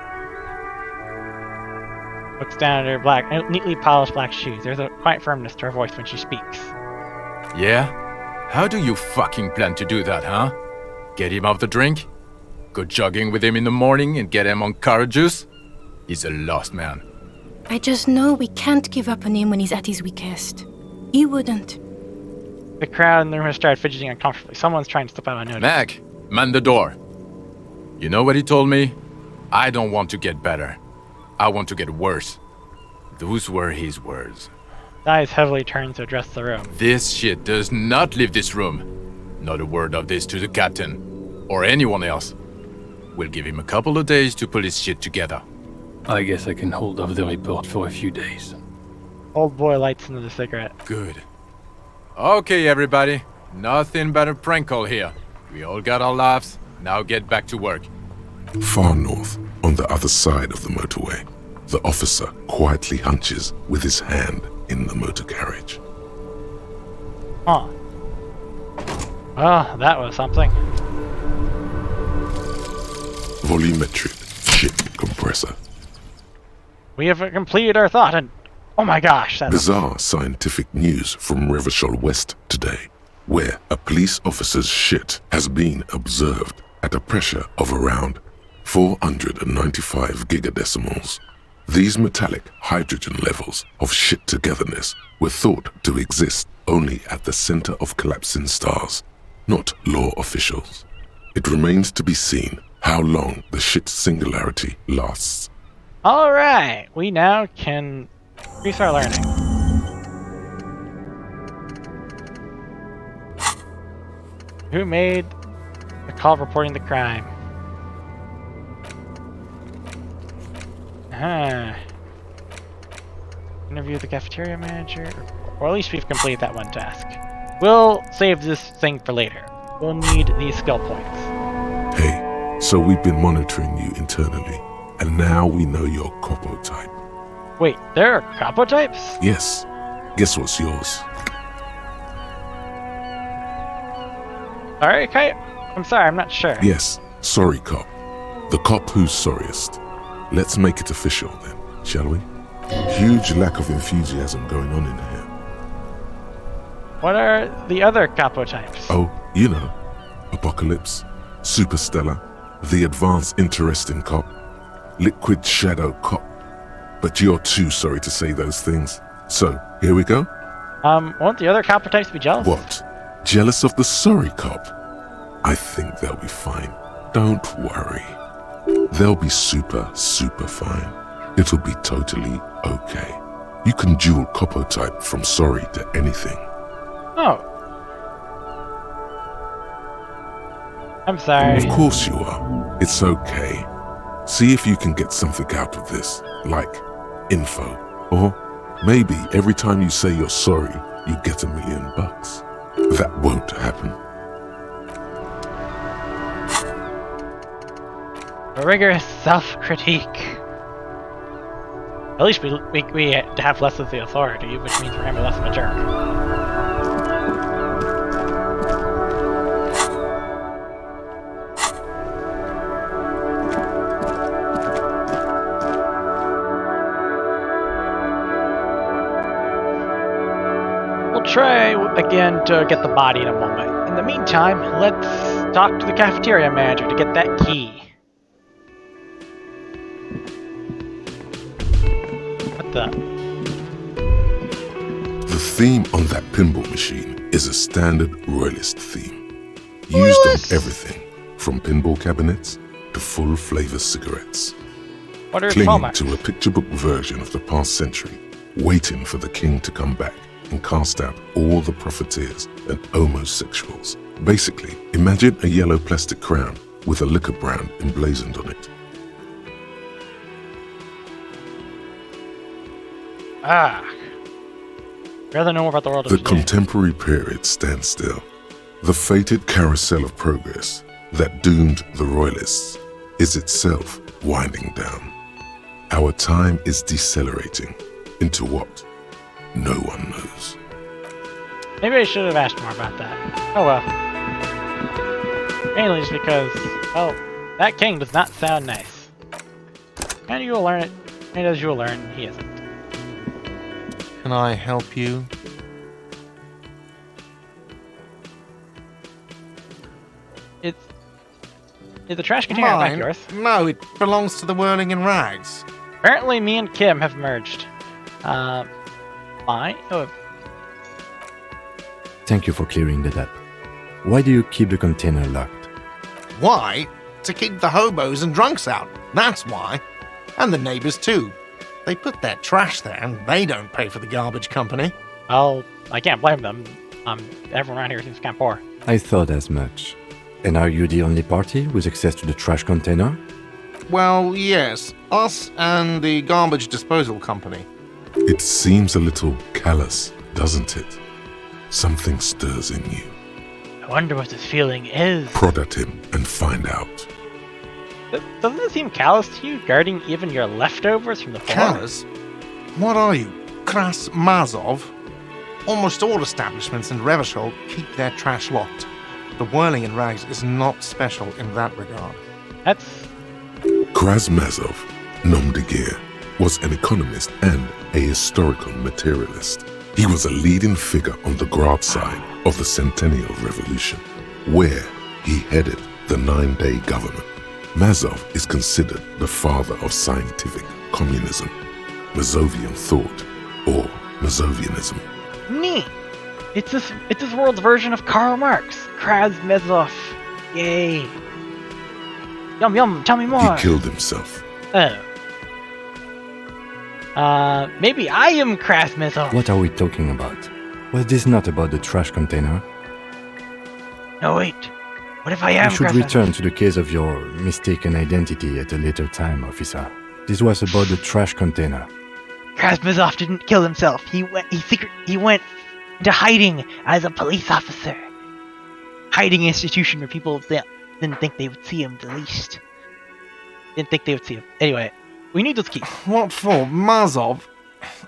Looks down at her neatly polished black shoes. There's a quiet firmness to her voice when she speaks. Yeah? How do you fucking plan to do that, huh? Get him off the drink? Go jogging with him in the morning and get him on carrot juice? He's a lost man. I just know we can't give up on him when he's at his weakest. He wouldn't. The crowd in the room has started fidgeting uncomfortably. Someone's trying to slip out unnoticed. Mac, man the door. You know what he told me? I don't want to get better. I want to get worse. Those were his words. Eyes heavily turns to address the room. This shit does not leave this room. Not a word of this to the captain. Or anyone else. We'll give him a couple of days to pull his shit together. I guess I can hold off the report for a few days. Old boy lights another cigarette. Good. Okay, everybody. Nothing but a prank call here. We all got our laughs. Now get back to work. Far north, on the other side of the motorway, the officer quietly hunches with his hand in the motor carriage. Huh. Well, that was something. Volumetric ship compressor. We have completed our thought and... Oh my gosh, that's... Bizarre scientific news from Revachol West today, where a police officer's shit has been observed at a pressure of around 495 gigadecimals. These metallic hydrogen levels of shit togetherness were thought to exist only at the center of collapsing stars, not law officials. It remains to be seen how long the shit singularity lasts. Alright, we now can increase our learning. Who made the call reporting the crime? Interview the cafeteria manager, or at least we've completed that one task. We'll save this thing for later. We'll need these skill points. Hey, so we've been monitoring you internally, and now we know your Copo type. Wait, there are Copo types? Yes. Guess what's yours? Alright, Kite? I'm sorry, I'm not sure. Yes, sorry cop. The cop who's sorriest. Let's make it official then, shall we? Huge lack of enthusiasm going on in here. What are the other Capo types? Oh, you know, Apocalypse, Superstellar, the Advanced Interesting Cop, Liquid Shadow Cop. But you're too sorry to say those things. So, here we go? Won't the other Capo types be jealous? What? Jealous of the sorry cop? I think they'll be fine. Don't worry. They'll be super fine. It'll be totally okay. You can dual Copo type from sorry to anything. Oh. I'm sorry. Of course you are. It's okay. See if you can get something out of this, like info. Or maybe every time you say you're sorry, you get $1 million. That won't happen. A rigorous self-critique. At least we have less of the authority, which means we're gonna be less of a jerk. We'll try again to get the body in a moment. In the meantime, let's talk to the cafeteria manager to get that key. The theme on that pinball machine is a standard Royalist theme, used on everything from pinball cabinets to full flavor cigarettes. What are clinging to a picture book version of the past century, waiting for the king to come back and cast out all the profiteers and homosexuals. Basically, imagine a yellow plastic crown with a liquor brand emblazoned on it. Rather know more about the world of The today. contemporary period stands still. The fated carousel of progress that doomed the Royalists is itself winding down. Our time is decelerating into what? No one knows. Maybe I should have asked more about that. Oh well. Mainly just because, well, that king does not sound nice. And you will learn it, and as you will learn, he isn't. Can I help you? Is the trash container back yours? No, it belongs to the Whirling in Rags. Apparently me and Kim have merged. Fine. Oh, Thank you for clearing that up. Why do you keep the container locked? Why? To keep the hobos and drunks out. That's why. And the neighbors too. They put their trash there and they don't pay for the garbage company. Well, I can't blame them. Everyone around here seems kind of poor. I thought as much. And are you the only party with access to the trash container? Well, yes. Us and the garbage disposal company. It seems a little callous, doesn't it? Something stirs in you. I wonder what this feeling is. Prod at him and find out. Doesn't it seem callous to you, guarding even your leftovers from the floor? Callous? What are you, Kras Mazov? Almost all establishments in Revachol keep their trash locked. The whirling in rags is not special in that regard. That's... Krasmazov, nom de guerre, was an economist and a historical materialist. He was a leading figure on the Grad side of the Centennial Revolution, where he headed the 9-day government. Mazov is considered the father of scientific communism, Mazovian thought, or Mazovianism. Neat! It's this world's version of Karl Marx, Krasmazov. Yay! Yum yum, tell me more! He killed himself. Oh. Maybe I am Krasmazov. What are we talking about? Was this not about the trash container? No, wait. What if I am We should Krasmazov? return to the case of your mistaken identity at a later time, officer. This was about the trash container. Krasmazov didn't kill himself. He went into hiding as a police officer. Hiding institution where people didn't think they would see him the least. Didn't think they would see him. Anyway, we need those keys. What for? Mazov?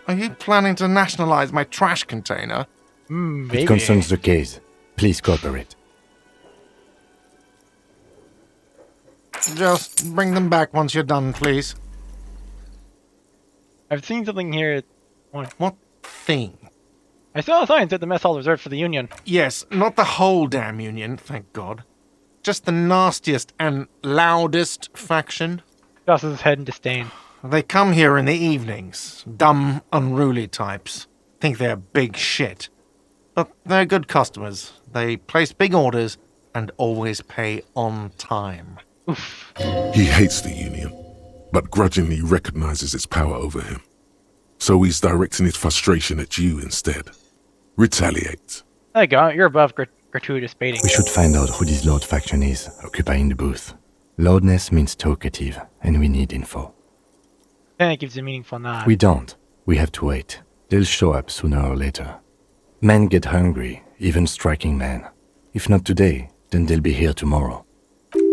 Are you planning to nationalize my trash container? Maybe. It concerns the case. Please cooperate. Just bring them back once you're done, please. I've seen something here. What thing? I saw a sign that the mess hall is reserved for the Union. Yes, not the whole damn Union, thank God. Just the nastiest and loudest faction. Tosses his head in disdain. They come here in the evenings. Dumb, unruly types. Think they're big shit. But they're good customers. They place big orders and always pay on time. Oof. He hates the Union, but grudgingly recognizes its power over him. So he's directing his frustration at you instead. Retaliate. There you go. You're above gratuitous baiting. We should find out who this Lord faction is, occupying the booth. Loudness means talkative, and we need info. Then it gives a meaningful nod. We don't. We have to wait. They'll show up sooner or later. Men get hungry, even striking men. If not today, then they'll be here tomorrow.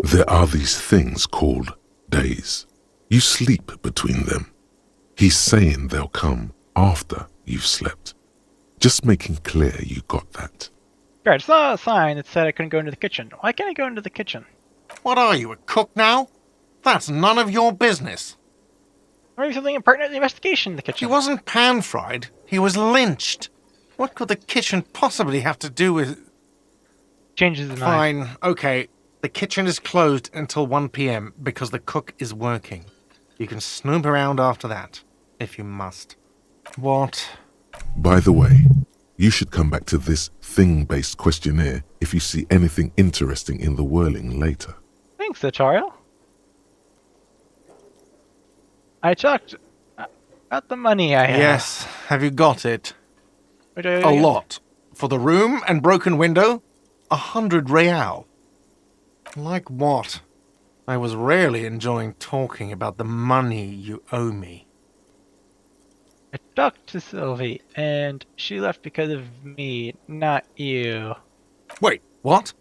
There are these things called days. You sleep between them. He's saying they'll come after you've slept. Just making clear you got that. Guard, I saw a sign that said I couldn't go into the kitchen. Why can't I go into the kitchen? What are you, a cook now? That's none of your business. Or maybe something impertinent in the investigation in the kitchen. He wasn't pan-fried. He was lynched. What could the kitchen possibly have to do with... Changes his mind. Fine, okay. The kitchen is closed until 1 p.m. because the cook is working. You can snoop around after that, if you must. What? By the way, you should come back to this thing-based questionnaire if you see anything interesting in the whirling later. Thanks, tutorial. I talked about the money I have. Yes, have you got it? A lot. For the room and broken window, 100 real. Like what? I was rarely enjoying talking about the money you owe me. I talked to Sylvie, and she left because of me, not you. Wait, what?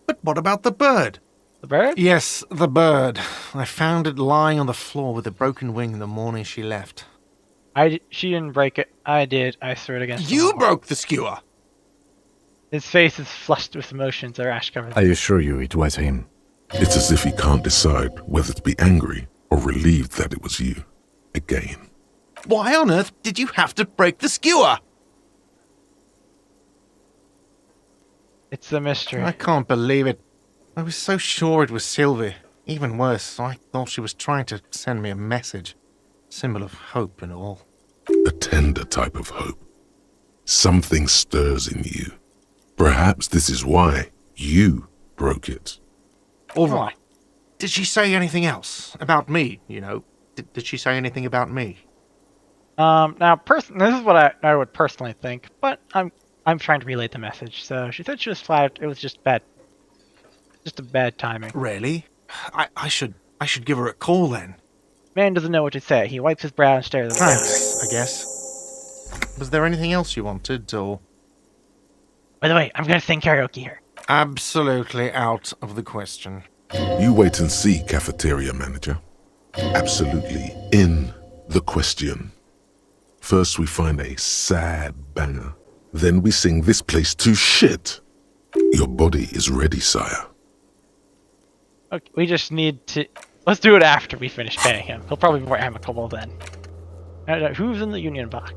But what about the bird? The bird? Yes, the bird. I found it lying on the floor with a broken wing the morning she left. She didn't break it. I did. I swear it against You broke the skewer! His face is flushed with emotions. A rash covers I assure you it was him. It's as if he can't decide whether to be angry or relieved that it was you. Again. Why on earth did you have to break the skewer? It's a mystery. I can't believe it. I was so sure it was Sylvie. Even worse, I thought she was trying to send me a message. Symbol of hope and all. A tender type of hope. Something stirs in you. Perhaps this is why you broke it. All right. Did she say anything else? About me, you know? Did she say anything about me? Now, this is what I would personally think, but I'm trying to relay the message. So she said she was flattered. It was just a bad timing. Really? I should give her a call then. Man doesn't know what to say. He wipes his brow and stares at the Thanks, I guess. Was there anything else you wanted, or? By the way, I'm gonna sing karaoke here. Absolutely out of the question. You wait and see, cafeteria manager. Absolutely in the question. First we find a sad banger. Then we sing this place to shit. Your body is ready, sire. Okay, we just need to... Let's do it after we finish paying him. He'll probably be more amicable then. Who's in the Union Block?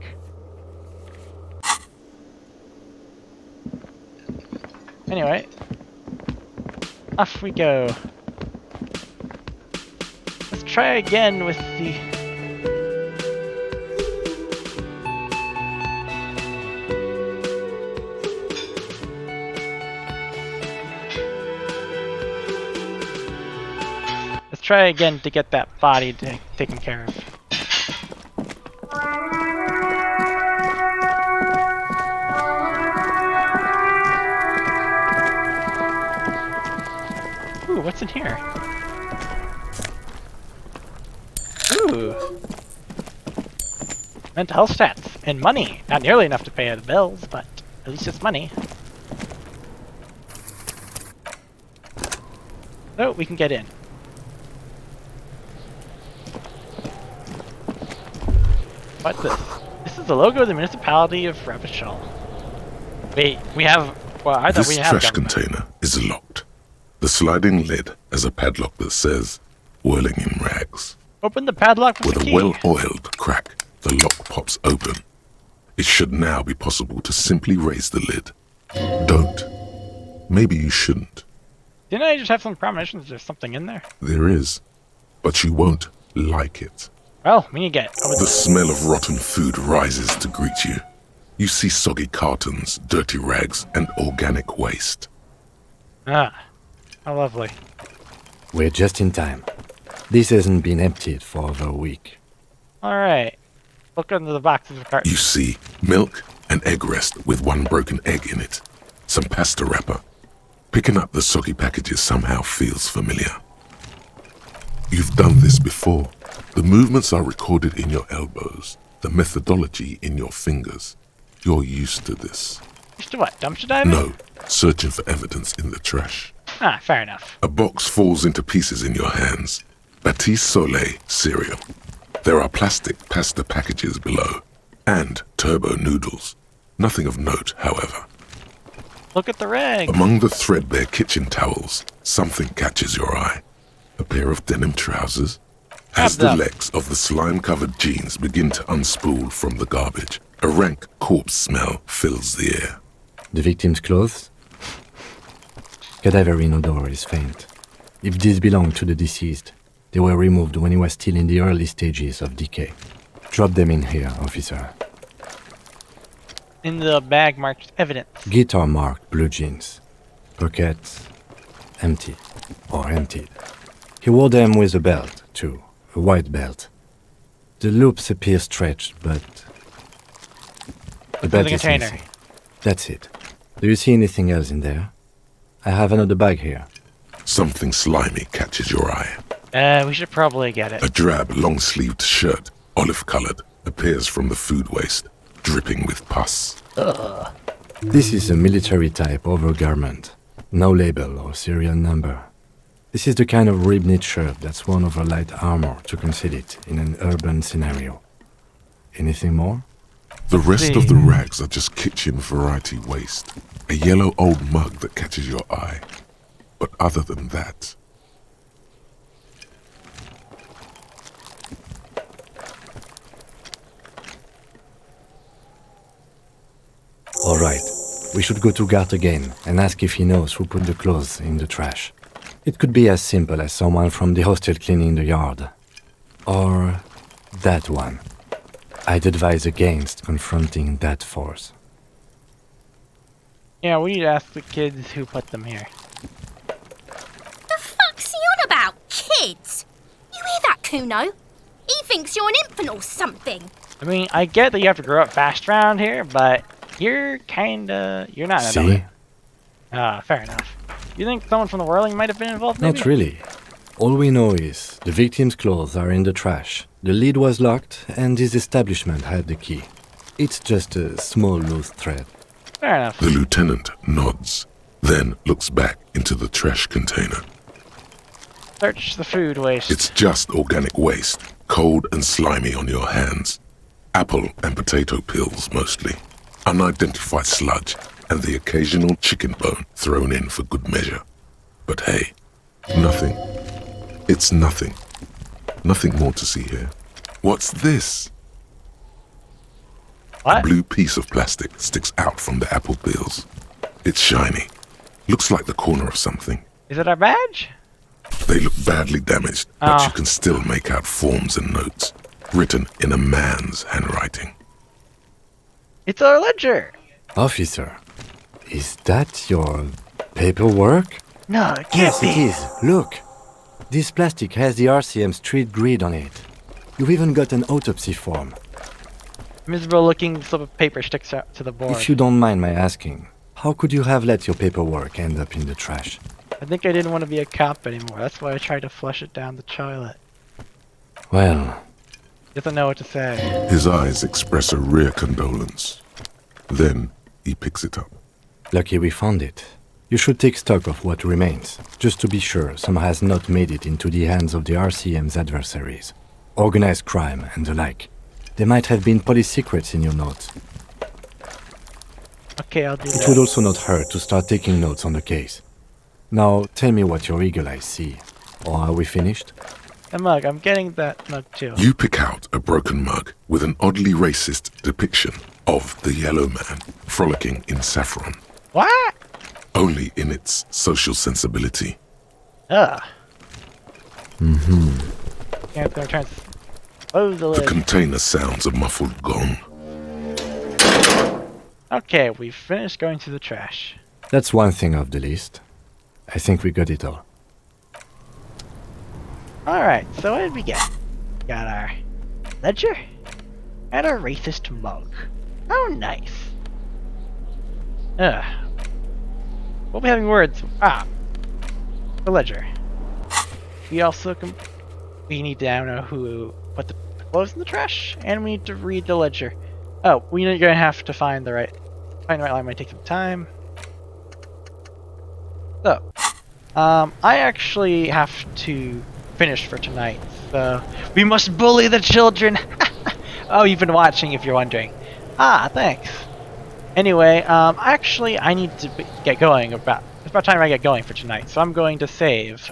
Anyway. Off we go. Let's try again with the... Let's try again to get that body taken care of. Ooh, what's in here? Ooh. Mental health stats. And money. Not nearly enough to pay the bills, but at least it's money. So we can get in. What's this? This is the logo of the municipality of Revachol. Wait, we have... Well, I thought we have... This trash container is locked. The sliding lid has a padlock that says, whirling in rags. Open the padlock with the key. With a well-oiled crack, the lock pops open. It should now be possible to simply raise the lid. Don't. Maybe you shouldn't. Didn't I just have some premonitions there's something in there? There is. But you won't like it. Well, we need to get... The smell of rotten food rises to greet you. You see soggy cartons, dirty rags, and organic waste. Ah, how lovely. We're just in time. This hasn't been emptied for over a week. Alright. Look under the boxes of cartons. You see milk and egg rest with one broken egg in it. Some pasta wrapper. Picking up the soggy packages somehow feels familiar. You've done this before. The movements are recorded in your elbows, the methodology in your fingers. You're used to this. Used to what, dumpster diving? No, searching for evidence in the trash. Ah, fair enough. A box falls into pieces in your hands. Batiste Soleil cereal. There are plastic pasta packages below, and turbo noodles. Nothing of note, however. Look at the rag. Among the threadbare kitchen towels, something catches your eye. A pair of denim trousers. As the legs of the slime-covered jeans begin to unspool from the garbage, a rank corpse smell fills the air. The victim's clothes? Cadaverine odor is faint. If these belong to the deceased, they were removed when he was still in the early stages of decay. Drop them in here, officer. In the bag marked evidence. Guitar marked blue jeans. Pockets empty or emptied. He wore them with a belt, too. A white belt. The loops appear stretched, but the belt is missing. That's it. Do you see anything else in there? I have another bag here. Something slimy catches your eye. We should probably get it. A drab, long-sleeved shirt, olive-colored, appears from the food waste, dripping with pus. Ugh. This is a military-type overgarment. No label or serial number. This is the kind of rib-knit shirt that's worn over light armor to conceal it in an urban scenario. Anything more? The rest of the rags are just kitchen variety waste. A yellow old mug that catches your eye. But other than that... All right. We should go to Gart again and ask if he knows who put the clothes in the trash. It could be as simple as someone from the hostel cleaning the yard. Or that one. I'd advise against confronting that force. Yeah, we need to ask the kids who put them here. The fuck's he on about, kids? You hear that, Kuno? He thinks you're an infant or something. I mean, I get that you have to grow up fast around here, but you're not an See? adult. Fair enough. You think someone from the whirling might have been involved, maybe? Not really. All we know is the victim's clothes are in the trash, the lid was locked, and his establishment had the key. It's just a small loose thread. Fair enough. The lieutenant nods, then looks back into the trash container. Search the food waste. It's just organic waste, cold and slimy on your hands. Apple and potato peels, mostly. Unidentified sludge, and the occasional chicken bone thrown in for good measure. But hey, nothing. It's nothing. Nothing more to see here. What's this? What? A blue piece of plastic sticks out from the apple peels. It's shiny. Looks like the corner of something. Is it our badge? They look badly damaged, but you can still make out forms and notes, written in a man's handwriting. It's our ledger! Officer, is that your paperwork? No, it can't be. Yes, it is. Look. This plastic has the RCM street grid on it. You've even got an autopsy form. Miserable looking slip of paper sticks out to the board. If you don't mind my asking, how could you have let your paperwork end up in the trash? I think I didn't want to be a cop anymore. That's why I tried to flush it down the toilet. Well... Doesn't know what to say. His eyes express a rare condolence. Then he picks it up. Lucky we found it. You should take stock of what remains, just to be sure some has not made it into the hands of the RCM's adversaries. Organized crime and the like. There might have been police secrets in your notes. Okay, I'll do that. It would also not hurt to start taking notes on the case. Now, tell me what your eagle eyes see. Or are we finished? The mug, I'm getting that mug too. You pick out a broken mug with an oddly racist depiction of the yellow man frolicking in saffron. What? Only in its social sensibility. Ugh. Mm-hmm. Can't return. Close the The lid. container sounds a muffled gong. Okay, we've finished going through the trash. That's one thing off the list. I think we got it all. Alright, so what did we get? Got our ledger and our racist mug. How nice. Ugh. We'll be having words. The ledger. We also we need to now know who put the clothes in the trash, and we need to read the ledger. Oh, we're gonna have to find the right line. Might take some time. So, I actually have to finish for tonight. So we must bully the children. Oh, you've been watching, if you're wondering. Thanks. Anyway, actually, I need to get going. It's about time I get going for tonight. So I'm going to save,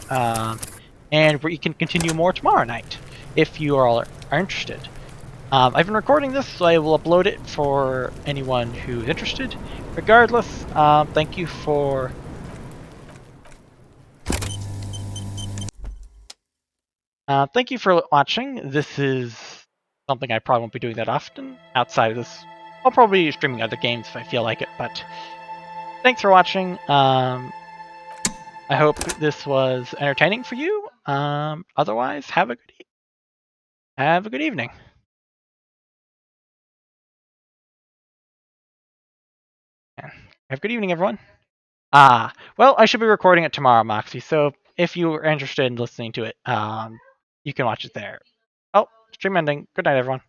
and we can continue more tomorrow night if you all are interested. I've been recording this, so I will upload it for anyone who's interested. Regardless, thank you for watching. This is something I probably won't be doing that often. Outside of this, I'll probably be streaming other games if I feel like it. But thanks for watching. I hope this was entertaining for you. Otherwise, have a good evening. Have a good evening, everyone. Well, I should be recording it tomorrow, Moxie. So if you are interested in listening to it, you can watch it there. Oh, stream ending. Good night, everyone.